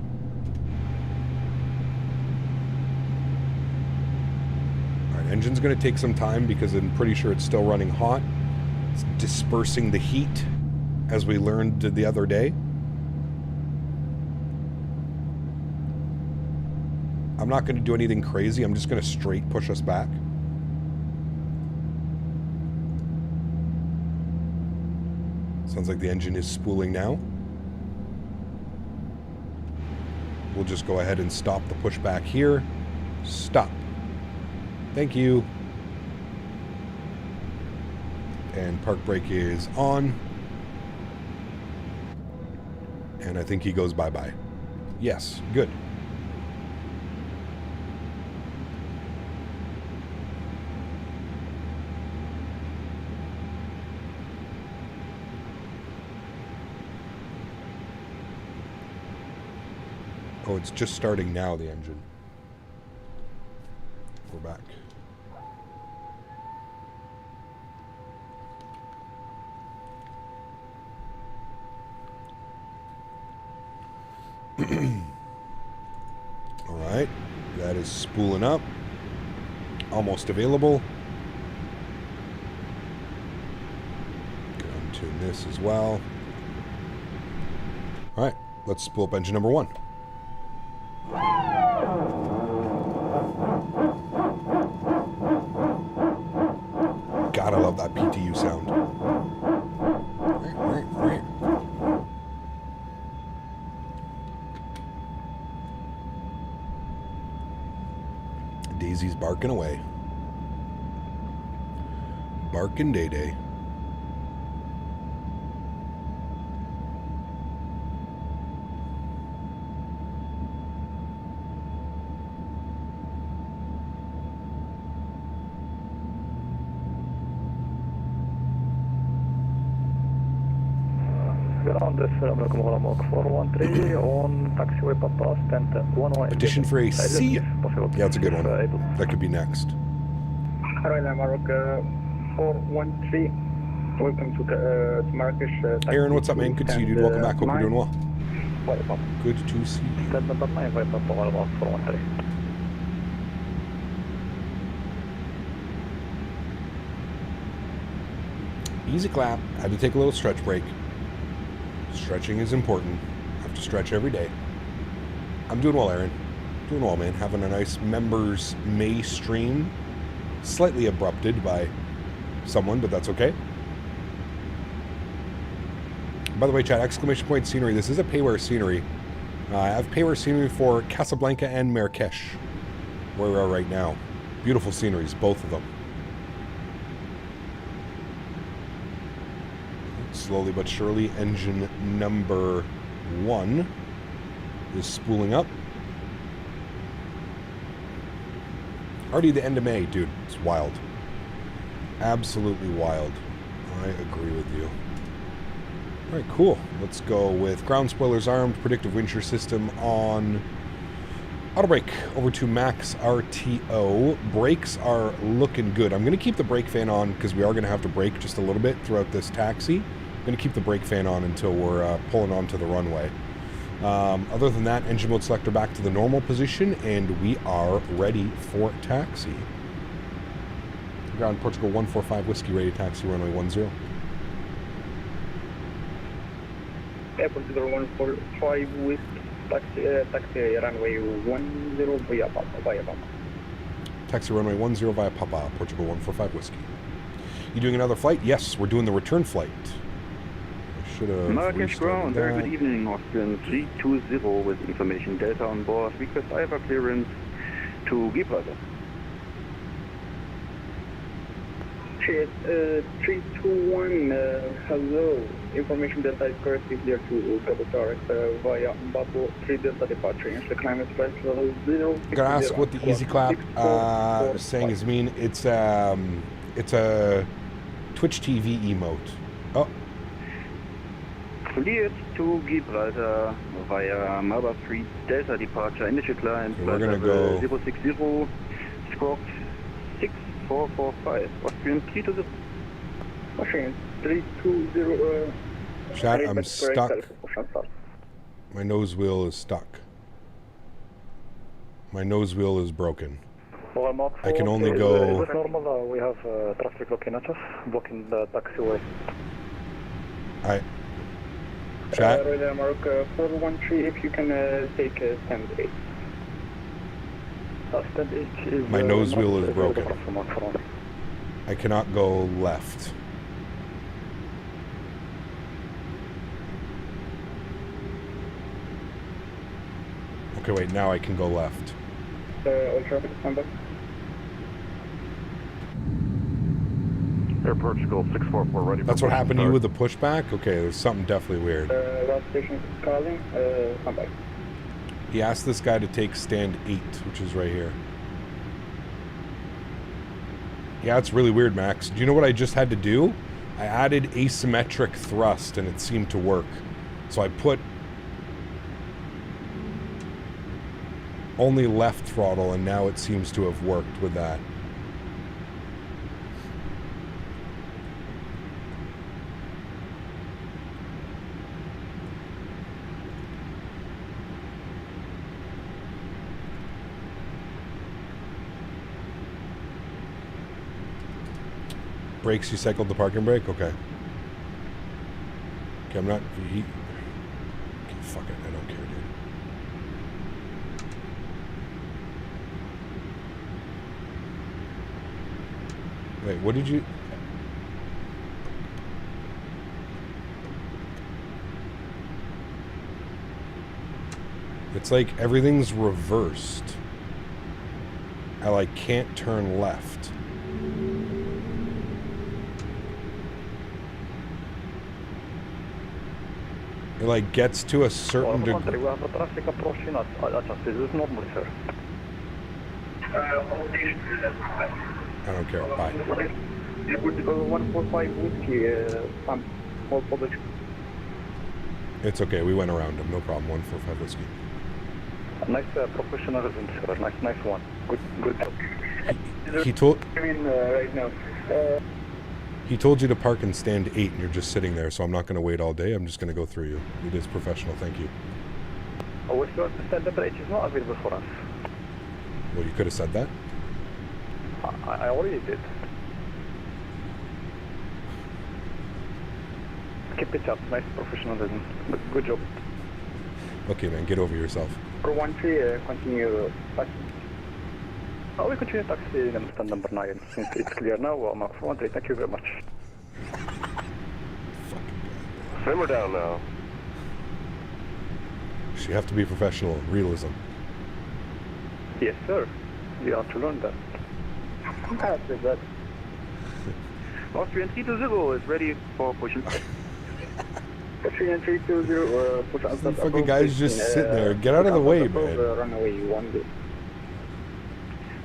S1: right, engine's going to take some time because I'm pretty sure it's still running hot. It's dispersing the heat, as we learned the other day. I'm not going to do anything crazy. I'm just going to straight push us back. Sounds like the engine is spooling now. We'll just go ahead and stop the pushback here. Stop. Thank you. And park brake is on. And I think he goes bye-bye. Yes, good. Oh, it's just starting now, the engine. We're back. All right, that is spooling up. Almost available. Gonna tune this as well. All right, let's spool up engine number 1. God, I love that PTU sound. Daisy's barking away. Barking Day Day. Petition for a C. Yeah, that's a good one. That could be next.
S5: Royal Marrakech 413. Welcome to Marrakech.
S1: Erin, what's up, man? Good to see you, dude. Welcome back. Hope you're doing well. Good to see you. Easy clap. Had to take a little stretch break. Stretching is important. I have to stretch every day. I'm doing well, Erin. Doing well, man. Having a nice members May stream. Slightly abrupted by someone, but that's okay. By the way, chat, exclamation point scenery. This is a payware scenery. I have payware scenery for Casablanca and Marrakech, where we are right now. Beautiful sceneries, both of them. Slowly but surely, engine number 1 is spooling up. Already the end of May, dude. It's wild. Absolutely wild. I agree with you. All right, cool. Let's go with ground spoilers armed, predictive wind shear system on auto brake over to max RTO. Brakes are looking good. I'm going to keep the brake fan on because we are going to have to brake just a little bit throughout this taxi. I'm going to keep the brake fan on until we're pulling onto the runway. Other than that, engine mode selector back to the normal position, and we are ready for taxi. Ground Portugal 145 Whiskey, ready to taxi runway 10.
S5: Airport 145 Whiskey, taxi runway 10 via Papa.
S1: Taxi runway 10 via Papa, Portugal 145 Whiskey. You doing another flight? Yes, we're doing the return flight.
S8: Marrakech ground, very good evening, Austin 320 with information Delta on board. Request IFA clearance to Gibraltar.
S5: 321, hello. Information Delta is correctly clear to Gibraltar via Mbapo 3 Delta departure. Initial climate flight level 0.
S1: I'm gonna ask what the easy clap saying is mean. It's a Twitch TV emote. Oh.
S8: Cleared to Gibraltar via Maba 3 Delta departure. Initial climb
S1: we're going to go
S8: 060, squawk 6445. Austrian 320.
S5: Machine 320.
S1: Chat, I'm stuck. My nose wheel is stuck. My nose wheel is broken. I can only go...
S7: Is it normal? We have traffic blocking us, blocking the taxiway.
S1: Chat?
S5: Mark 413, if you can take stand 8.
S7: Stand 8 is...
S1: My nose wheel is broken. I cannot go left. Okay, wait, now I can go left.
S5: All traffic, stand by.
S8: Air Portugal 644 ready.
S1: That's what happened to you with the pushback? Okay, there's something definitely weird.
S5: Last station calling, come back.
S1: He asked this guy to take stand 8, which is right here. Yeah, it's really weird, Max. Do you know what I just had to do? I added asymmetric thrust and it seemed to work. So I put only left throttle and now it seems to have worked with that. Brakes, you cycled the parking brake? Okay. Okay, I'm not... okay, fuck it, I don't care, dude. Wait, what did you... It's like everything's reversed. I like can't turn left. It like gets to a certain degree.
S7: We have a traffic approaching us. Is this normal, sir?
S1: I don't care. Bye.
S5: 145 whiskey, small public.
S1: It's okay. We went around him. No problem. 145 whiskey.
S7: Nice professionalism, sir. Nice one. Good job.
S1: He told.
S5: I mean, right now.
S1: He told you to park in stand 8 and you're just sitting there, so I'm not going to wait all day. I'm just going to go through you. It is professional. Thank you.
S7: Oh, if you understand, the bridge is not available for us.
S1: Well, you could have said that.
S7: I already did. Keep it up. Nice professionalism. Good job.
S1: Okay, man. Get over yourself.
S5: For 1-3, continue taxi.
S7: Oh, we continue taxi in stand number 9. Since it's clear now, I'm up for 1-3. Thank you very much.
S9: Simmer down now.
S1: So you have to be professional. Realism.
S7: Yes, sir. We are to learn that.
S5: After that.
S8: Austrian 320 is ready for pushing.
S5: Austrian 320, push out.
S1: Some fucking guy's just sitting there. Get out of the way, man.
S5: Runway 10.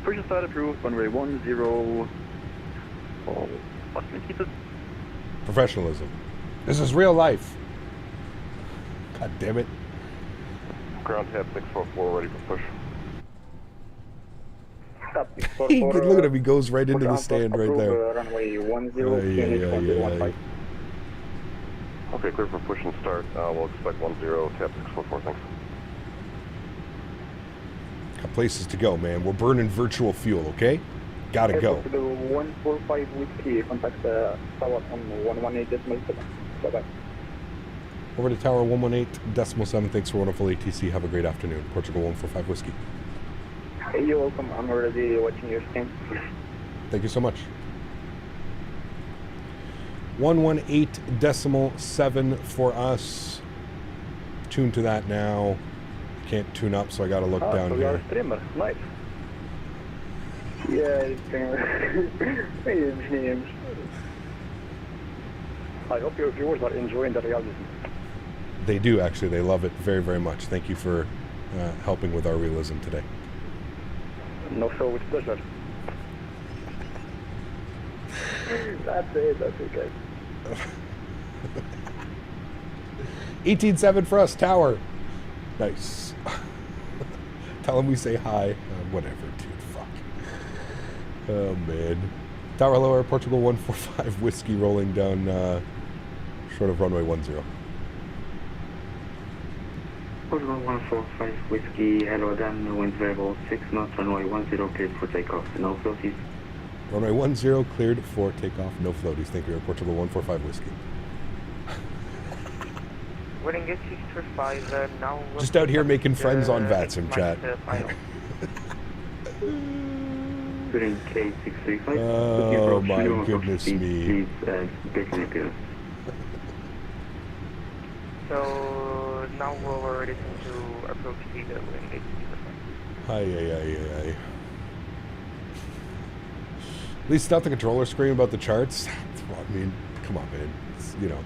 S8: Push start approved, runway 10. Oh, Austrian 320.
S1: Professionalism. This is real life. God damn it.
S9: Ground tab 644 ready for push.
S1: Look at him, he goes right into the stand right there.
S5: Runway 10,
S9: Okay, clear for push and start. We'll expect 10, tab 644, thanks.
S1: Got places to go, man. We're burning virtual fuel, okay? Gotta go.
S5: The 145 whiskey, contact the tower on 118.7. Bye-bye.
S1: Over to tower 118.7. Thanks for wonderful ATC. Have a great afternoon. Portugal 145 whiskey.
S5: You're welcome. I'm already watching your stream.
S1: Thank you so much. 118.7 for us. Tune to that now. Can't tune up, so I gotta look down
S7: so
S1: here.
S7: You're a streamer. Nice.
S5: Yeah, it's streamer.
S7: I hope your viewers are enjoying the realism.
S1: They do, actually. They love it very, very much. Thank you for helping with our realism today.
S7: No show with pleasure.
S5: That's okay.
S1: 18.7 for us, tower. Nice. Tell him we say hi. Whatever, dude. Fuck. Oh, man. Tower lower, Portugal 145 whiskey rolling down short of runway 10.
S10: Portugal 145 whiskey, hello Dan, wind variable 6 knots, runway 10 cleared for takeoff, no floaties.
S1: Runway 10 cleared for takeoff, no floaties. Thank you, Portugal 145 whiskey.
S11: Winning is 635, now...
S1: Just out here making friends on VATS in chat.
S10: Winning K635.
S1: Oh my goodness me.
S10: Please, Peteni.
S11: So, now we're ready to approach the winning is 635.
S1: Hi. At least it's not the controller screen about the charts. Well, I mean, come on, man. It's, you know.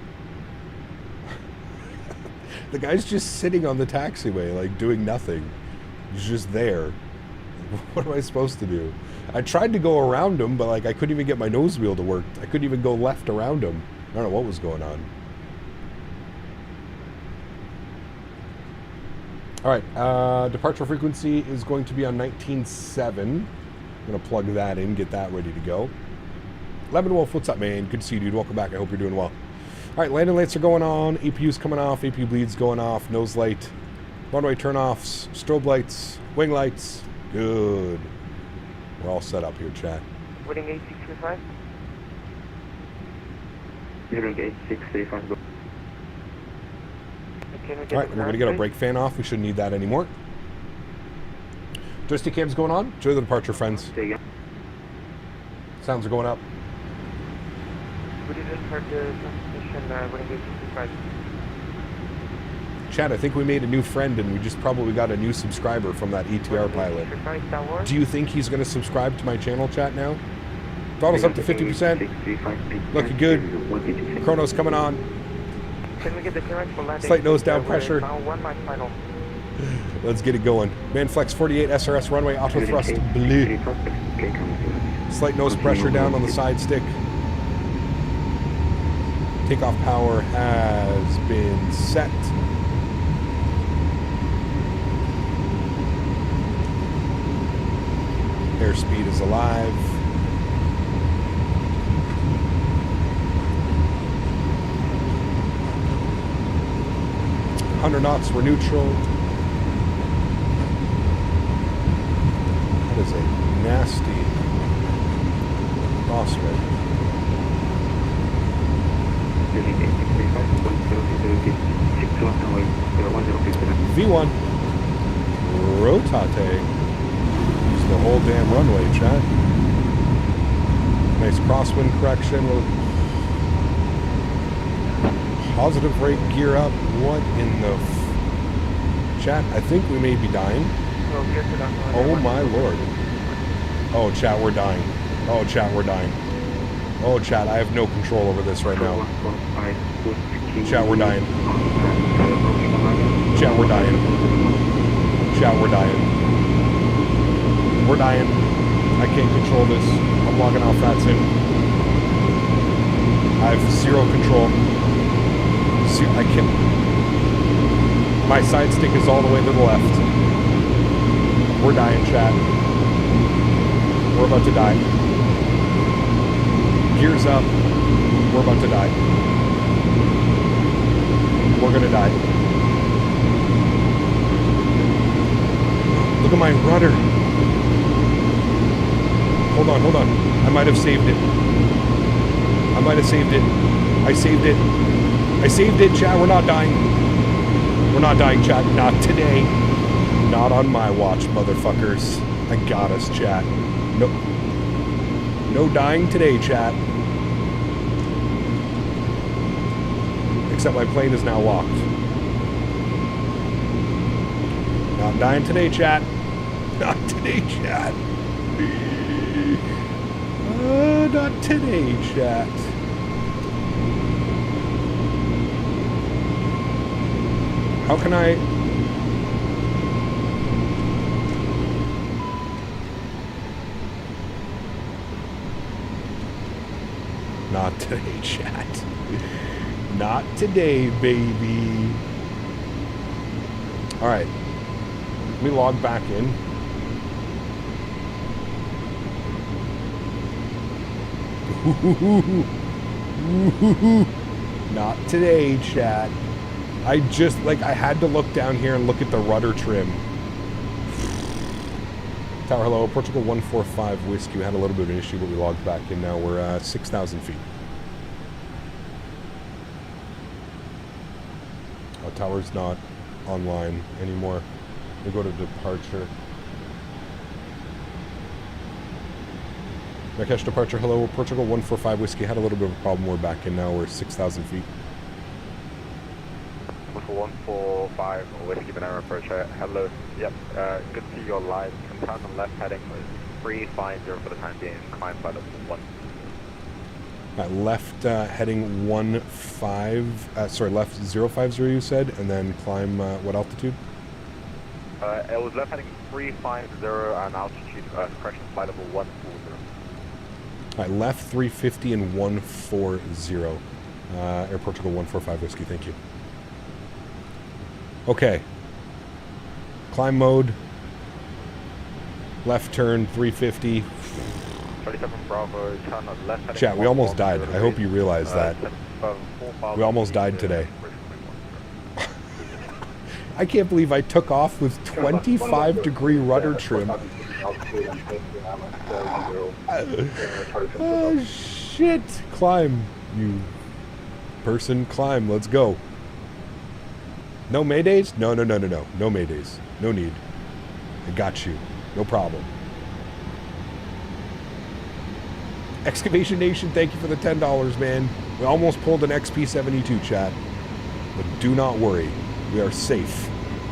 S1: The guy's just sitting on the taxiway, like, doing nothing. He's just there. What am I supposed to do? I tried to go around him, but, like, I couldn't even get my nose wheel to work. I couldn't even go left around him. I don't know what was going on. All right, departure frequency is going to be on 19.7. I'm going to plug that in, get that ready to go. Lemon Wolf, what's up, man? Good to see you, dude. Welcome back. I hope you're doing well. All right, landing lights are going on. APU's coming off. APU bleeds going off. Nose light. Runway turn-offs. Strobe lights. Wing lights. Good. We're all set up here, chat.
S11: Waiting 8635.
S10: Hearing 8635.
S11: Can we get
S1: All right, we're going to get our brake fan off. We shouldn't need that anymore. Joystick cam's going on. Enjoy the departure, friends. Sounds are going up.
S11: Would you just start the transmission waiting 8635?
S1: Chat, I think we made a new friend and we just probably got a new subscriber from that ETR pilot. Do you think he's going to subscribe to my channel, chat, now? Throttle's up to 50%. Looking good. Chrono's coming on.
S11: Can we get the clearance for landing?
S1: Slight nose down pressure.
S11: Now 1 mile final.
S1: Let's get it going. Manflex 48 SRS runway auto thrust blue. Slight nose pressure down on the side stick. Takeoff power has been set. Airspeed is alive. Under knots, we're neutral. That is a nasty crosswind. V1. Rotate. Use the whole damn runway, chat. Nice crosswind correction. Positive rate, gear up. What in the chat? I think we may be dying. Oh my lord. Oh, chat, we're dying. Oh, chat, we're dying. Oh, chat, I have no control over this right now. Chat, we're dying. Chat, we're dying. Chat, we're dying. We're dying. I can't control this. I'm logging off Faten. I have zero control. I can't. My side stick is all the way to the left. We're dying, chat. We're about to die. Gears up. We're about to die. We're gonna die. Look at my rudder. Hold on, hold on. I might have saved it. I might have saved it. I saved it. I saved it, chat. We're not dying. We're not dying, chat. Not today. Not on my watch, motherfuckers. I got us, chat. No. No dying today, chat. Except my plane is now locked. Not dying today, chat. Not today, chat. Not today, chat. How can I... Not today, chat. Not today, baby. All right. Let me log back in. Not today, chat. I just, like, I had to look down here and look at the rudder trim. Tower, hello. Portugal 145 Whiskey. We had a little bit of an issue, but we logged back in now. We're at 6,000 feet. Oh, tower's not online anymore. We go to departure. Marrakech departure, hello. Portugal 145 Whiskey. Had a little bit of a problem. We're back in now. We're 6,000 feet.
S3: 145 Whiskey Banana approach. Hello. Yep. Good to see you're live. Confirm on left heading 350 for the time being. Climb by the 1.
S1: Left heading 15, sorry, left 050 you said, and then climb what altitude?
S3: It was left heading 350 and altitude, correction, flight level 140.
S1: Left 350 and 140. Air Portugal 145 Whiskey, thank you. Okay. Climb mode. Left turn 350.
S3: 37 Bravo, turn left heading.
S1: Chat, we almost died. I hope you realize that. We almost died today. I can't believe I took off with 25-degree rudder trim. Oh, shit. Climb, you person. Climb. Let's go. No maydays? No. No maydays. No need. I got you. No problem. Excavation Nation, thank you for the $10, man. We almost pulled an XP72, chat. But do not worry. We are safe.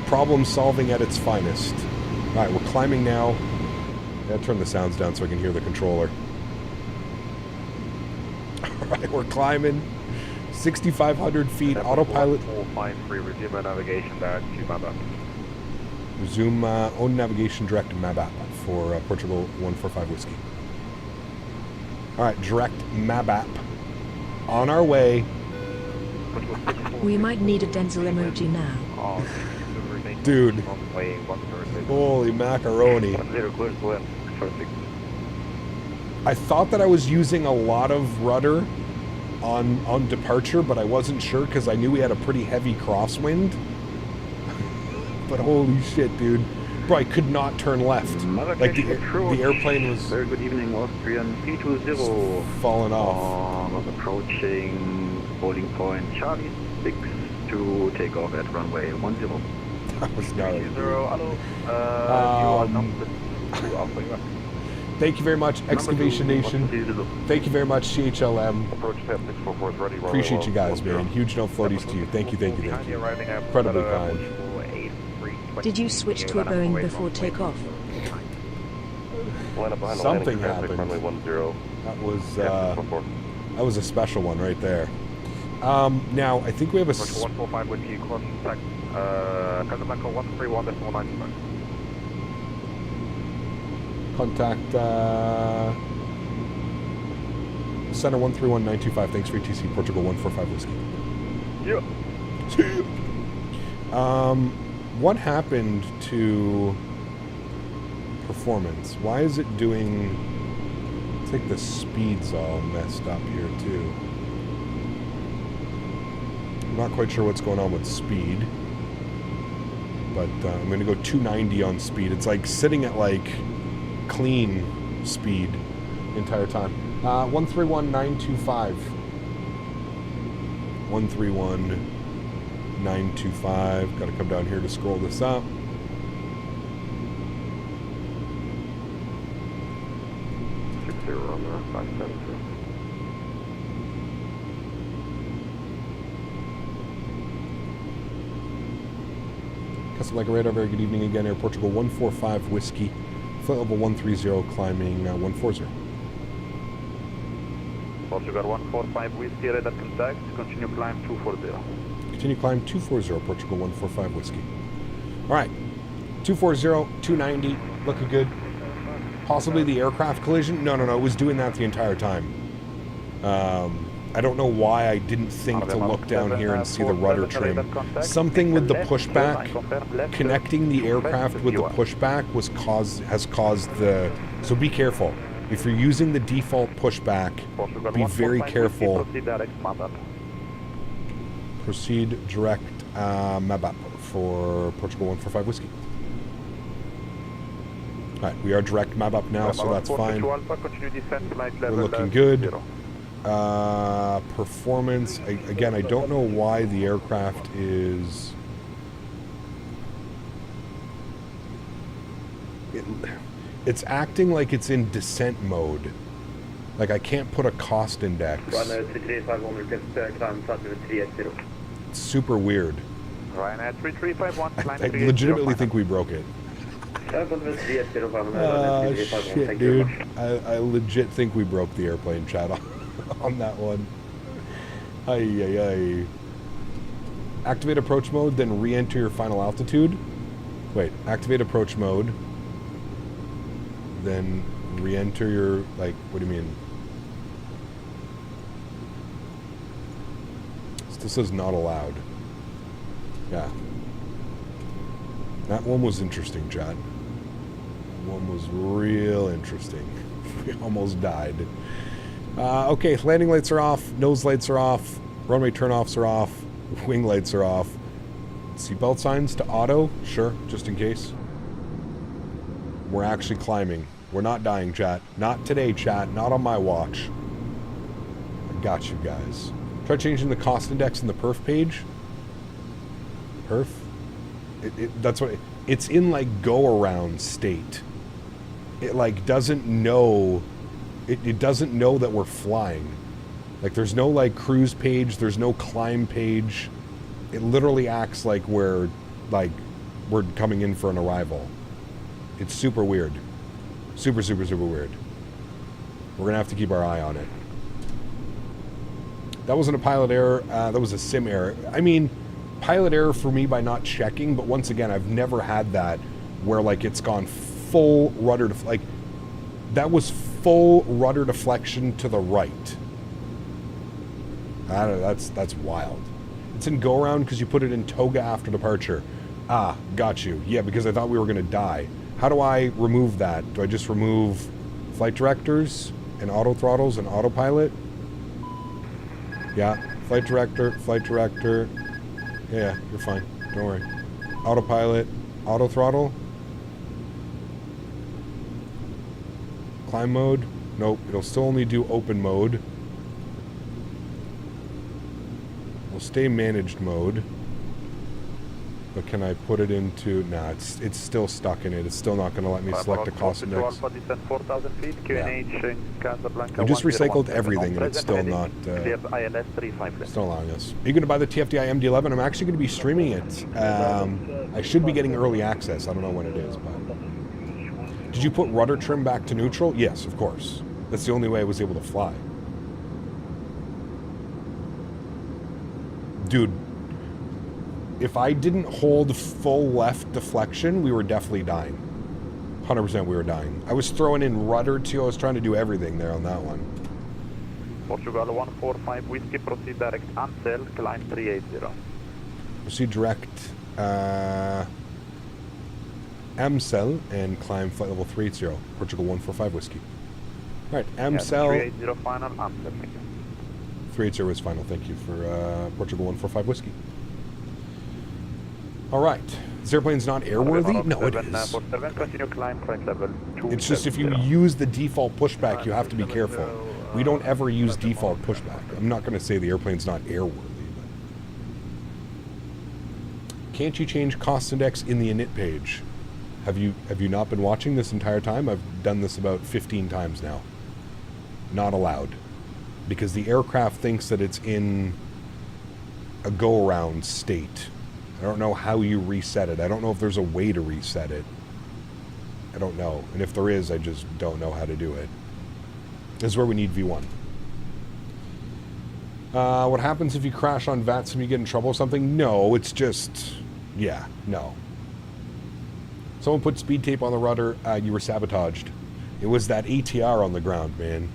S1: Problem solving at its finest. Alright, we're climbing now. I gotta turn the sounds down so I can hear the controller. Alright, we're climbing. 6,500 feet, autopilot.
S3: 453, resume navigation direct to Mabap.
S1: Resume own navigation direct to Mabap for Portugal 145 Whiskey. Alright, direct Mabap. On our way.
S2: We might need a Denzel emoji now.
S1: Dude. Holy macaroni. I thought that I was using a lot of rudder on departure, but I wasn't sure because I knew we had a pretty heavy crosswind. But holy shit, dude. Bro, I could not turn left. Like the airplane was...
S8: Very good evening, Austrian P20.
S1: Falling off.
S8: Approaching boarding point Charlie 6 to take off at runway 10.
S1: That was gnarly.
S3: Hello. You are number 2 Alpha.
S1: Thank you very much, Excavation Nation. Thank you very much, CHLM.
S3: Approach tab 644 is ready.
S1: Appreciate you guys, man. Huge no floaties to you. Thank you. Incredibly kind.
S2: Did you switch to a Boeing before takeoff?
S1: Something happened. That was a special one right there. Now I think we have a
S3: 145 with you contact Casablanca 131.195.
S1: Contact Center 131925. Thanks for ETC Portugal 145 Whiskey.
S3: Yeah.
S1: What happened to performance? Why is it doing... It's like the speed's all messed up here too. I'm not quite sure what's going on with speed. But I'm going to go 290 on speed. It's like sitting at like clean speed the entire time. 131925. 131925. Got to come down here to scroll this up.
S3: On the 572.
S1: Casablanca Radar, very good evening again. Air Portugal 145 Whiskey. Flight level 130, climbing 140.
S3: Portugal 145 Whiskey, radar contact. Continue climb 240.
S1: Continue climb 240, Portugal 145 Whiskey. Alright. 240, 290, looking good. Possibly the aircraft collision? No, it was doing that the entire time. I don't know why I didn't think to look down here and see the rudder trim. Something with the pushback, connecting the aircraft with the pushback has caused the... So be careful. If you're using the default pushback, be very careful. Proceed direct Mabap for Portugal 145 Whiskey. Alright, we are direct Mabap now, so that's fine. We're looking good. Performance, again, I don't know why the aircraft is... It's acting like it's in descent mode. Like I can't put a cost index. It's super weird.
S3: Ryanair 3351,
S1: I legitimately think we broke it. Shit, dude. I legit think we broke the airplane, chat. on that one. Ay. Activate approach mode, then re-enter your final altitude. Wait, activate approach mode, then re-enter your, like, what do you mean? This is not allowed. Yeah. That one was interesting, Chad. That one was real interesting. We almost died. Okay, landing lights are off, nose lights are off, runway turnoffs are off, wing lights are off. Seatbelt signs to auto, sure, just in case. We're actually climbing. We're not dying, chat. Not today, chat. Not on my watch. I got you guys. Try changing the cost index in the perf page. Perf? That's what it's in, like, go around state. It, like, doesn't know. It doesn't know that we're flying. Like, there's no, like, cruise page. There's no climb page. It literally acts like we're coming in for an arrival. It's super weird. Super weird. We're gonna have to keep our eye on it. That wasn't a pilot error. That was a sim error. I mean, pilot error for me by not checking, but once again, I've never had that where, like, it's gone full rudder like, that was full rudder deflection to the right. I don't know, that's wild. It's in go around because you put it in toga after departure. Ah, got you. Yeah, because I thought we were going to die. How do I remove that? Do I just remove flight directors and auto throttles and autopilot? Yeah, flight director. Yeah, you're fine. Don't worry. Autopilot, auto throttle. Climb mode. Nope, it'll still only do open mode. We'll stay managed mode. But can I put it into... Nah, it's still stuck in it. It's still not going to let me select a cost index. Yeah. We just recycled everything and it's still not... still allowing us. Are you going to buy the TFDI MD-11? I'm actually going to be streaming it. I should be getting early access. I don't know when it is, but... Did you put rudder trim back to neutral? Yes, of course. That's the only way I was able to fly. Dude, if I didn't hold full left deflection, we were definitely dying. 100% we were dying. I was throwing in rudder too. I was trying to do everything there on that one.
S5: Portugal 145 Whiskey, proceed direct Ansel, climb 380.
S1: Proceed direct Amsel and climb flight level 380. Portugal 145 Whiskey. Alright, Amsel.
S5: 380 final, Amsel.
S1: 380 is final, thank you for Portugal 145 Whiskey. Alright, this airplane's not airworthy? No, it is. It's just if you use the default pushback, you have to be careful. We don't ever use default pushback. I'm not going to say the airplane's not airworthy. But can't you change cost index in the init page? Have you not been watching this entire time? I've done this about 15 times now. Not allowed. Because the aircraft thinks that it's in a go-around state. I don't know how you reset it. I don't know if there's a way to reset it. I don't know. And if there is, I just don't know how to do it. This is where we need V1. What happens if you crash on VATS and you get in trouble or something? No, it's just... Yeah, no. Someone put speed tape on the rudder. You were sabotaged. It was that ATR on the ground, man.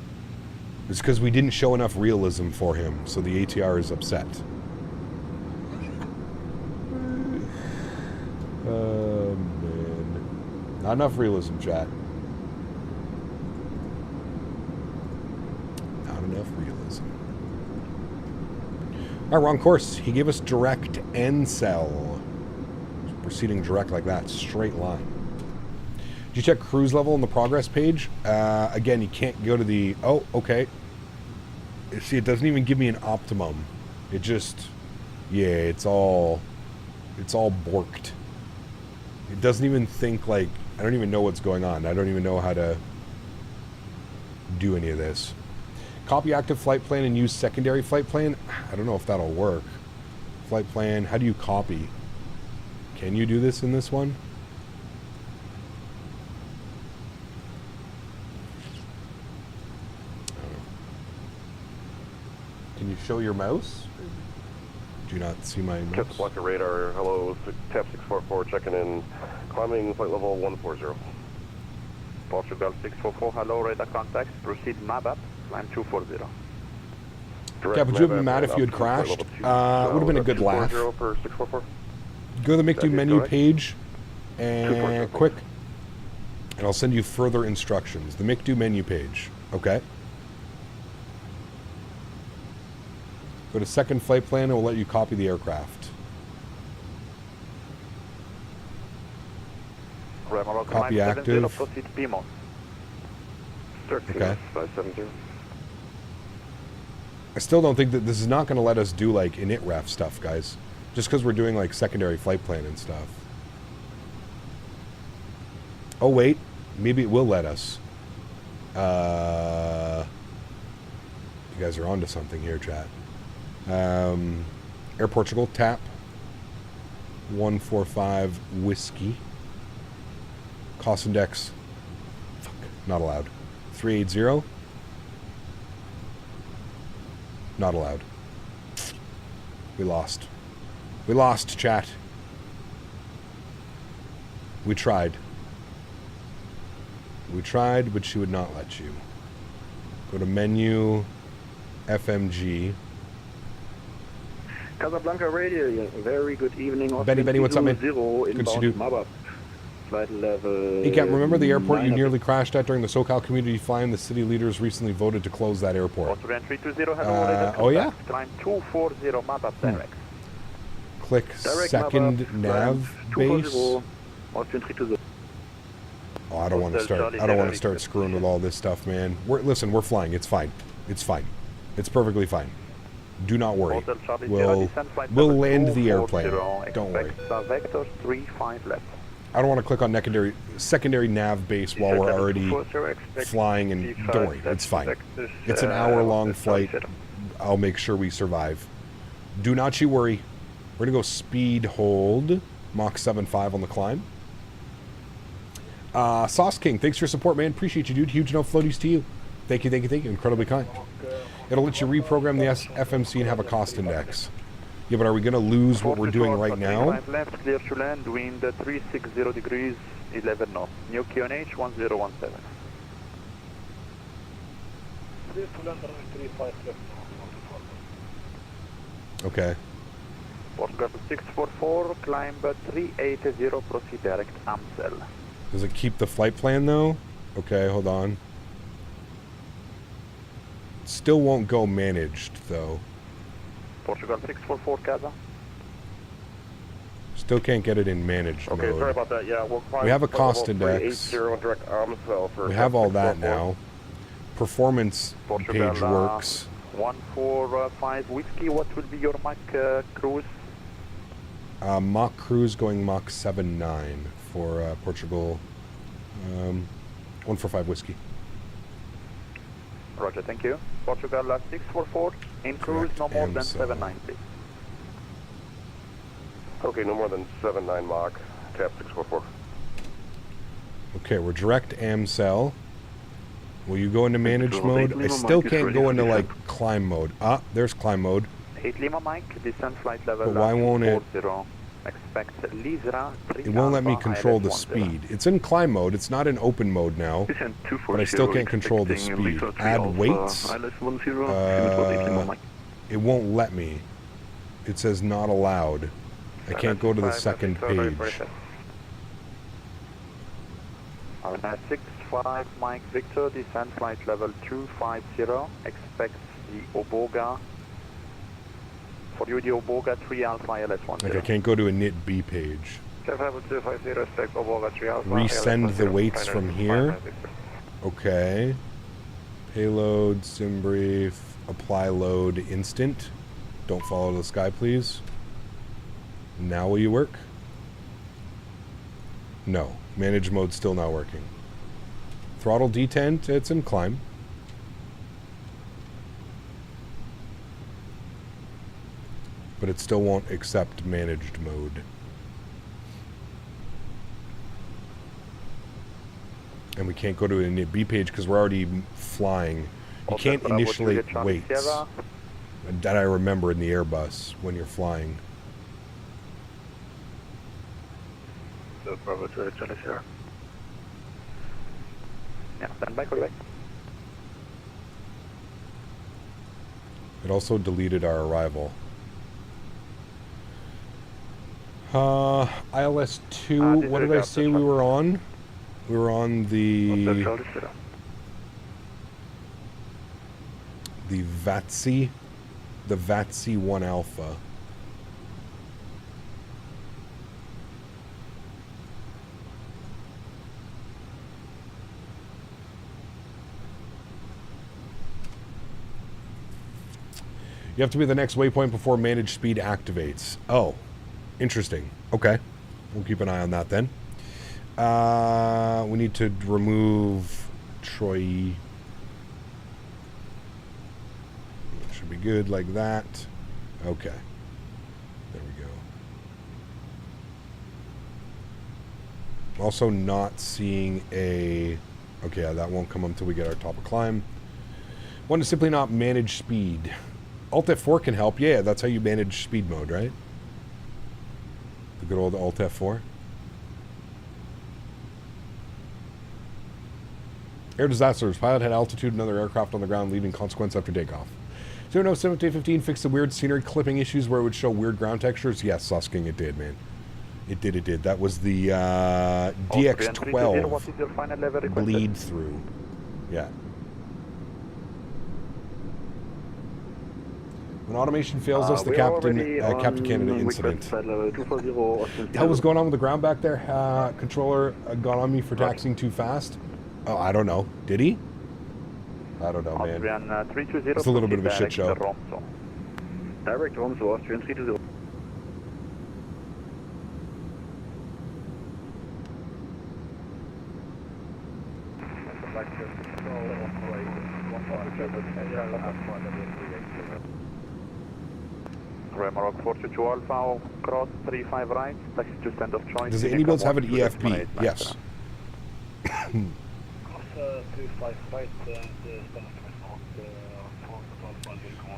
S1: It's because we didn't show enough realism for him, so the ATR is upset. Man. Not enough realism, chat. Not enough realism. Alright, we're on course. He gave us direct N-cell. Proceeding direct like that, straight line. Did you check cruise level on the progress page? Again, you can't go to the... Oh, okay. See, it doesn't even give me an optimum. It just... Yeah, it's all borked. It doesn't even think, like... I don't even know what's going on. I don't even know how to do any of this. Copy active flight plan and use secondary flight plan? I don't know if that'll work. Flight plan, how do you copy? Can you do this in this one? I don't know. Can you show your mouse? Do you not see my mouse?
S9: Casablanca radar, hello, TAP 644, checking in, climbing flight level 140.
S7: Portugal 644, hello, radar contact, proceed map up, climb 240.
S1: Yeah, would you have been mad if you had crashed? It would have been a good laugh.
S9: Per 644.
S1: Go to the MiG2 menu page, and quick, and I'll send you further instructions. The MiG2 menu page, okay? Go to second flight plan, and we'll let you copy the aircraft. Copy active. Okay.
S9: 570.
S1: I still don't think that this is not going to let us do like init ref stuff, guys. Just because we're doing like secondary flight plan and stuff. Oh wait, maybe it will let us. You guys are onto something here, chat. Air Portugal, tap 145 whiskey. Cost index, fuck, not allowed. 380. Not allowed. We lost. We lost, chat. We tried. We tried, but she would not let you. Go to menu, FMG.
S8: Casablanca Radio, very good evening.
S1: Benny, what's up, man? Good to see you.
S8: Flight level.
S1: Hey, Cap, remember the airport you nearly crashed at during the SoCal community flying? The city leaders recently voted to close that airport. Oh, yeah?
S7: Climb 240, map up direct.
S1: Click second nav base. Oh, I don't want to start. I don't want to start screwing with all this stuff, man. Listen, we're flying. It's fine. It's fine. It's perfectly fine. Do not worry. We'll land the airplane. Don't worry.
S7: Vector 35 left.
S1: I don't want to click on secondary nav base while we're already flying, and don't worry, it's fine. It's an hour-long flight. I'll make sure we survive. Do not you worry. We're going to go speed hold, Mach 7.5 on the climb. Sauce King, thanks for your support, man. Appreciate you, dude. Huge enough floaties to you. Thank you. Incredibly kind. It'll let you reprogram the FMC and have a cost index. Yeah, but are we going to lose what we're doing right now?
S7: Left, clear to land, wind 360 degrees, 11 knots. New QNH 1017.
S1: Okay.
S7: Portugal 644, climb 380, proceed direct Amstel.
S1: Does it keep the flight plan though? Okay, hold on. Still won't go managed though.
S7: Portugal 644, Casa.
S1: Still can't get it in managed mode.
S9: Okay, sorry about that. Yeah,
S1: we have a cost index. We have all that now. Performance
S7: Portugal,
S1: page works.
S7: 145 whiskey. What will be your Mach cruise?
S1: Mach cruise going Mach 7.9 for Portugal. 145 whiskey.
S7: Roger, thank you. Portugal 644, in cruise no more than 790.
S9: Okay, no more than 7.9 Mach, tap 644.
S1: Okay, we're direct AMCEL. Will you go into managed mode? I still can't go into like climb mode. Ah, there's climb mode.
S7: 8 Lima Mike, descent flight level.
S1: But why won't it?
S7: Expect Lisra,
S1: it won't let me control the speed. It's in climb mode. It's not in open mode now. But I still can't control the speed. Add weights. It won't let me. It says not allowed. I can't go to the second page.
S7: 65 Mike Victor, descent flight level 250. Expect the Oboga. For you, the Oboga 3 Alpha LS10.
S1: Like I can't go to a NIT B page. Resend the weights from here. Okay. Payload, sim brief, apply load instant. Don't follow the sky, please. Now will you work? No. Manage mode still not working. Throttle detent, it's in climb. But it still won't accept managed mode. And we can't go to a B page because we're already flying. You can't initiate weights. that I remember in the Airbus when you're flying.
S5: So Bravo to Charlie Sierra.
S7: Yeah, stand by, call back.
S1: It also deleted our arrival. ILS-2, what did I say we were on? We were on the VATSI, the VATSI 1 Alpha. You have to be the next waypoint before managed speed activates. Oh, interesting. Okay. We'll keep an eye on that then. We need to remove Troy. Should be good like that. Okay. There we go. Also not seeing a... Okay, yeah, that won't come until we get our top of climb. One is simply not manage speed. Alt F4 can help. Yeah, that's how you manage speed mode, right? The good old Alt F4. Air disasters. Pilot had altitude, another aircraft on the ground, leaving consequence after takeoff. 007-15 fixed the weird scenery clipping issues where it would show weird ground textures. Yes, Susking, it did, man. It did. That was the DX-12 bleed through. Yeah. When automation fails us, the Captain Canada incident. That was going on with the ground back there. Controller got on me for taxiing too fast. Oh, I don't know. Did he? I don't know, man. It's a little bit of a shit show.
S8: Direct Romso, Austrian 320.
S7: Remorque 422 Alpha, cross 35 right, taxi to stand of choice.
S1: Does the iniBuilds have an EFP? Yes.
S6: Cross 35 right,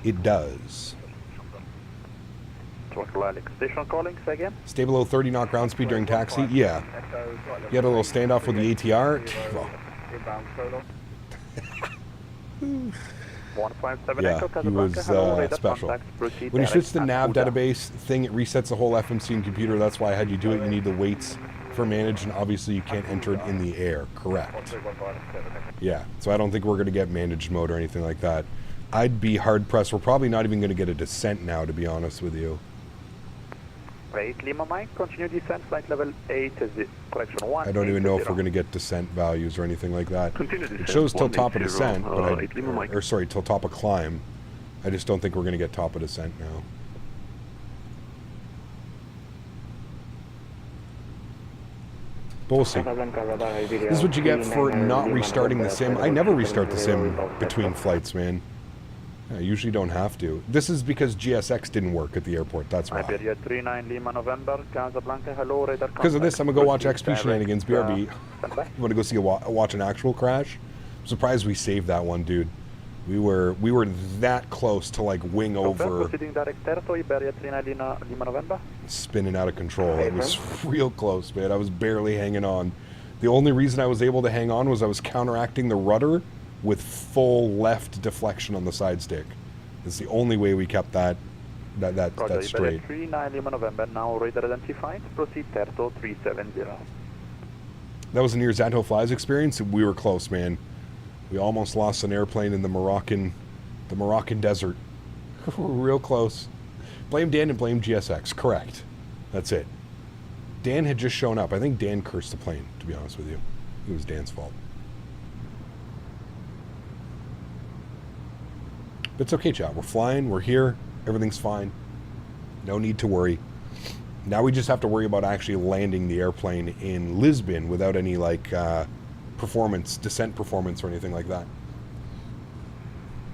S1: It does.
S7: Station calling, say again?
S1: Stay below 30 knot ground speed during taxi? Yeah. You had a little standoff with the ATR? Well. Yeah, he was special. When you switch to the nav database thing, it resets the whole FMC and computer. That's why I had you do it. You need the weights for manage, and obviously you can't enter it in the air. Correct. Yeah, so I don't think we're going to get managed mode or anything like that. I'd be hard-pressed. We're probably not even going to get a descent now, to be honest with you.
S7: 8 Lima Mike, continue descent, flight level 8, correction 1.
S1: I don't even know if we're going to get descent values or anything like that. It shows till top of descent, but till top of climb. I just don't think we're going to get top of descent now. But we'll see. This is what you get for not restarting the sim. I never restart the sim between flights, man. I usually don't have to. This is because GSX didn't work at the airport, that's why. Because of this, I'm going to go watch XP Shenanigans, BRB. You want to go see watch an actual crash? I'm surprised we saved that one, dude. We were that close to like wing over. Spinning out of control. It was real close, man. I was barely hanging on. The only reason I was able to hang on was I was counteracting the rudder with full left deflection on the side stick. It's the only way we kept that straight.
S7: 39 Lima November, now radar identified, proceed Terto 370.
S1: That was a near Zanto Flies experience. We were close, man. We almost lost an airplane in the Moroccan desert. We're real close. Blame Dan and blame GSX. Correct. That's it. Dan had just shown up. I think Dan cursed the plane, to be honest with you. It was Dan's fault. But it's okay, chat. We're flying. We're here. Everything's fine. No need to worry. Now we just have to worry about actually landing the airplane in Lisbon without any, like, descent performance or anything like that.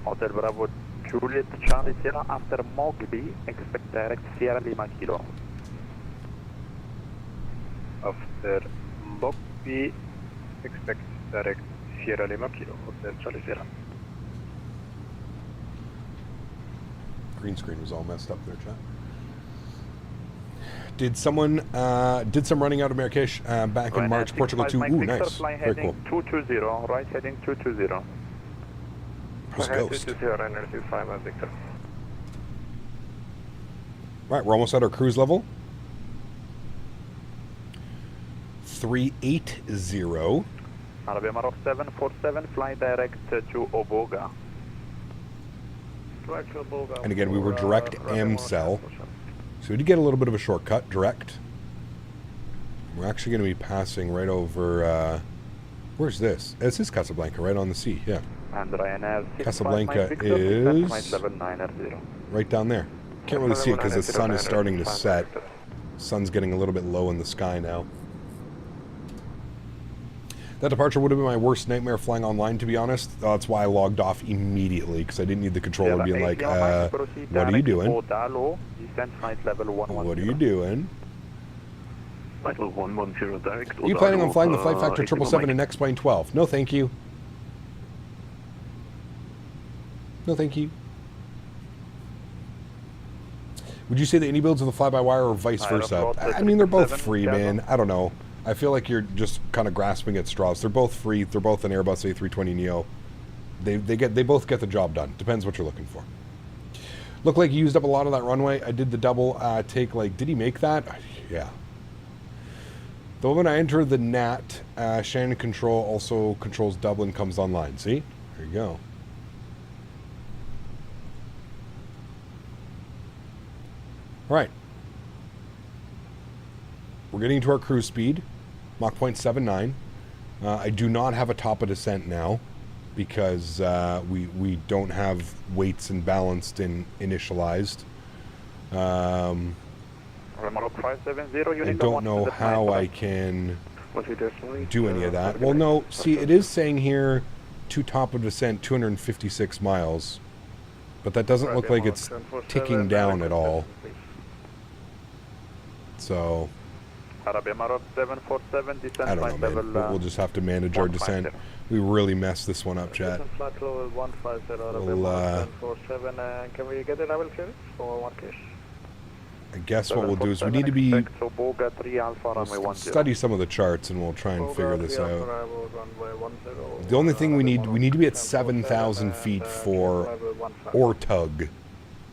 S7: Hotel Bravo Juliet Charlie Sierra after Mogby, expect direct Sierra Lima Kilo.
S5: After Mogby, expect direct Sierra Lima Kilo, Hotel Charlie Sierra.
S1: Green screen was all messed up there, chat. Did someone did some running out of Marrakech back in March, Portugal too? Ooh, nice. Very cool.
S7: 220, right heading 220.
S1: How's Ghost?
S3: 220, Victor.
S1: Right, we're almost at our cruise level. 380.
S7: Arabia Maroc 747, fly direct to Oboga.
S1: And again, we were direct AMCEL. So we did get a little bit of a shortcut, direct. We're actually going to be passing right over, where's this? This is Casablanca, right on the sea, yeah.
S7: And Ryanair
S1: Casablanca is right down there. Can't really see it because the sun is starting to set. Sun's getting a little bit low in the sky now. That departure would have been my worst nightmare flying online, to be honest. That's why I logged off immediately, because I didn't need the controller being like, what are you doing? What are you doing?
S8: Level 110 direct.
S1: Are you planning on flying the Flight Factor 777 and X-Plane 12? No, thank you. No, thank you. Would you say the iniBuilds are the fly-by-wire or vice versa? I mean, they're both free, man. I don't know. I feel like you're just kind of grasping at straws. They're both free. They're both an Airbus A320neo. They both get the job done. Depends what you're looking for. Looked like he used up a lot of that runway. I did the double take. Like, did he make that? Yeah. The moment I enter the NAT, Shannon Control also controls Dublin comes online. See? There you go. All right. We're getting to our cruise speed. Mach 0.79. I do not have a top of descent now because we don't have weights and balanced and initialized. I don't know how I can do any of that. Well, no, see, it is saying here to top of descent 256 miles, but that doesn't look like it's ticking down at all. So I don't know, man. We'll just have to manage our descent. We really messed this one up, chat. We'll, I guess what we'll do is we need to be study some of the charts, and we'll try and figure this out. The only thing we need to be at 7,000 feet for ORTUG,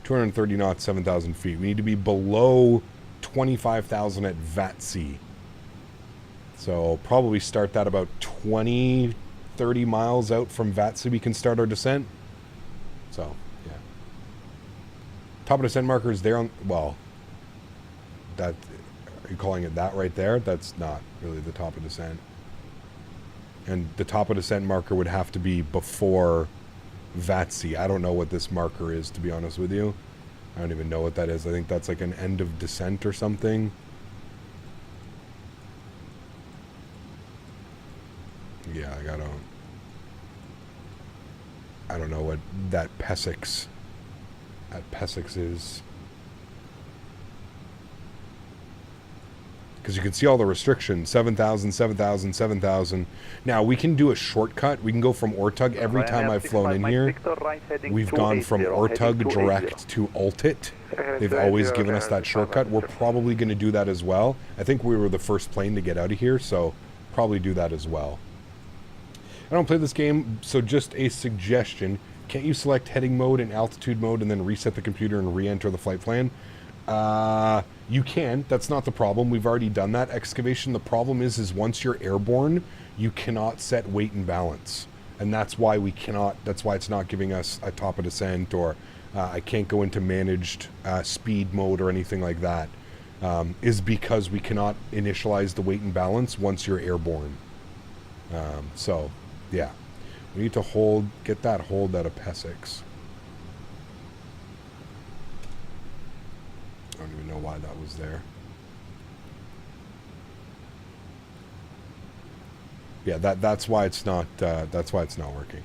S1: 230 knots, 7,000 feet. We need to be below 25,000 at VATC. So probably start that about 20, 30 miles out from VATC. We can start our descent. So yeah, top of descent marker is there on. Well, that, are you calling it that right there? That's not really the top of descent. And the top of descent marker would have to be before VATC. I don't know what this marker is, to be honest with you. I don't even know what that is. I think that's like an end of descent or something. Yeah, I don't know what that PESIX is. Because you can see all the restrictions, 7,000, 7,000, 7,000. Now, we can do a shortcut. We can go from ORTUG. Every time I've flown in here, we've gone from ORTUG direct to ALTIT. They've always given us that shortcut. We're probably going to do that as well. I think we were the first plane to get out of here, so probably do that as well. I don't play this game, so just a suggestion. Can't you select heading mode and altitude mode and then reset the computer and re-enter the flight plan? You can. That's not the problem. We've already done that excavation. The problem is once you're airborne, you cannot set weight and balance. And that's why we cannot, that's why it's not giving us a top of descent, or I can't go into managed speed mode or anything like that, is because we cannot initialize the weight and balance once you're airborne. So, yeah. We need to get that hold out of PESIX. I don't even know why that was there. Yeah, that's why it's not working.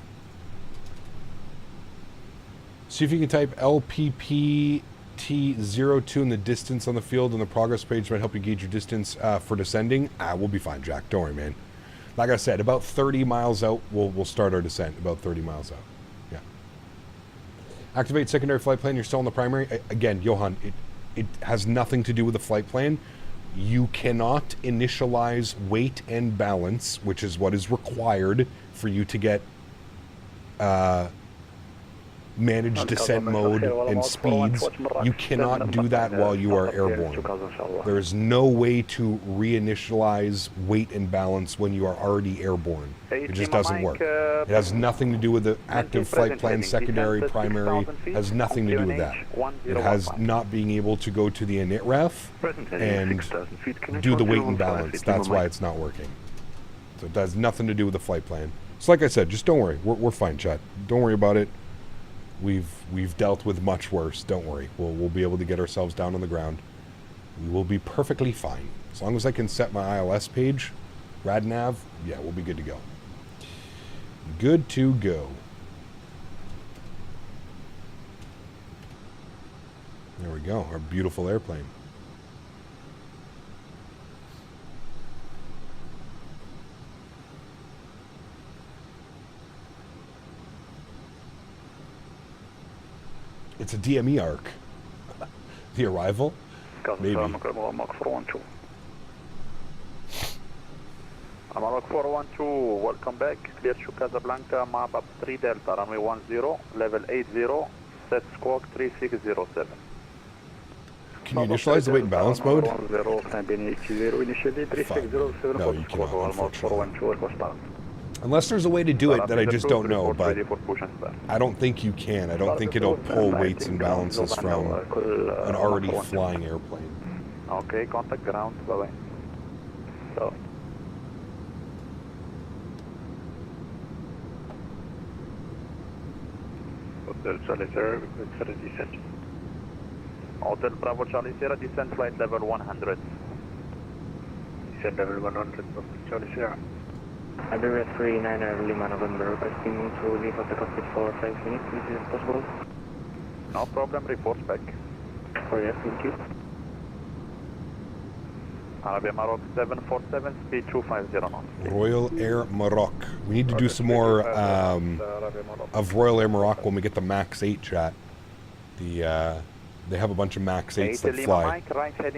S1: See if you can type LPPT02 in the distance on the field, and the progress page might help you gauge your distance for descending. We'll be fine, Jack. Don't worry, man. Like I said, about 30 miles out, we'll start our descent. About 30 miles out. Yeah. Activate secondary flight plan. You're still on the primary. Again, Johan, it has nothing to do with the flight plan. You cannot initialize weight and balance, which is what is required for you to get manage descent mode and speeds. You cannot do that while you are airborne. There is no way to reinitialize weight and balance when you are already airborne. It just doesn't work. It has nothing to do with the active flight plan, secondary, primary. It has nothing to do with that. It has not being able to go to the init ref and do the weight and balance. That's why it's not working. So it has nothing to do with the flight plan. So like I said, just don't worry. We're fine, chat. Don't worry about it. We've dealt with much worse. Don't worry. We'll be able to get ourselves down on the ground. We will be perfectly fine. As long as I can set my ILS page, RadNav, yeah, we'll be good to go. Good to go. There we go. Our beautiful airplane. It's a DME arc. The arrival? Maybe.
S7: Amarok 412, welcome back. Clear to Casablanca, map up 3 Delta, runway 10, level 80, set squawk 3607.
S1: Can you initialize the weight and balance mode?
S5: Fine.
S1: No, you cannot, unfortunately. Unless there's a way to do it that I just don't know, but I don't think you can. I don't think it'll pull weights and balances from an already flying airplane.
S7: Okay, contact ground, bye-bye. So.
S5: Hotel Charlie Sierra, for the descent.
S7: Hotel Bravo Charlie Sierra, descent flight level 100.
S5: Descent level 100, Charlie Sierra.
S10: Iberia 39 Lima November, requesting to leave at the cockpit for 5 minutes, is it possible?
S7: No problem, report back.
S10: Oh yes, thank you.
S7: Arabia Maroc 747, speed 250 knots.
S1: Royal Air Maroc. We need to do some more of Royal Air Maroc when we get the Max 8 chat. They have a bunch of Max 8s that fly,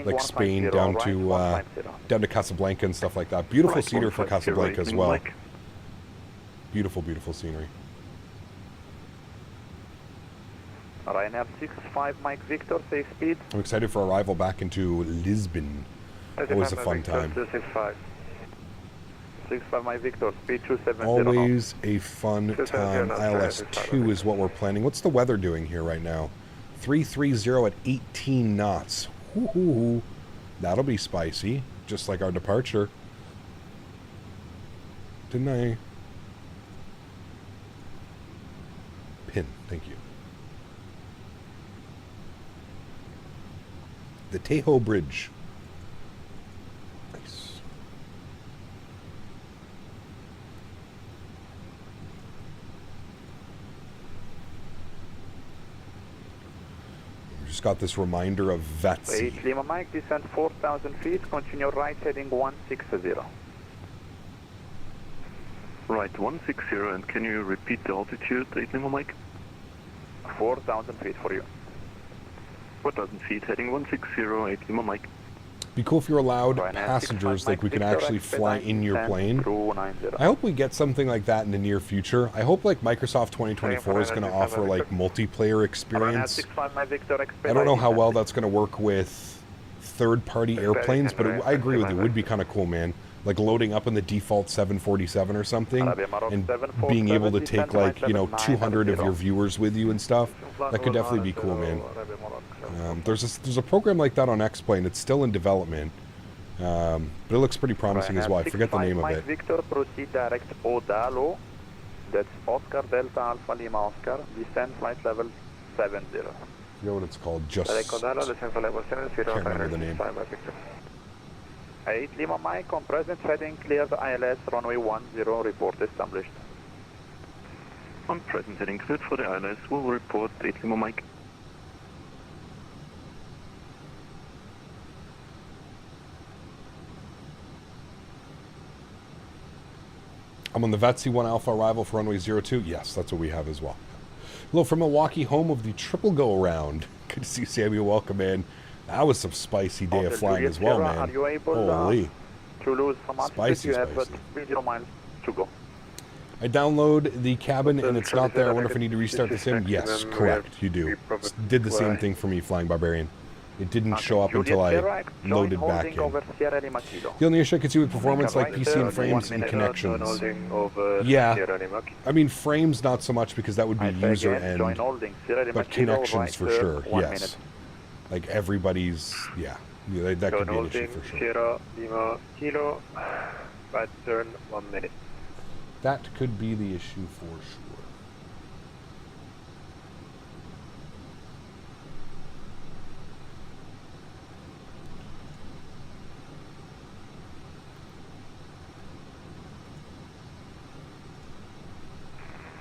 S1: like Spain down to Casablanca and stuff like that. Beautiful scenery for Casablanca as well. Beautiful, beautiful scenery.
S7: Ryanair 65 Mike Victor, safe speed.
S1: I'm excited for arrival back into Lisbon. Always a fun time.
S7: 65 Mike Victor, speed 270.
S1: Always a fun time. ILS 2 is what we're planning. What's the weather doing here right now? 330 at 18 knots. Woo-hoo-hoo. That'll be spicy, just like our departure. Didn't I? Pin, thank you. The Tejo Bridge. Nice. Just got this reminder of Vetsi.
S7: 8 Lima Mike, descend 4,000 feet, continue right heading 160.
S8: Right, 160, and can you repeat the altitude, 8 Lima Mike?
S7: 4,000 feet for you.
S8: 4,000 feet, heading 160, 8 Lima Mike.
S1: Be cool if you're allowed passengers, like we can actually fly in your plane. I hope we get something like that in the near future. I hope like Microsoft 2024 is going to offer like multiplayer experience. I don't know how well that's going to work with third-party airplanes, but I agree with you. It would be kind of cool, man. Like loading up in the default 747 or something and being able to take like, you know, 200 of your viewers with you and stuff. That could definitely be cool, man. There's a program like that on X-Plane. It's still in development, but it looks pretty promising as well. I forget the name of it.
S7: Victor, proceed direct Odalo. That's Oscar Delta Alpha Lima Oscar. Descend flight level 70.
S1: I forget what it's called. Just can't remember the name.
S7: 8 Lima Mike, on present heading cleared ILS runway 10, report established.
S8: On present heading cleared for the ILS, will report 8 Lima Mike.
S1: I'm on the VATC 1 Alpha arrival for runway 02. Yes, that's what we have as well. Hello from Milwaukee, home of the triple go-around. Good to see you, Samuel. Welcome in. That was some spicy day of flying as well, man.
S7: Are you able
S1: Holy.
S7: to lose some altitude? You have 30 miles to go.
S1: I download the cabin and it's not there. I wonder if I need to restart the sim. Yes, correct. You do. Did the same thing for me, Flying Barbarian. It didn't show up until I loaded back in. The only issue I could see with performance, like PC and frames and connections. Yeah, I mean frames not so much because that would be user end, but connections for sure, yes. Like everybody's, yeah, that could be an issue for sure.
S3: Pattern 1 minute.
S1: That could be the issue for sure.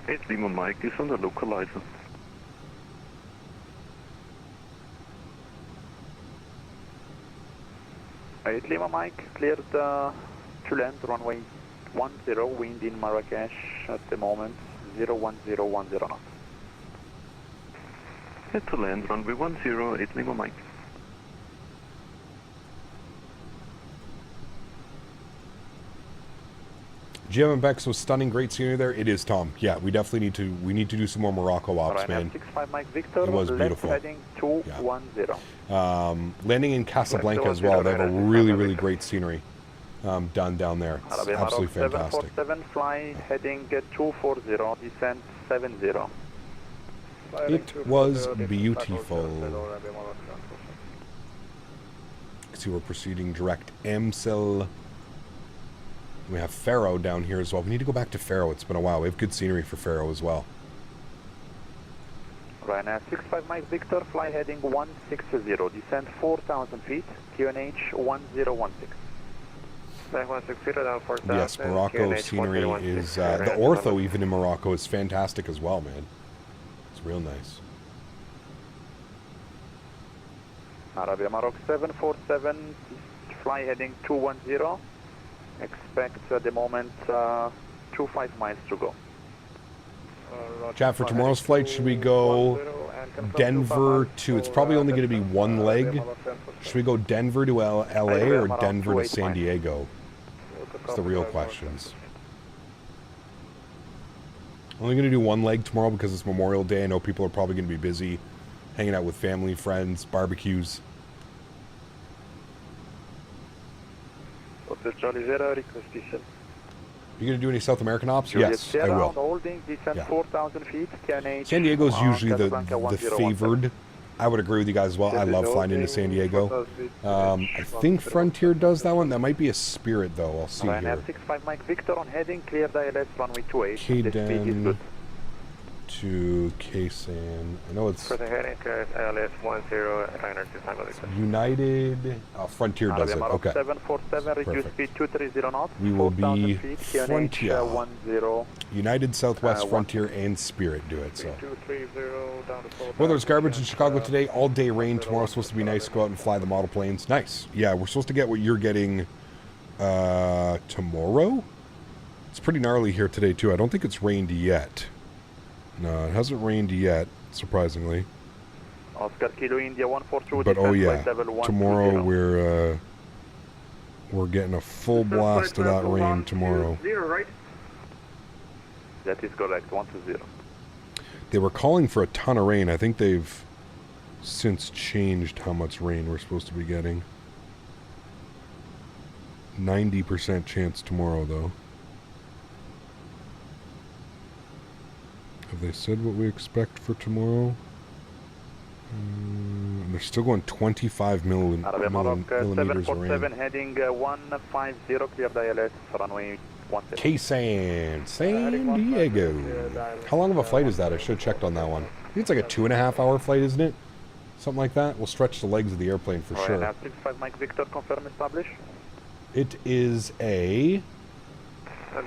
S8: It's Lima Mike is on the localizer.
S7: It's Lima Mike, cleared to land runway 10, wind in Marrakech at the moment, 01010 knots.
S8: Head to land runway 10, it's Lima Mike.
S1: GM and Bex was stunning, great scenery there. It is, Tom. Yeah, we definitely need to do some more Morocco ops, man.
S7: 65 Mike Victor,
S1: it was beautiful.
S7: Heading 210.
S1: Landing in Casablanca as well. They have a really great scenery done down there. It's absolutely fantastic.
S7: 747 fly heading 240, descent 70.
S1: It was beautiful. See, we're proceeding direct Amsel. We have Faro down here as well. We need to go back to Faro. It's been a while. We have good scenery for Faro as well.
S7: Ryanair 65 Mike Victor, fly heading 160, descent 4,000 feet, QNH 1016.
S1: Yes, Morocco scenery is, the ortho even in Morocco is fantastic as well, man. It's real nice.
S7: Arabia Maroc 747, fly heading 210. Expect at the moment 25 miles to go.
S1: Chat, for tomorrow's flight, should we go Denver to, it's probably only going to be one leg. Should we go Denver to LA or Denver to San Diego? That's the real questions. Only going to do one leg tomorrow because it's Memorial Day. I know people are probably going to be busy hanging out with family, friends, barbecues. You going to do any South American ops? Yes, I will. Yeah. San Diego's usually the favored. I would agree with you guys as well. I love flying into San Diego. I think Frontier does that one. That might be a Spirit, though. I'll see here.
S7: 65 Mike Victor on heading, cleared ILS runway 28.
S1: Kden to Ksan. I know it's United. Frontier does it. Okay.
S7: 747, reduce speed 230 knots.
S1: We will be Frontier. United, Southwest, Frontier, and Spirit do it. So. Weather is garbage in Chicago today. All day rain. Tomorrow supposed to be nice. Go out and fly the model planes. Nice. Yeah, we're supposed to get what you're getting tomorrow. It's pretty gnarly here today too. I don't think it's rained yet. No, it hasn't rained yet, surprisingly.
S7: Oscar Kilo India 142.
S1: But oh yeah, tomorrow we're getting a full blast of that rain tomorrow.
S7: That is correct, 120.
S1: They were calling for a ton of rain. I think they've since changed how much rain we're supposed to be getting. 90% chance tomorrow, though. Have they said what we expect for tomorrow? They're still going 25 millimeters of rain.
S7: Heading 150, cleared ILS, runway 10.
S1: Ksan, San Diego. How long of a flight is that? I should have checked on that one. I think it's like a 2.5 hour flight, isn't it? Something like that. We'll stretch the legs of the airplane for sure.
S7: 65 Mike Victor, confirm establish.
S1: It is a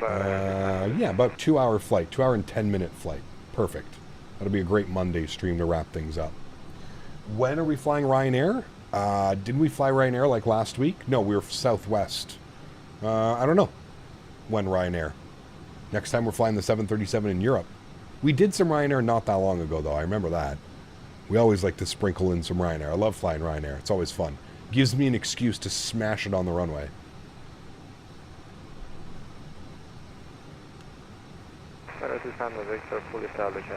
S1: yeah, about 2 hour flight, 2 hour and 10-minute flight. Perfect. That'll be a great Monday stream to wrap things up. When are we flying Ryanair? Didn't we fly Ryanair like last week? No, we were Southwest. I don't know when Ryanair. Next time we're flying the 737 in Europe. We did some Ryanair not that long ago, though. I remember that. We always like to sprinkle in some Ryanair. I love flying Ryanair. It's always fun. Gives me an excuse to smash it on the runway.
S3: Victor, fully established,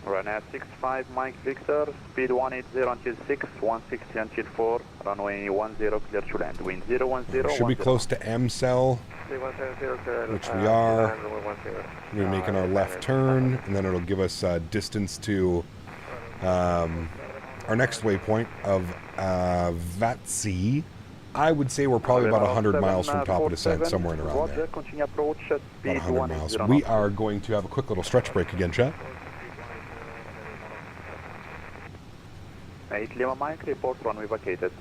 S7: Ryanair 65, Mike Victor, speed 180 until 6, 160 until 4, runway 10, clear to land, wind 010.
S1: Should be close to M-Cell, which we are. We're making our left turn, and then it'll give us distance to our next waypoint of Vatsi. I would say we're probably about 100 miles from top of descent, somewhere in around there. About 100 miles. We are going to have a quick little stretch break again, chat.
S7: 8 Lima Mike, report runway vacated.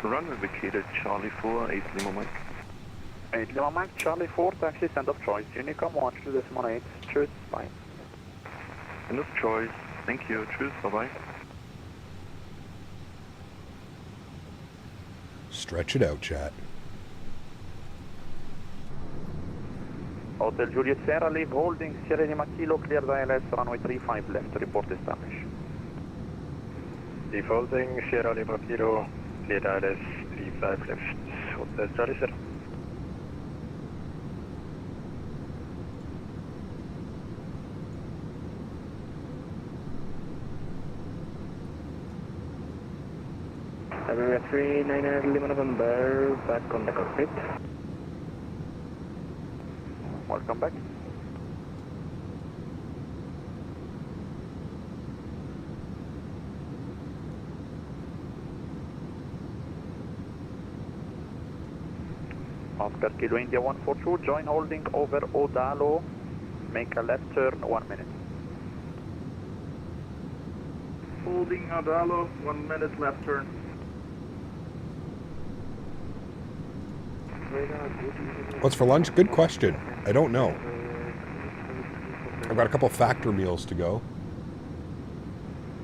S8: Runway vacated, Charlie 4, 8 Lima Mike.
S7: 8 Lima Mike, Charlie 4, taxi send of choice, Unicom 1 choose, bye.
S8: End of choice, thank you, choose, bye-bye.
S1: Stretch it out, chat.
S7: Hotel Juliet Sierra, leave holding, Sierra Lima Kilo, clear the ILS, runway 35 left, report established.
S3: Leave holding, Sierra Lima Kilo, clear the ILS, 35 left, Hotel Charlie Sierra.
S10: Aviator 39 Lima November, back on the cockpit.
S7: Welcome back. Oscar Kilo India 142, join holding over Odalo, make a left turn, 1 minute.
S5: Holding Odalo, 1 minute left turn.
S1: What's for lunch? Good question. I don't know. I've got a couple factor meals to go.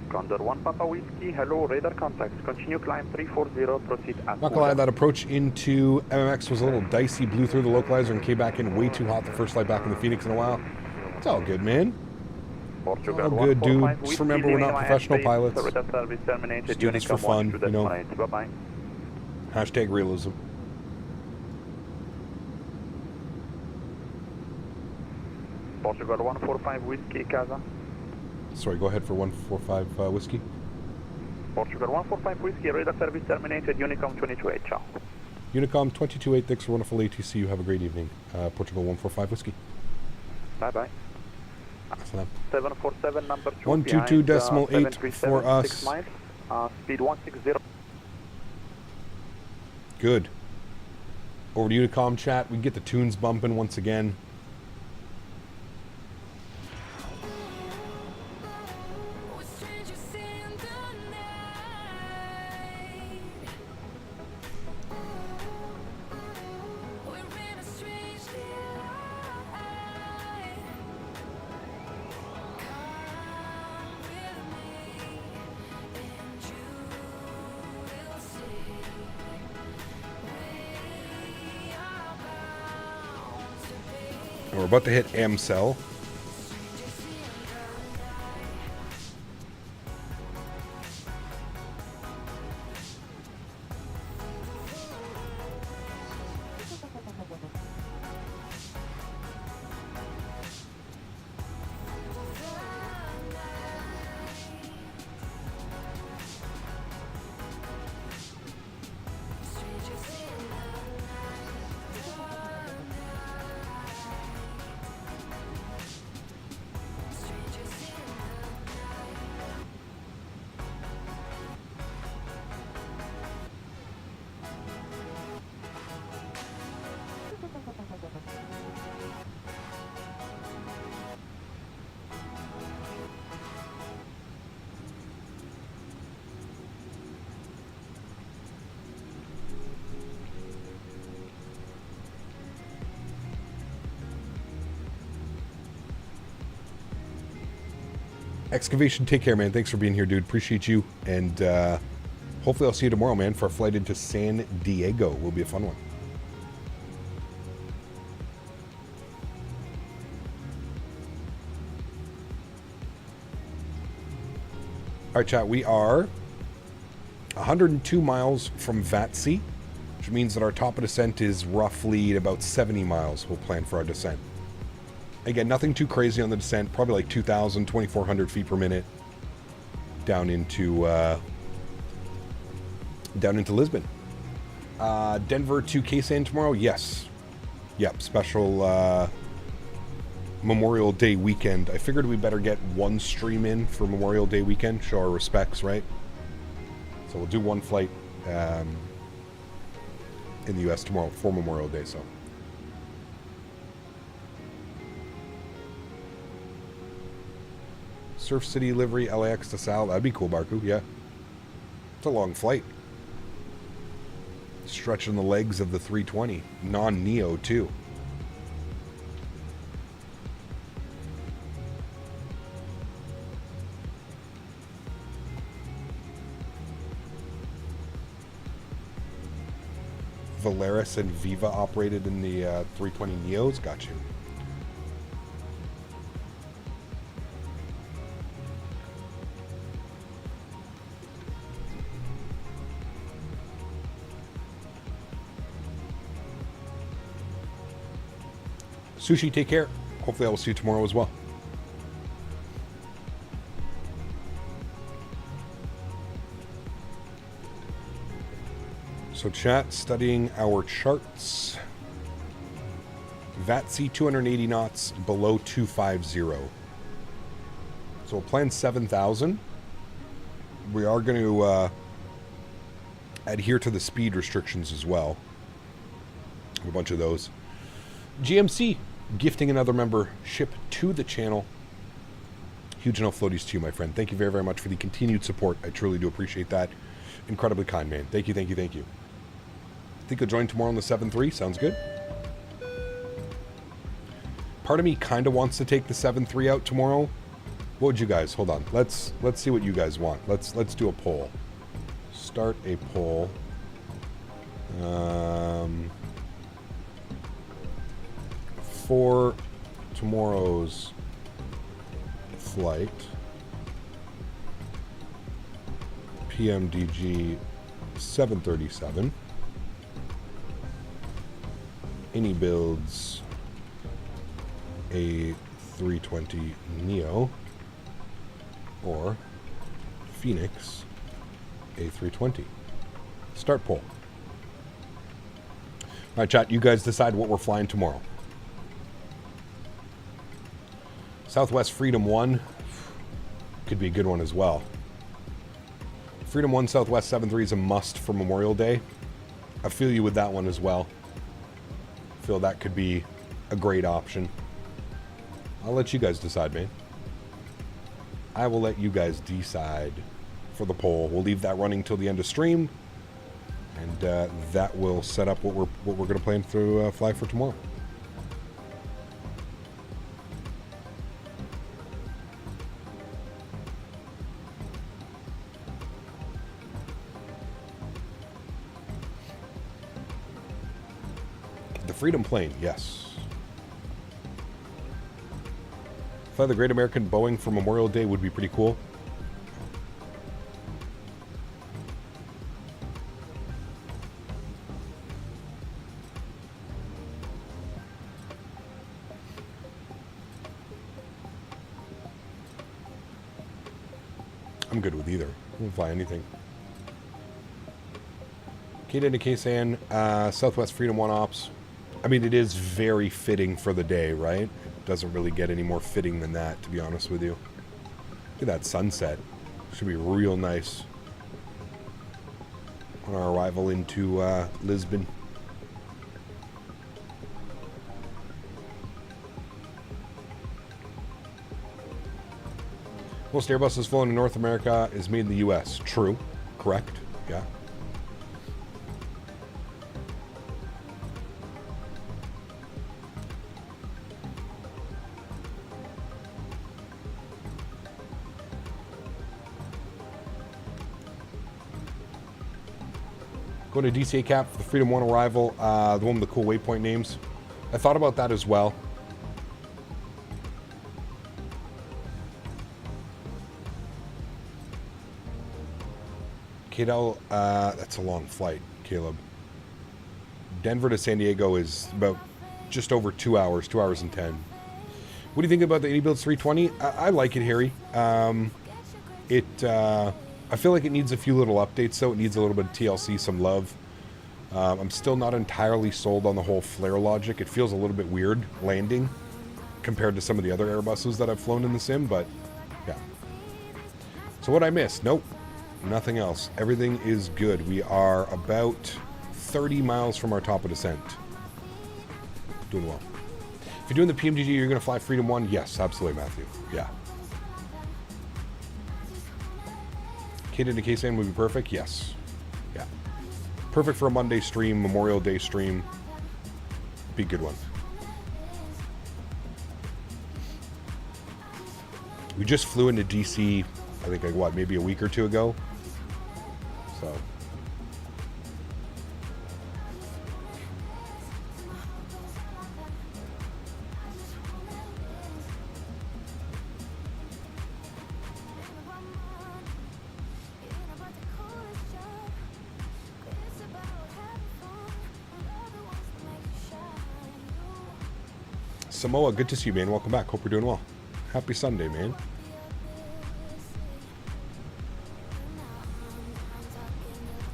S7: Condor 1 Papa Whiskey, hello, radar contacts, continue climb 340, proceed as
S1: Not gonna lie, that approach into MMX was a little dicey, blew through the localizer and came back in way too hot the first flight back in the Phoenix in a while. It's all good, man.
S7: Portugal
S1: all good, dude. Just remember we're not professional pilots. Just do this for fun, you know.
S7: Bye-bye.
S1: Hashtag realism.
S7: Portugal 145 Whiskey, Casa.
S1: Sorry, go ahead for 145 Whiskey.
S7: Portugal 145 Whiskey, radar service terminated, Unicom 228, ciao.
S1: Unicom 228, thanks for wonderful ATC, you have a great evening. Portugal 145 Whiskey.
S7: Bye-bye. 747 number 2
S1: 122.8 for us.
S7: 6 miles, speed 160.
S1: Good. Over to Unicom chat, we can get the tunes bumping once again. We're about to hit M-Cell. Excavation, take care, man. Thanks for being here, dude. Appreciate you. And hopefully I'll see you tomorrow, man, for a flight into San Diego. Will be a fun one. All right, chat, we are 102 miles from Vatsy, which means that our top of descent is roughly about 70 miles. We'll plan for our descent. Again, nothing too crazy on the descent, probably like 2,000, 2,400 feet per minute down into Lisbon. Denver to Kaysan tomorrow? Yes. Yep, special Memorial Day weekend. I figured we better get one stream in for Memorial Day weekend, show our respects, right? So we'll do one flight in the US tomorrow for Memorial Day, so. Surf City livery, LAX to Sal. That'd be cool, Barku, yeah. It's a long flight. Stretching the legs of the 320. Non-Neo, too. Valeris and Viva operated in the 320 Neos. Got you. Sushi, take care. Hopefully I will see you tomorrow as well. So chat, studying our charts. Vatsy 280 knots below 250. So we'll plan 7,000. We are going to adhere to the speed restrictions as well. A bunch of those. GMC gifting another membership to the channel. Huge enough floaties to you, my friend. Thank you very, very much for the continued support. I truly do appreciate that. Incredibly kind, man. Thank you, thank you, thank you. Think you'll join tomorrow on the 7-3? Sounds good. Part of me kind of wants to take the 7-3 out tomorrow. What would you guys? Hold on. Let's see what you guys want. Let's do a poll. Start a poll. For tomorrow's flight, PMDG 737, iniBuilds A320neo, or Phoenix A320. Start poll. All right, chat, you guys decide what we're flying tomorrow. Southwest Freedom 1 could be a good one as well. Freedom 1 Southwest 73 is a must for Memorial Day. I feel you with that one as well. I feel that could be a great option. I'll let you guys decide, man. I will let you guys decide for the poll. We'll leave that running till the end of stream, and that will set up what we're going to plan to fly for tomorrow. Freedom plane, yes. Fly the Great American Boeing for Memorial Day would be pretty cool. I'm good with either. I can fly anything. Kata to Kaysan, Southwest Freedom 1 Ops. I mean, it is very fitting for the day, right? It doesn't really get any more fitting than that, to be honest with you. Look at that sunset. Should be real nice on our arrival into Lisbon. Most Airbuses flown in North America is made in the U.S. True. Correct. Yeah. Go to DCA cap for the Freedom 1 arrival, the one with the cool waypoint names. I thought about that as well. Cadell, that's a long flight, Caleb. Denver to San Diego is about just over 2 hours, 2 hours and 10. What do you think about the iniBuilds 320? I like it, Harry. I feel like it needs a few little updates, though. It needs a little bit of TLC, some love. I'm still not entirely sold on the whole flare logic. It feels a little bit weird landing compared to some of the other Airbuses that I've flown in the sim, but yeah. So what I missed? Nope, nothing else. Everything is good. We are about 30 miles from our top of descent. Doing well. If you're doing the PMDG, you're going to fly Freedom 1? Yes, absolutely, Matthew. Yeah. Kid into K-San would be perfect? Yes. Yeah. Perfect for a Monday stream, Memorial Day stream. Be a good one. We just flew into DC, I think, like, what, maybe a week or two ago? So... Samoa, good to see you, man. Welcome back. Hope you're doing well. Happy Sunday, man.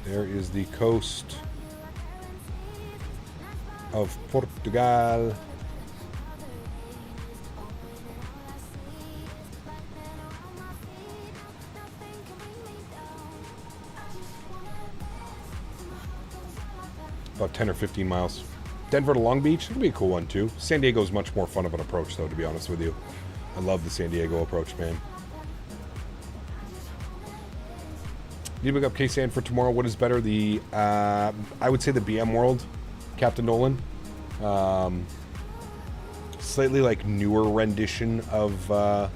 S1: There is the coast of Portugal. About 10 or 15 miles. Denver to Long Beach, it'll be a cool one too. San Diego is much more fun of an approach though, to be honest with you. I love the San Diego approach, man. Need to pick up K-San for tomorrow. What is better? The, I would say the BM World, Captain Nolan. Slightly like newer rendition of the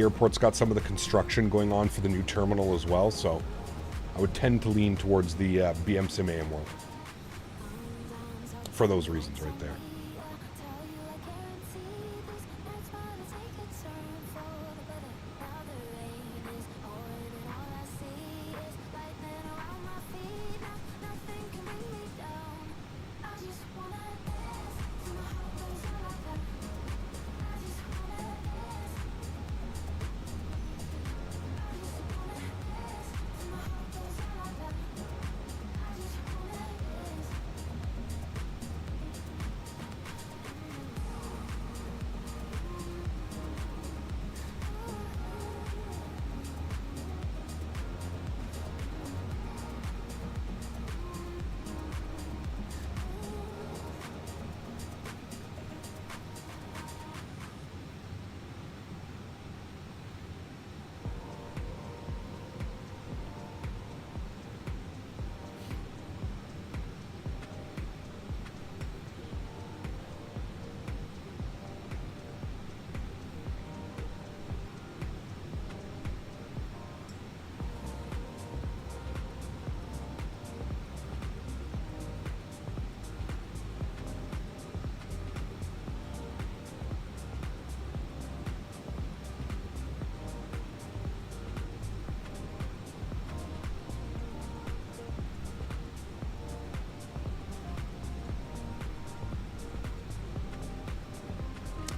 S1: airport's got some of the construction going on for the new terminal as well. So I would tend to lean towards the BM Sim AM World. For those reasons right there.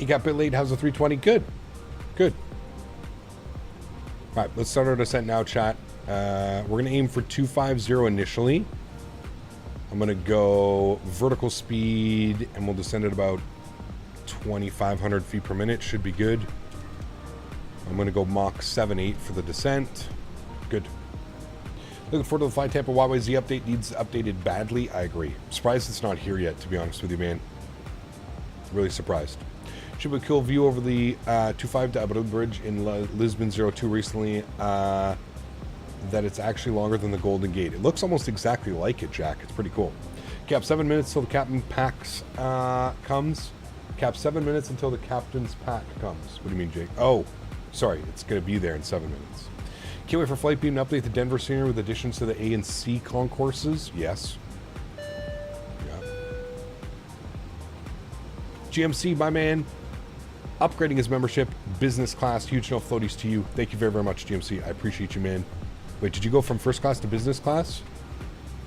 S1: You got a bit late. How's the 320? Good. Good. All right, let's start our descent now, chat. We're going to aim for 250 initially. I'm going to go vertical speed, and we'll descend at about 2,500 feet per minute. Should be good. I'm going to go Mach 7.8 for the descent. Good. Looking forward to the Fly Tampa Huawei Z update. Needs updated badly. I agree. I'm surprised it's not here yet, to be honest with you, man. Really surprised. Should be a cool view over the 25 to Abu Dhabi Bridge in Lisbon 02 recently. That it's actually longer than the Golden Gate. It looks almost exactly like it, Jack. It's pretty cool. Cap 7 minutes till the captain packs comes. Cap 7 minutes until the captain's pack comes. What do you mean, Jake? Oh, sorry. It's going to be there in 7 minutes. Can't wait for Flight Beam to update the Denver scenery with additions to the A and C concourses. Yes. Yeah. GMC, my man. Upgrading his membership, business class, huge no floaties to you. Thank you very, very much, GMC. I appreciate you, man. Wait, did you go from first class to business class?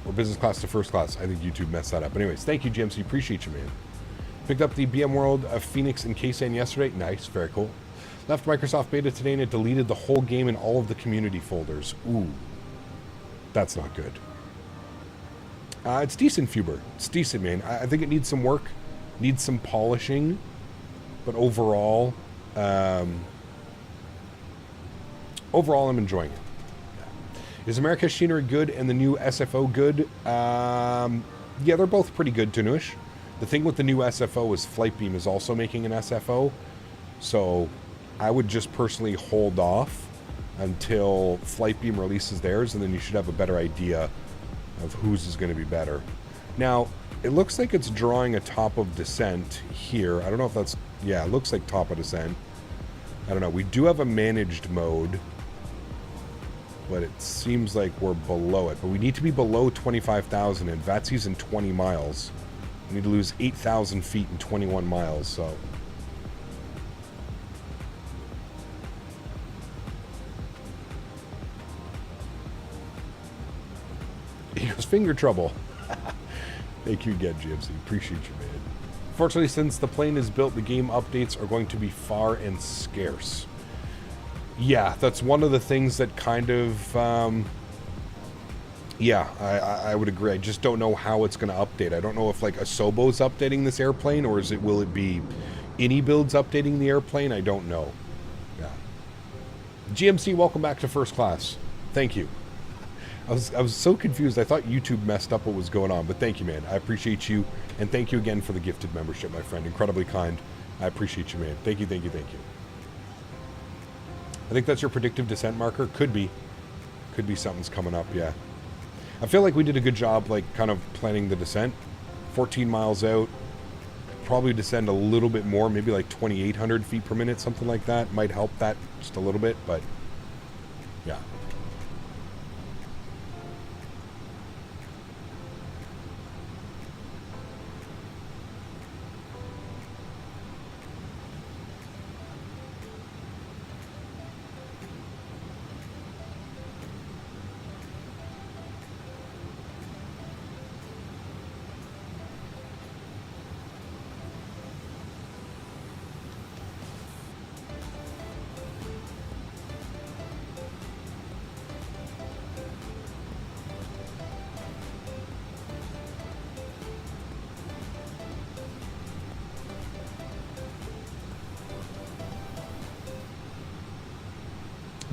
S1: Or business class to first class? I think YouTube messed that up. Anyways, thank you, GMC. Appreciate you, man. Picked up the BM World of Phoenix in Ksan yesterday. Nice, very cool. Left Microsoft Beta today and it deleted the whole game in all of the community folders. Ooh, that's not good. It's decent, Fuber. It's decent, man. I think it needs some work, needs some polishing, but overall, overall, I'm enjoying it. Is Marrakech scenery good and the new SFO good? Yeah, they're both pretty good, Tanush. The thing with the new SFO is Flightbeam is also making an SFO, so I would just personally hold off until Flightbeam releases theirs, and then you should have a better idea of whose is going to be better. Now, it looks like it's drawing a top of descent here. I don't know if that's... Yeah, it looks like top of descent. I don't know. We do have a managed mode, but it seems like we're below it. But we need to be below 25,000, and VATSI's in 20 miles. We need to lose 8,000 feet in 21 miles, so... He goes, finger trouble. Thank you again, GMC. Appreciate you, man. Fortunately, since the plane is built, the game updates are going to be far and scarce. Yeah, that's one of the things that kind of... yeah, I would agree. I just don't know how it's going to update. I don't know if, like, Asobo's updating this airplane, or will it be iniBuilds updating the airplane? I don't know. Yeah. GMC, welcome back to first class. Thank you. I was so confused. I thought YouTube messed up what was going on, but thank you, man. I appreciate you, and thank you again for the gifted membership, my friend. Incredibly kind. I appreciate you, man. Thank you, thank you, thank you. I think that's your predictive descent marker. Could be. Could be something's coming up, yeah. I feel like we did a good job, like, kind of planning the descent. 14 miles out. Probably descend a little bit more, maybe like 2,800 feet per minute, something like that. Might help that just a little bit, but yeah.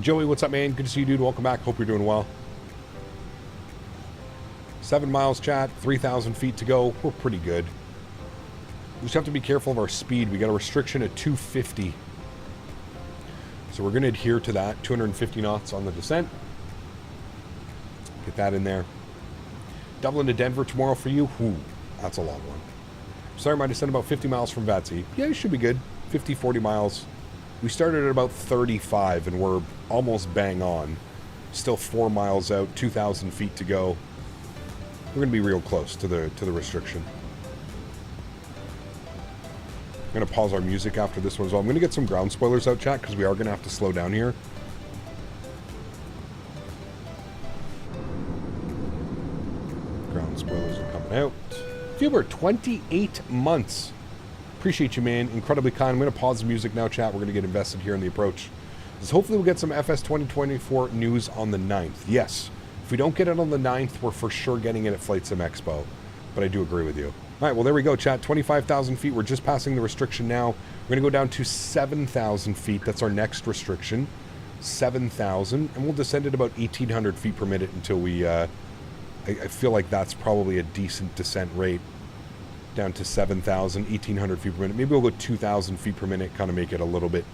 S1: Joey, what's up, man? Good to see you, dude. Welcome back. Hope you're doing well. 7 miles, chat. 3,000 feet to go. We're pretty good. We just have to be careful of our speed. We got a restriction at 250. So we're going to adhere to that. 250 knots on the descent. Get that in there. Dublin to Denver tomorrow for you. Whew, that's a long one. Sorry, my descent about 50 miles from VATSI. Yeah, it should be good. 50, 40 miles. We started at about 35, and we're almost bang on. Still 4 miles out, 2,000 feet to go. We're going to be real close to the restriction. I'm going to pause our music after this one as well. I'm going to get some ground spoilers out, chat, because we are going to have to slow down here. Ground spoilers are coming out. Fuber, 28 months. Appreciate you, man. Incredibly kind. I'm going to pause the music now, chat. We're going to get invested here in the approach. Hopefully we'll get some FS 2024 news on the 9th. Yes. If we don't get it on the 9th, we're for sure getting it at Flight Sim Expo. But I do agree with you. All right, well, there we go, chat. 25,000 feet. We're just passing the restriction now. We're going to go down to 7,000 feet. That's our next restriction. 7,000. And we'll descend at about 1,800 feet per minute until we... I feel like that's probably a decent descent rate. Down to 7,000, 1,800 feet per minute. Maybe we'll go 2,000 feet per minute, kind of make it a little bit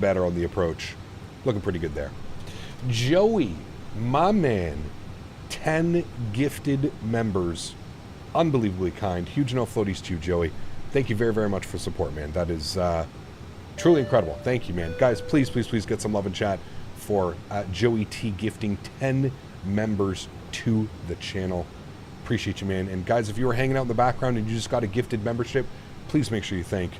S1: better on the approach. Looking pretty good there. Joey, my man, 10 gifted members. Unbelievably kind. Huge no floaties to you, Joey. Thank you very, very much for support, man. That is truly incredible. Thank you, man. Guys, please, please, please get some love in chat for Joey T gifting 10 members to the channel. Appreciate you, man. And guys, if you were hanging out in the background and you just got a gifted membership, please make sure you thank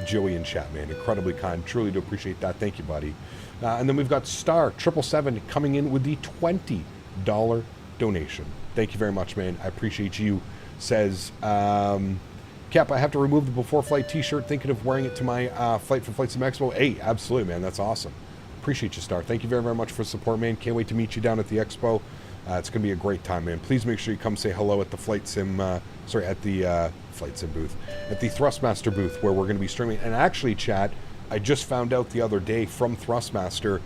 S1: Joey in chat, man. Incredibly kind. Truly do appreciate that. Thank you, buddy. And then we've got Star 777 coming in with the $20 donation. Thank you very much, man. I appreciate you. Says, Cap, I have to remove the Before Flight t-shirt, thinking of wearing it to my flight for Flight Sim Expo. Hey, absolutely, man. That's awesome. Appreciate you, Star. Thank you very, very much for support, man. Can't wait to meet you down at the Expo. It's going to be a great time, man. Please make sure you come say hello at the Flight Sim, at the Flight Sim booth, at the Thrustmaster booth, where we're going to be streaming. And actually, chat, I just found out the other day from Thrustmaster,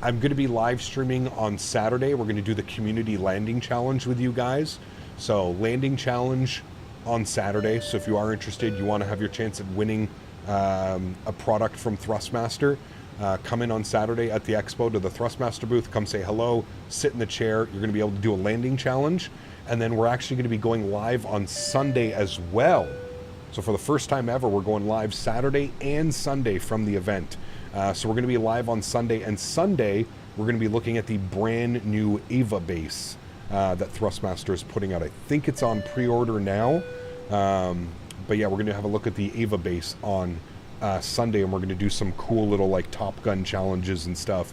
S1: I'm going to be live streaming on Saturday. We're going to do the community landing challenge with you guys. So landing challenge on Saturday. So if you are interested, you want to have your chance at winning a product from Thrustmaster, come in on Saturday at the Expo to the Thrustmaster booth. Come say hello, sit in the chair. You're going to be able to do a landing challenge. And then we're actually going to be going live on Sunday as well. So for the first time ever, we're going live Saturday and Sunday from the event. So we're going to be live on Sunday. And Sunday, we're going to be looking at the brand new Ava base that Thrustmaster is putting out. I think it's on pre-order now. But yeah, we're going to have a look at the Ava base on Sunday, and we're going to do some cool little like Top Gun challenges and stuff,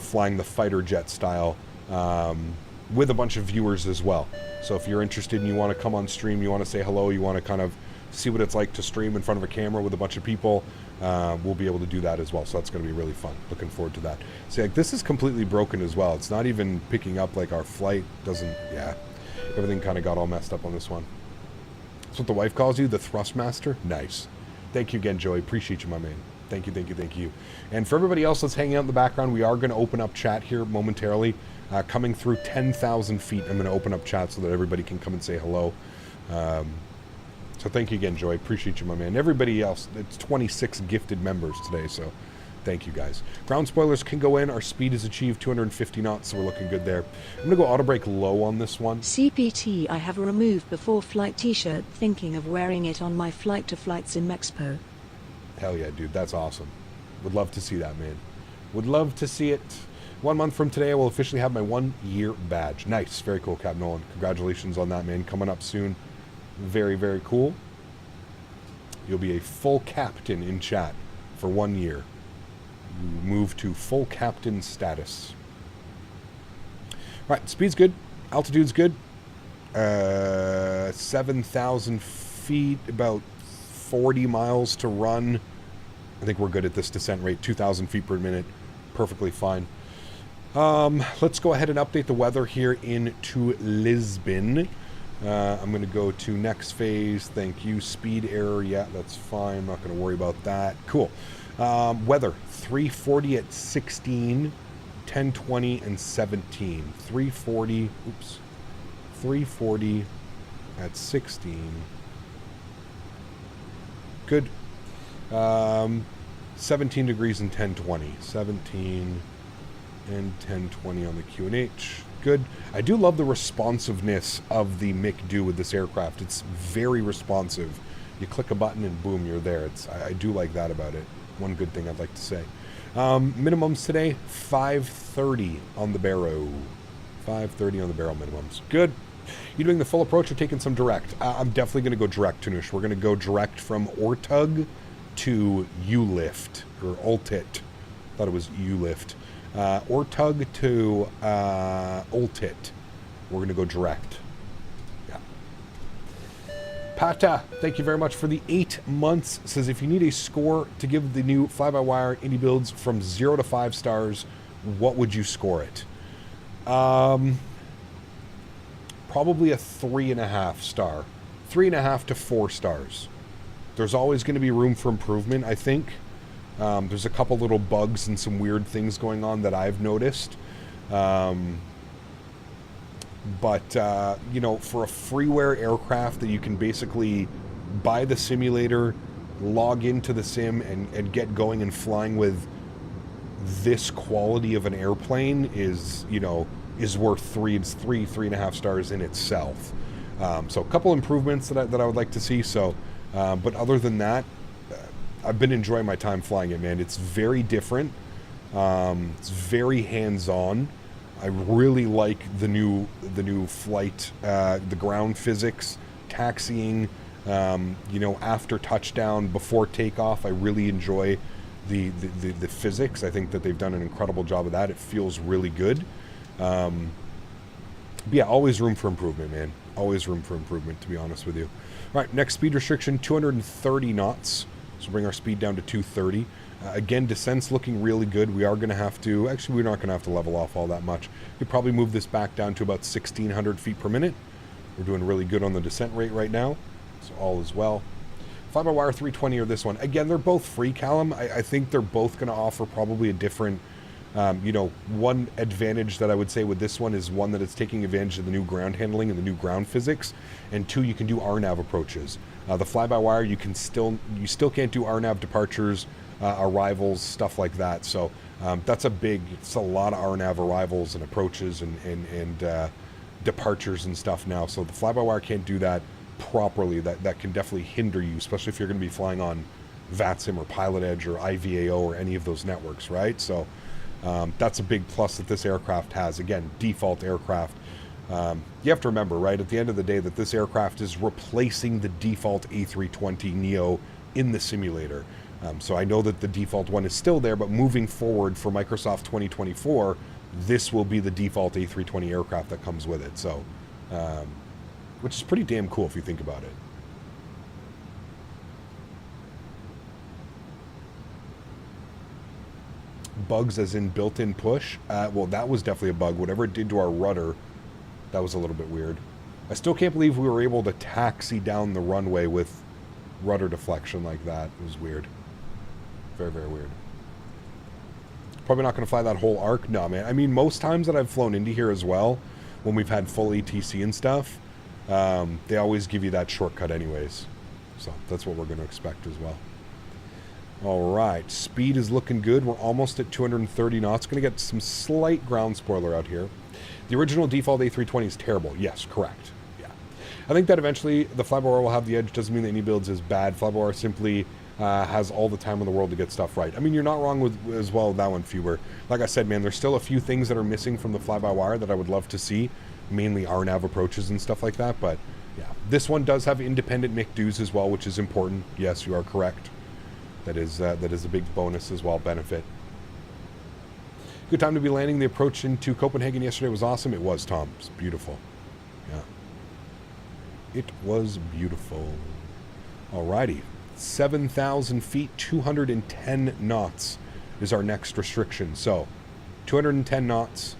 S1: flying the fighter jet style, with a bunch of viewers as well. So if you're interested and you want to come on stream, you want to say hello, you want to kind of see what it's like to stream in front of a camera with a bunch of people, we'll be able to do that as well. So that's going to be really fun. Looking forward to that. See, like this is completely broken as well. It's not even picking up, like our flight doesn't, yeah. Everything kind of got all messed up on this one. That's what the wife calls you, the Thrustmaster? Nice. Thank you again, Joey. Appreciate you, my man. Thank you, thank you, thank you. And for everybody else that's hanging out in the background, we are going to open up chat here momentarily. Coming through 10,000 feet, I'm going to open up chat so that everybody can come and say hello. So thank you again, Joey. Appreciate you, my man. Everybody else, it's 26 gifted members today, so thank you, guys. Ground spoilers can go in. Our speed is achieved 250 knots, so we're looking good there. I'm going to go auto brake low on this one.
S2: CPT, I have a removed Before Flight t-shirt, thinking of wearing it on my flight to Flight Sim Expo.
S1: Hell yeah, dude. That's awesome. Would love to see that, man. Would love to see it. 1 month from today, I will officially have my 1-year badge. Nice. Very cool, Cap Nolan. Congratulations on that, man. Coming up soon. Very, very cool. You'll be a full captain in chat for 1 year. You move to full captain status. All right, speed's good. Altitude's good. 7,000 feet, about 40 miles to run. I think we're good at this descent rate. 2,000 feet per minute. Perfectly fine. Let's go ahead and update the weather here into Lisbon. I'm going to go to next phase. Thank you. Speed error. Yeah, that's fine. I'm not going to worry about that. Cool. Weather. 340 at 16, 1020, and 17. 340. Oops. 340 at 16. Good. 17 degrees and 1020. 17 and 1020 on the QNH. Good. I do love the responsiveness of the MiG-Do with this aircraft. It's very responsive. You click a button and boom, you're there. I do like that about it. One good thing I'd like to say. Minimums today, 530 on the barrow. 530 on the barrel minimums. Good. You doing the full approach or taking some direct? I'm definitely going to go direct, Tanush. We're going to go direct from Ortug to U-Lift, or Ultit. Thought it was U-Lift. Ortug to Ultit. We're going to go direct. Yeah. Pata, thank you very much for the 8 months. Says, if you need a score to give the new fly-by-wire iniBuilds from 0 to 5 stars, what would you score it? Probably a 3.5 star. 3.5 to 4 stars. There's always going to be room for improvement, I think. There's a couple little bugs and some weird things going on that I've noticed. But, you know, for a freeware aircraft that you can basically buy the simulator, log into the sim, and get going and flying with this quality of an airplane is, you know, is worth 3.5 stars in itself. So a couple improvements that I would like to see. So, but other than that, I've been enjoying my time flying it, man. It's very different. It's very hands-on. I really like the new flight, the ground physics, taxiing. You know, after touchdown, before takeoff, I really enjoy the physics. I think that they've done an incredible job of that. It feels really good. But yeah, always room for improvement, man. Always room for improvement, to be honest with you. All right, next speed restriction, 230 knots. So bring our speed down to 230. Again, descent's looking really good. We are going to have to, actually we're not going to have to level off all that much. We'd probably move this back down to about 1,600 feet per minute. We're doing really good on the descent rate right now, so all is well. Fly-by-wire 320 or this one. Again, they're both free, Callum. I think they're both going to offer probably a different, you know, one advantage that I would say with this one is one that it's taking advantage of the new ground handling and the new ground physics, and two, you can do RNAV approaches. The fly-by-wire, you still can't do RNAV departures, arrivals, stuff like that. So that's it's a lot of RNAV arrivals and approaches and departures and stuff now. So the fly-by-wire can't do that properly. That can definitely hinder you, especially if you're going to be flying on VATSIM or Pilot Edge or IVAO or any of those networks, right? So that's a big plus that this aircraft has. Again, default aircraft. You have to remember, right, at the end of the day that this aircraft is replacing the default A320neo in the simulator. So I know that the default one is still there, but moving forward for Microsoft 2024, this will be the default A320 aircraft that comes with it. So, which is pretty damn cool if you think about it. Bugs as in built-in push? Well, that was definitely a bug. Whatever it did to our rudder, that was a little bit weird. I still can't believe we were able to taxi down the runway with rudder deflection like that. It was weird. Very, very weird. Probably not going to fly that whole arc. No, man. I mean, most times that I've flown into here as well, when we've had full ATC and stuff, they always give you that shortcut anyways. So that's what we're going to expect as well. All right. Speed is looking good. We're almost at 230 knots. Going to get some slight ground spoiler out here. The original default A320 is terrible. Yes, correct. Yeah. I think that eventually the fly-by-wire will have the edge. Doesn't mean that iniBuilds is bad. Fly-by-wire simply has all the time in the world to get stuff right. I mean, you're not wrong with as well with that one, Fuber. Like I said, man, there's still a few things that are missing from the fly-by-wire that I would love to see, mainly RNAV approaches and stuff like that. But yeah, this one does have independent MIC-DOs as well, which is important. Yes, you are correct. That is a big bonus as well, benefit. Good time to be landing. The approach into Copenhagen yesterday was awesome. It was, Tom. It was beautiful. Yeah. It was beautiful. Alrighty. 7,000 feet, 210 knots is our next restriction. So, 210 knots.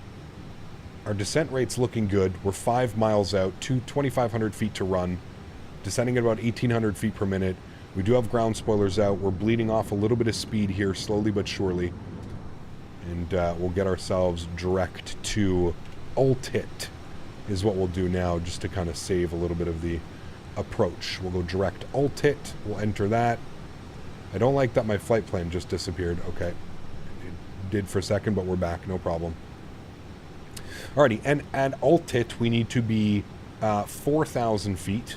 S1: Our descent rate's looking good. We're 5 miles out, 2,500 feet to run. Descending at about 1,800 feet per minute. We do have ground spoilers out. We're bleeding off a little bit of speed here, slowly but surely. And we'll get ourselves direct to Ultit is what we'll do now, just to kind of save a little bit of the approach. We'll go direct Ultit. We'll enter that. I don't like that my flight plan just disappeared. Okay. It did for a second, but we're back. No problem. Alrighty. And at Ultit, we need to be 4,000 feet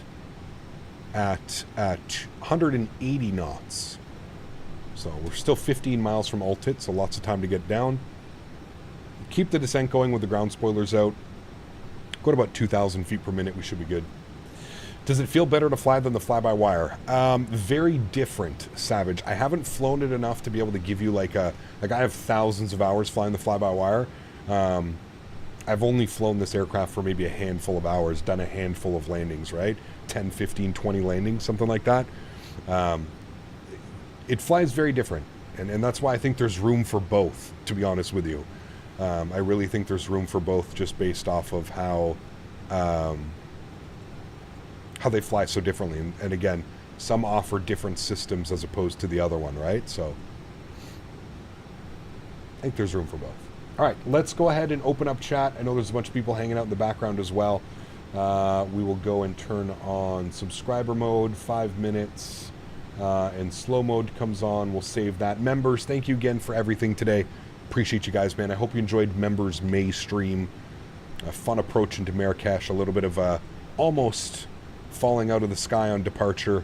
S1: at 180 knots. So we're still 15 miles from Ultit, so lots of time to get down. Keep the descent going with the ground spoilers out. Go to about 2,000 feet per minute. We should be good. Does it feel better to fly than the fly-by-wire? Very different, Savage. I haven't flown it enough to be able to give you like I have thousands of hours flying the fly-by-wire. I've only flown this aircraft for maybe a handful of hours, done a handful of landings, right? 10, 15, 20 landings, something like that. It flies very different, and that's why I think there's room for both, to be honest with you. I really think there's room for both just based off of how they fly so differently. And again, some offer different systems as opposed to the other one, right? So I think there's room for both. All right, let's go ahead and open up chat. I know there's a bunch of people hanging out in the background as well. We will go and turn on subscriber mode, 5 minutes, and slow mode comes on. We'll save that. Members, thank you again for everything today. Appreciate you guys, man. I hope you enjoyed Members May stream. A fun approach into Marrakech, a little bit of a almost falling out of the sky on departure.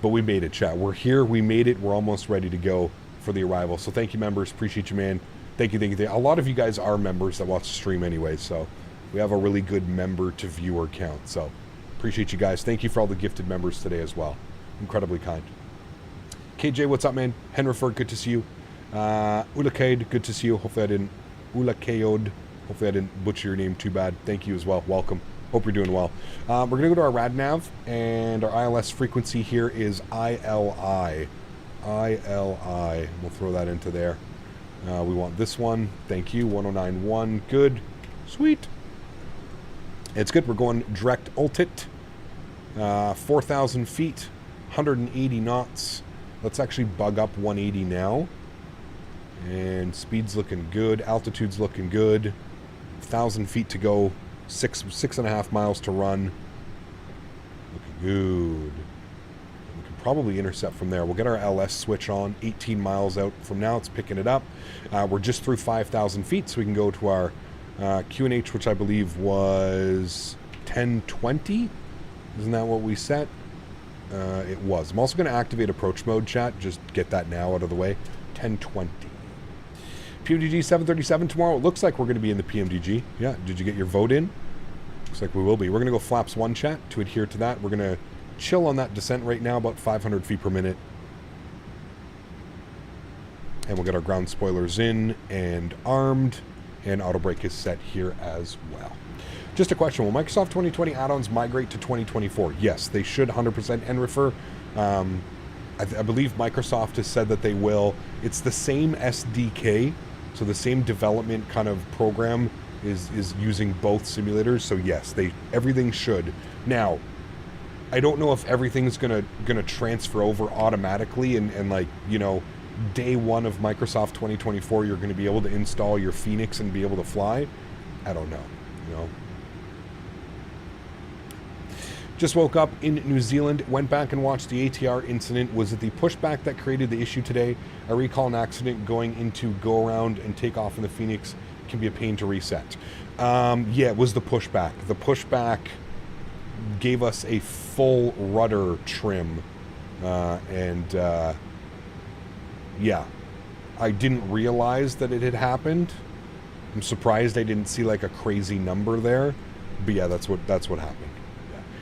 S1: But we made it, chat. We're here, we made it, we're almost ready to go for the arrival. So thank you, members. Appreciate you, man. Thank you, thank you. A lot of you guys are members that watch the stream anyway, so we have a really good member to viewer count. So appreciate you guys. Thank you for all the gifted members today as well. Incredibly kind. KJ, what's up, man? Henriford, good to see you. Ulakade, good to see you. Hopefully I didn't butcher your name too bad. Thank you as well. Welcome. Hope you're doing well. We're going to go to our RadNav, and our ILS frequency here is ILI. ILI. We'll throw that into there. We want this one. Thank you. 1091. Good. Sweet. It's good. We're going direct ultit. 4,000 feet. 180 knots. Let's actually bug up 180 now. And speed's looking good. Altitude's looking good. 1,000 feet to go. 6.5 miles to run. Looking good. We can probably intercept from there. We'll get our LS switch on. 18 miles out from now. It's picking it up. We're just through 5,000 feet, so we can go to our QNH, which I believe was 1020. Isn't that what we set? It was. I'm also going to activate approach mode, chat. Just get that now out of the way. 1020. PMDG 737 tomorrow. It looks like we're going to be in the PMDG. Yeah, did you get your vote in? Looks like we will be. We're going to go flaps 1, chat, to adhere to that. We're going to chill on that descent right now, about 500 feet per minute. And we'll get our ground spoilers in and armed. And auto brake is set here as well. Just a question, will Microsoft 2020 add-ons migrate to 2024? Yes, they should 100% and refer. I believe Microsoft has said that they will. It's the same SDK, so the same development kind of program is using both simulators. So yes, everything should. Now, I don't know if everything's gonna transfer over automatically and like, you know, day one of Microsoft 2024 you're going to be able to install your Phoenix and be able to fly. I don't know, you know. Just woke up in New Zealand, went back and watched the ATR incident. Was it the pushback that created the issue today? I recall an accident going into go around and take off in the Phoenix can be a pain to reset. Yeah, it was the pushback. The pushback gave us a full rudder trim. Yeah, I didn't realize that it had happened. I'm surprised I didn't see like a crazy number there. But yeah, that's what happened.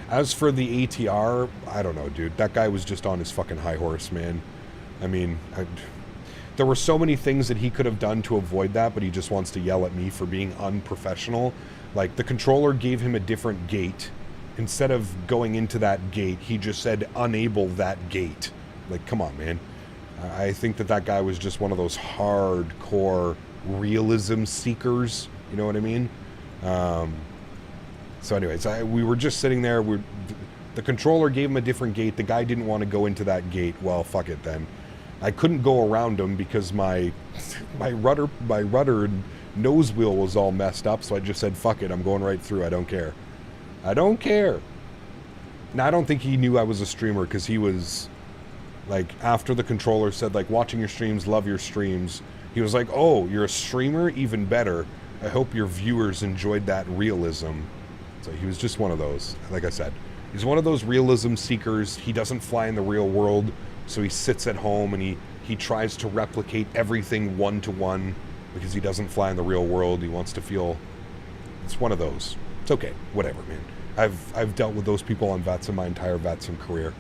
S1: As for the ATR, I don't know, dude. That guy was just on his fucking high horse, man. I mean, there were so many things that he could have done to avoid that, but he just wants to yell at me for being unprofessional. Like, the controller gave him a different gate. Instead of going into that gate, he just said, enable that gate. Like, come on, man. I think that guy was just one of those hardcore realism seekers. You know what I mean? So anyways, we were just sitting there. The controller gave him a different gate. The guy didn't want to go into that gate. Well, fuck it then. I couldn't go around him because my rudder and nose wheel was all messed up. So I just said, fuck it. I'm going right through. I don't care. I don't care. Now, I don't think he knew I was a streamer because he was like, after the controller said, like, watching your streams, love your streams. He was like, oh, you're a streamer? Even better. I hope your viewers enjoyed that realism. So he was just one of those. Like I said, he's one of those realism seekers. He doesn't fly in the real world, so he sits at home and he tries to replicate everything one-to-one because he doesn't fly in the real world. He wants to feel... It's one of those. It's okay. Whatever, man. I've dealt with those people on VATSIM my entire VATSIM career.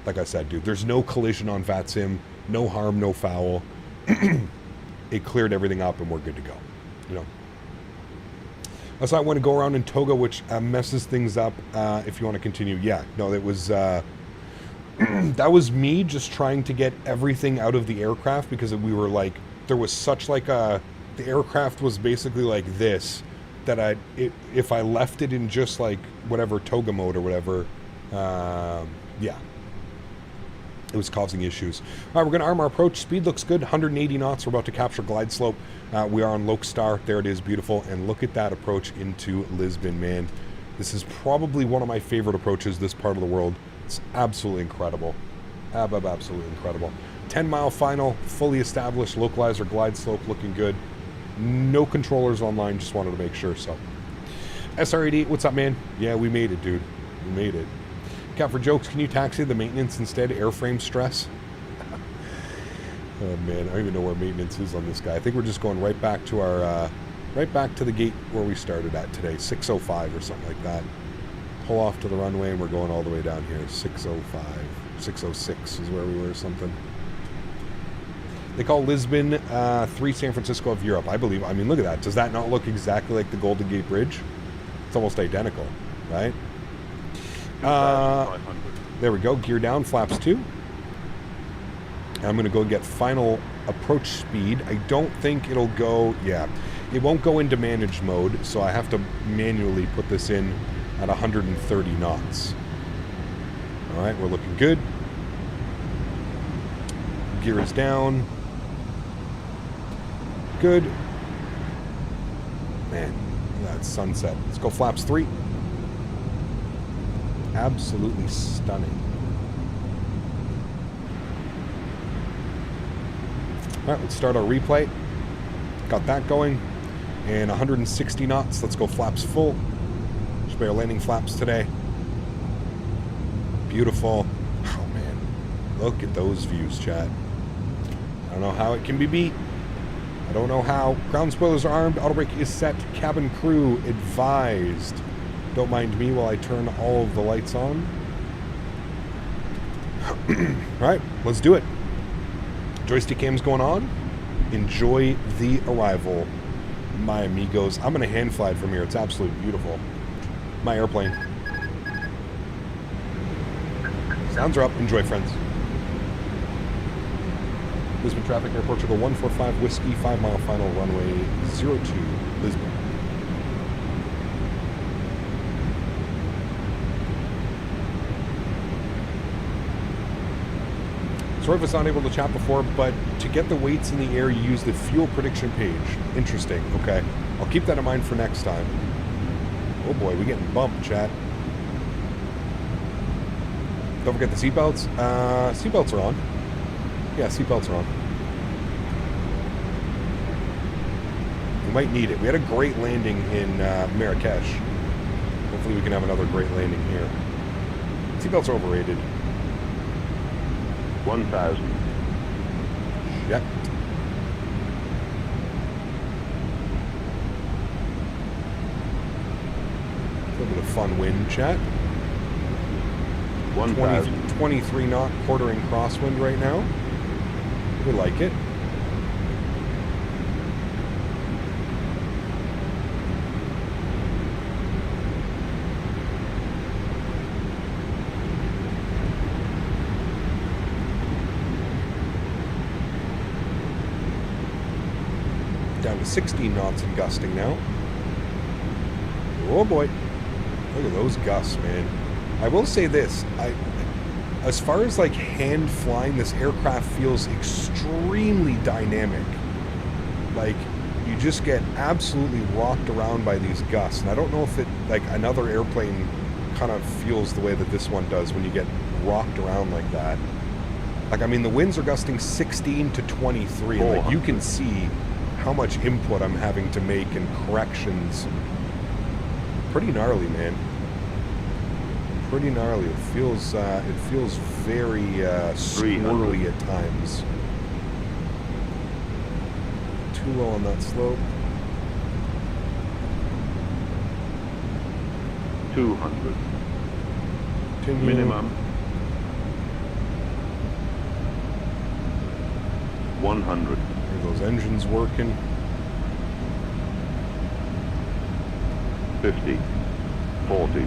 S1: Like I said, dude, there's no collision on VATSIM. No harm, no foul. It cleared everything up and we're good to go. You know? So I want to go around in Toga, which messes things up. If you want to continue, yeah, no, it was that was me just trying to get everything out of the aircraft because we were like, there was such like the aircraft was basically like this that if I left it in just like whatever Toga mode or whatever, yeah. It was causing issues. All right, we're going to arm our approach. Speed looks good, 180 knots. We're about to capture glide slope. We are on Lokestar. There it is, beautiful. And look at that approach into Lisbon, man. This is probably one of my favorite approaches this part of the world. It's absolutely incredible. Absolutely incredible. 10-mile final, fully established localizer glide slope, looking good. No controllers online, just wanted to make sure. So, SR88, what's up, man? Yeah, we made it, dude. We made it. Cap for jokes, can you taxi the maintenance instead? Airframe stress? Oh man, I don't even know where maintenance is on this guy. I think we're just going right back to our, right back to the gate where we started at today, 605 or something like that. Pull off to the runway and we're going all the way down here, 605, 606 is where we were or something. They call Lisbon 3 San Francisco of Europe, I believe. I mean, look at that. Does that not look exactly like the Golden Gate Bridge? It's almost identical, right? There we go. Gear down, flaps 2. I'm going to go get final approach speed. I don't think it'll go... Yeah, it won't go into managed mode, so I have to manually put this in at 130 knots. All right, we're looking good. Gear is down. Good. Man, that's sunset. Let's go flaps 3. Absolutely stunning. All right, let's start our replay. Got that going. And 160 knots. Let's go flaps full. Spare landing flaps today. Beautiful. Oh, man. Look at those views, chat. I don't know how it can be beat. I don't know how. Ground spoilers are armed. Auto brake is set. Cabin crew advised. Don't mind me while I turn all of the lights on. Alright, let's do it. Joystick cam's going on. Enjoy the arrival, my amigos. I'm going to hand fly from here. It's absolutely beautiful. My airplane. Sounds are up. Enjoy, friends. Lisbon traffic, Air Portugal 145 Whiskey, 5 mile final runway 02, Lisbon. Sorry if I was not able to chat before, but to get the weights in the air, you use the fuel prediction page. Interesting, okay. I'll keep that in mind for next time. Oh boy, we're getting bumped, chat. Don't forget the seatbelts. Seatbelts are on. Yeah, seatbelts are on. We might need it. We had a great landing in Marrakech. Hopefully we can have another great landing here. Seatbelts are overrated.
S9: 1,000.
S1: Yep. A little bit of fun wind, chat. 23 knot quartering crosswind right now. We like it. Down to 16 knots and gusting now. Oh boy. Look at those gusts, man. I will say this, as far as like hand flying, this aircraft feels extremely dynamic. Like, you just get absolutely rocked around by these gusts. And I don't know if it, like another airplane kind of feels the way that this one does when you get rocked around like that. Like, I mean, the winds are gusting 16 to 23. And, like, you can see how much input I'm having to make and corrections. Pretty gnarly, man. Pretty gnarly. It feels very swirly at times. Too low on that slope.
S9: 200.
S1: Continue.
S9: Minimum. 100.
S1: Those engines working.
S9: 50. 40.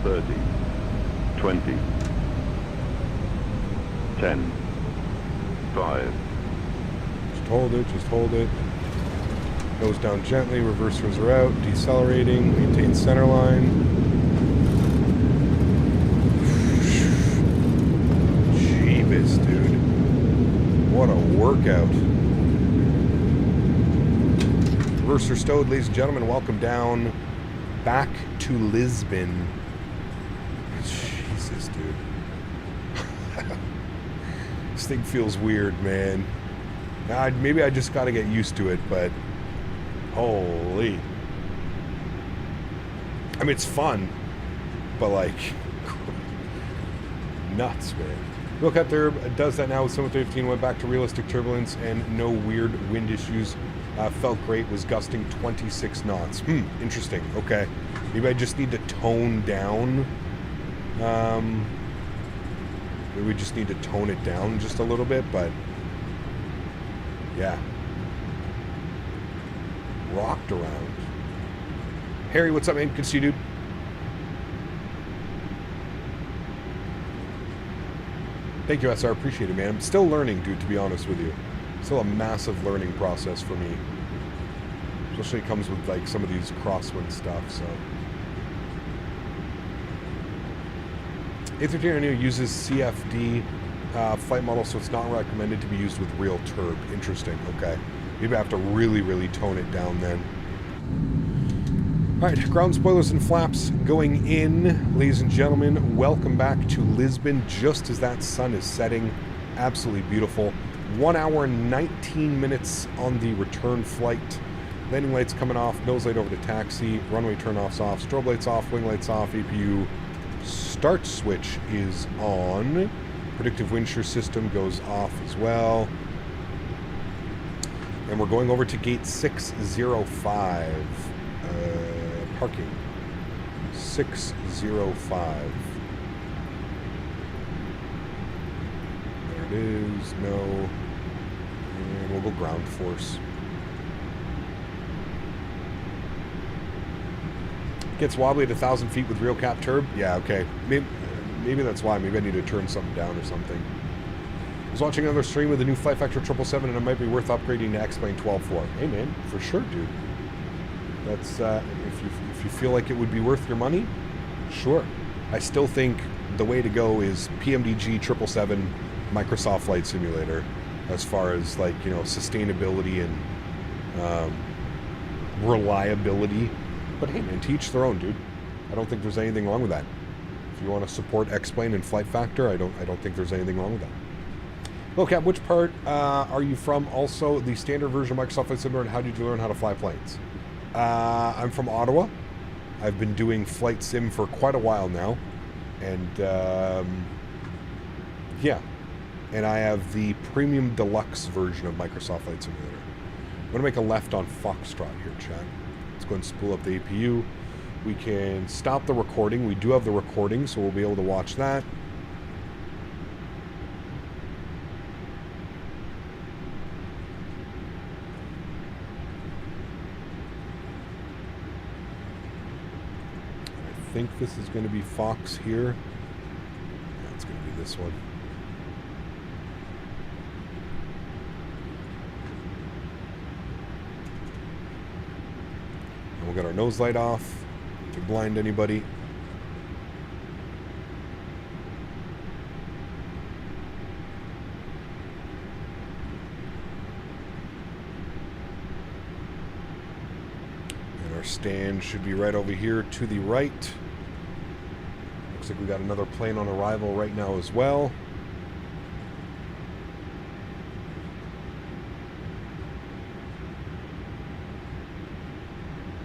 S9: 30, 20, 10, 5.
S1: Just hold it, just hold it. Goes down gently, reversers are out, decelerating, maintain center line. Jeebus, dude. What a workout. Reverser stowed, ladies and gentlemen, welcome down back to Lisbon. Jesus, dude. This thing feels weird, man. Maybe I just gotta get used to it, but holy. I mean, it's fun, but like, nuts, man. Real Cut there does that now with 715, went back to realistic turbulence and no weird wind issues. Felt great, was gusting 26 knots. Interesting, okay. Maybe I just need to tone down. Maybe we just need to tone it down just a little bit, but Yeah. Rocked around. Harry, what's up, man? Good to see you, dude. Thank you, SR. Appreciate it, man. I'm still learning, dude, to be honest with you. Still a massive learning process for me. Especially it comes with, like, some of these crosswind stuff, so. A320neo uses CFD flight model, so it's not recommended to be used with real turb. Interesting, okay. Maybe I have to really, really tone it down then. Alright, ground spoilers and flaps going in. Ladies and gentlemen, welcome back to Lisbon just as that sun is setting. Absolutely beautiful. 1 hour and 19 minutes on the return flight. Landing lights coming off, nose light over to taxi, runway turn-offs off, strobe lights off, wing lights off, APU start switch is on. Predictive wind shear system goes off as well. And we're going over to gate 605. Parking. 605. There it is. No. And we'll go ground force. Gets wobbly at 1,000 feet with real cap turb. Yeah, okay. Maybe that's why. Maybe I need to turn something down or something. I was watching another stream with the new Flight Factor 777 and it might be worth upgrading to X-Plane 12.4. Hey man, for sure, dude. That's, if you feel like it would be worth your money, sure. I still think the way to go is PMDG 777 Microsoft Flight Simulator as far as, like, you know, sustainability and reliability. But hey man, to each their own, dude. I don't think there's anything wrong with that. If you want to support X-Plane and Flight Factor, I don't think there's anything wrong with that. Well, Cap, which part are you from? Also, the standard version of Microsoft Flight Simulator, and how did you learn how to fly planes? I'm from Ottawa. I've been doing flight sim for quite a while now. And, yeah. And I have the premium deluxe version of Microsoft Flight Simulator. I'm going to make a left on Foxtrot here, chat. Let's go and spool up the APU. We can stop the recording. We do have the recording, so we'll be able to watch that. I think this is going to be Fox here. Yeah, it's going to be this one. And we'll get our nose light off to blind anybody. And our stand should be right over here to the right. Looks like we got another plane on arrival right now as well.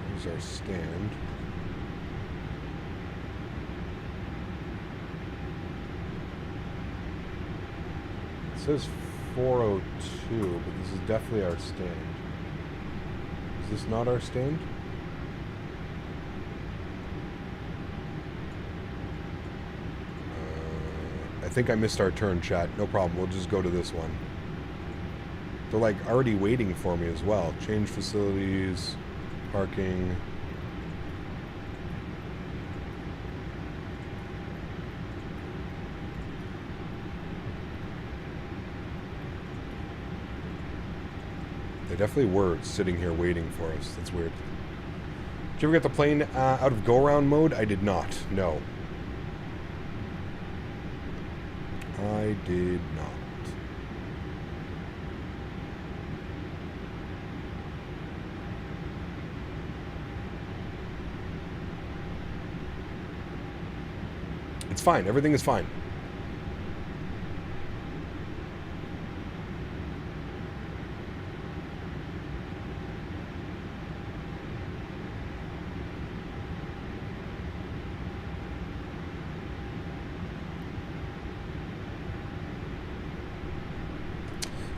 S1: There's our stand. It says 402, but this is definitely our stand. Is this not our stand? I think I missed our turn, chat. No problem. We'll just go to this one. They're like already waiting for me as well. Change facilities, parking. They definitely were sitting here waiting for us. That's weird. Did you ever get the plane out of go-around mode? I did not. No. I did not. It's fine. Everything is fine.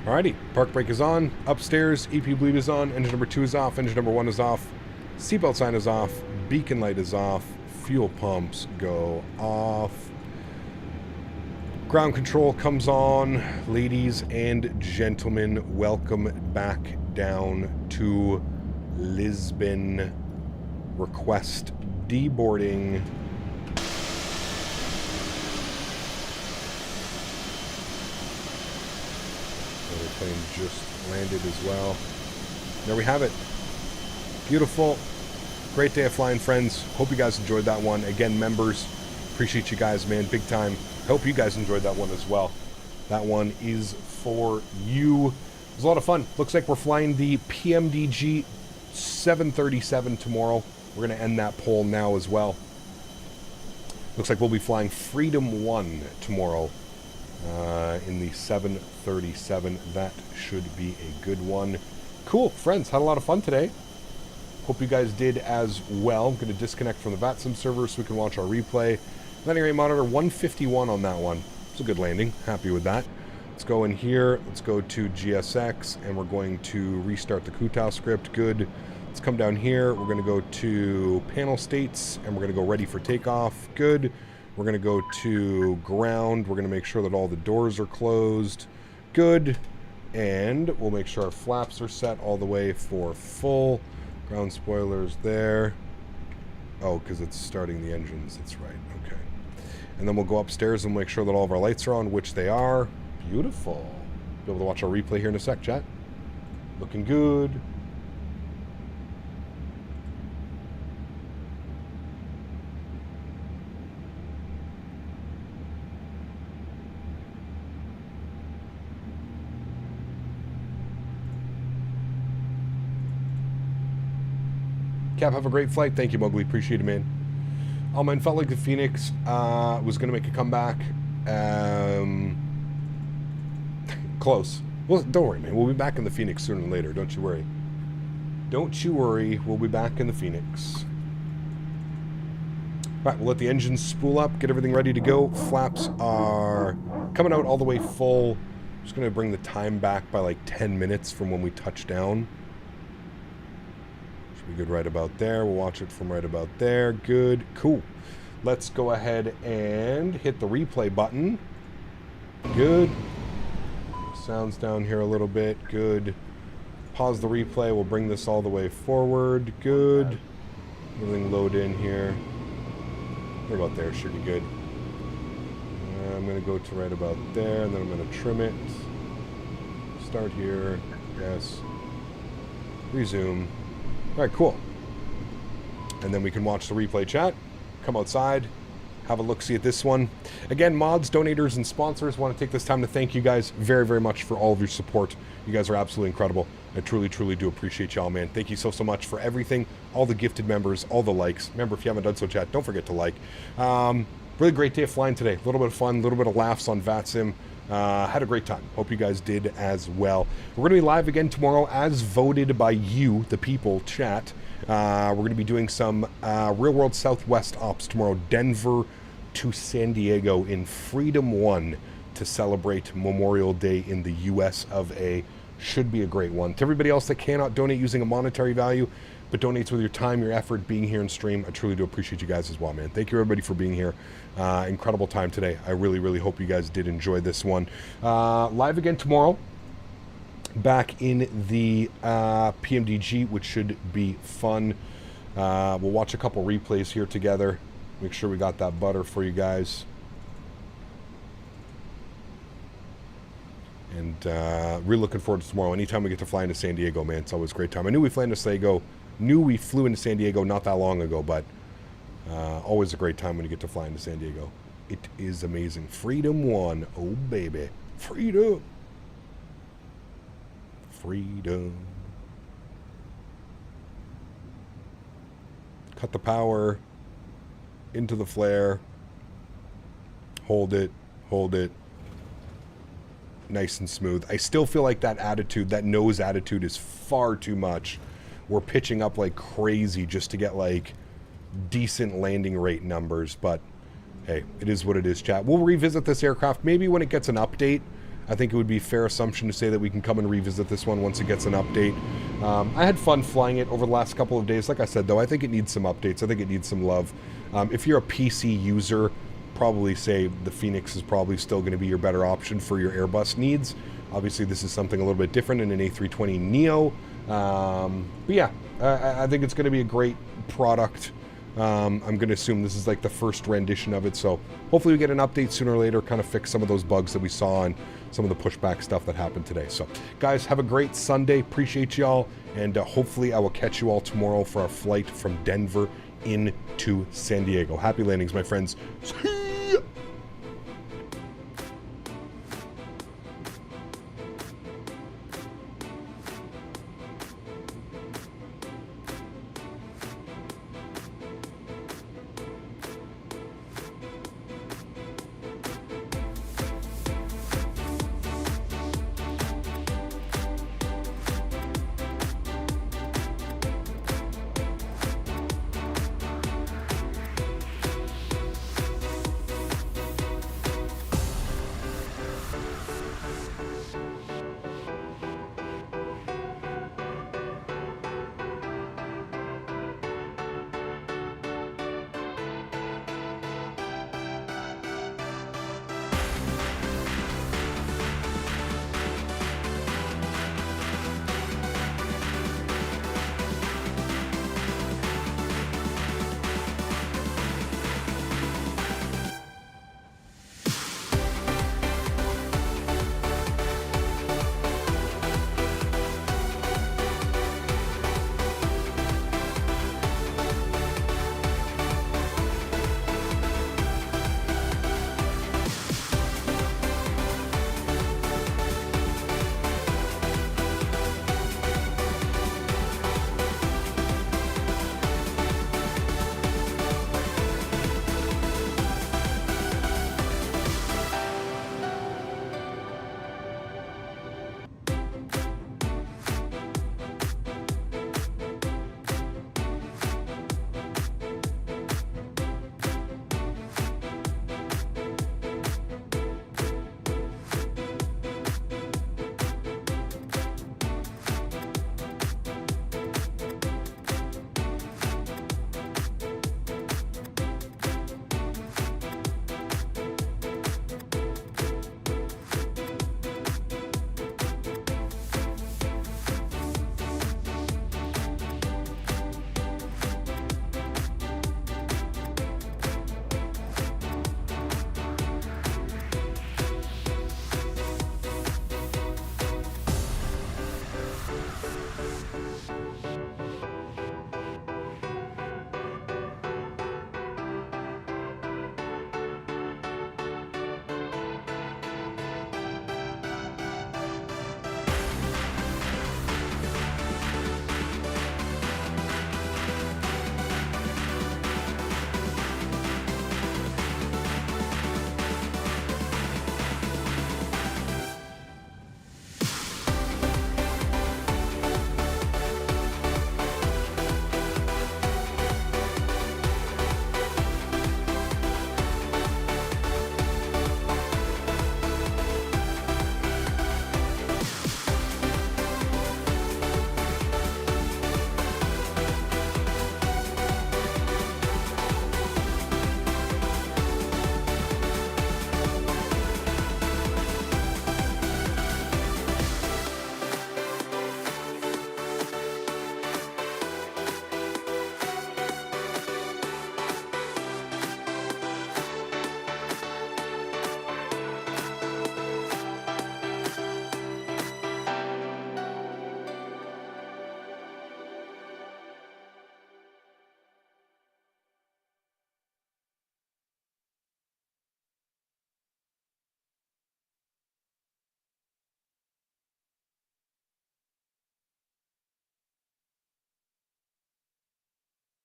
S1: Alrighty, park brake is on, upstairs, EP bleed is on, engine number 2 is off, engine number 1 is off, seatbelt sign is off, beacon light is off, fuel pumps go off. Ground control comes on. Ladies and gentlemen, welcome back down to Lisbon. Request deboarding. Another plane just landed as well. There we have it. Beautiful. Great day of flying, friends. Hope you guys enjoyed that one. Again, members, appreciate you guys, man. Big time. Hope you guys enjoyed that one as well. That one is for you. It was a lot of fun. Looks like we're flying the PMDG 737 tomorrow. We're going to end that poll now as well. Looks like we'll be flying Freedom 1 tomorrow in the 737. That should be a good one. Cool, friends. Had a lot of fun today. Hope you guys did as well. I'm going to disconnect from the VATSIM server so we can watch our replay. Landing rate monitor 151 on that one. It's a good landing. Happy with that. Let's go in here. Let's go to GSX, and we're going to restart the Kutao script. Good. Let's come down here. We're going to go to panel states, and we're going to go ready for takeoff. Good. We're going to go to ground. We're going to make sure that all the doors are closed. Good. And we'll make sure our flaps are set all the way for full. Ground spoilers there. Oh, because it's starting the engines. That's right. Okay. And then we'll go upstairs and make sure that all of our lights are on, which they are. Beautiful. Be able to watch our replay here in a sec, chat. Looking good. Cap, have a great flight. Thank you, Mowgli. Appreciate it, man. Oh, man, felt like the Phoenix was going to make a comeback. Close. Well, don't worry, man. We'll be back in the Phoenix sooner than later. Don't you worry. Don't you worry. We'll be back in the Phoenix. All right, we'll let the engines spool up, get everything ready to go. Flaps are coming out all the way full. Just going to bring the time back by like 10 minutes from when we touch down. Should be good right about there. We'll watch it from right about there. Good. Cool. Let's go ahead and hit the replay button. Good. Sounds down here a little bit. Good. Pause the replay. We'll bring this all the way forward. Good. Everything load in here. Right about there should be good. I'm going to go to right about there, and then I'm going to trim it. Start here. Yes. Resume. All right, cool. And then we can watch the replay, chat. Come outside. Have a look-see at this one. Again, mods, donators, and sponsors, want to take this time to thank you guys very, very much for all of your support. You guys are absolutely incredible. I truly, truly do appreciate y'all, man. Thank you so, so much for everything. All the gifted members, all the likes. Remember, if you haven't done so, chat, don't forget to like. Really great day of flying today. A little bit of fun, a little bit of laughs on VATSIM. Had a great time. Hope you guys did as well. We're going to be live again tomorrow as voted by you, the people, chat. We're going to be doing some real-world Southwest ops tomorrow. Denver to San Diego in Freedom 1 to celebrate Memorial Day in the US of A. Should be a great one. To everybody else that cannot donate using a monetary value, but donates with your time, your effort, being here in stream, I truly do appreciate you guys as well, man. Thank you, everybody, for being here. Incredible time today. I really, really hope you guys did enjoy this one. Live again tomorrow. Back in the PMDG, which should be fun. We'll watch a couple replays here together. Make sure we got that butter for you guys. And really looking forward to tomorrow. Anytime we get to fly into San Diego, man, it's always a great time. I knew we flew into San Diego not that long ago, but always a great time when you get to fly into San Diego. It is amazing. Freedom 1. Oh, baby. Freedom. Freedom. Cut the power into the flare. Hold it. Hold it. Nice and smooth. I still feel like that attitude, that nose attitude, is far too much. We're pitching up like crazy just to get like decent landing rate numbers, but hey, it is what it is, chat. We'll revisit this aircraft maybe when it gets an update. I think it would be a fair assumption to say that we can come and revisit this one once it gets an update. I had fun flying it over the last couple of days. Like I said, though, I think it needs some updates. I think it needs some love. If you're a PC user, probably say the Phoenix is probably still going to be your better option for your Airbus needs. Obviously, this is something a little bit different in an A320neo. But yeah, I think it's going to be a great product. I'm going to assume this is like the first rendition of it, so hopefully we get an update sooner or later, kind of fix some of those bugs that we saw and some of the pushback stuff that happened today. So guys, have a great Sunday. Appreciate y'all, and hopefully I will catch you all tomorrow for our flight from Denver into San Diego. Happy landings, my friends.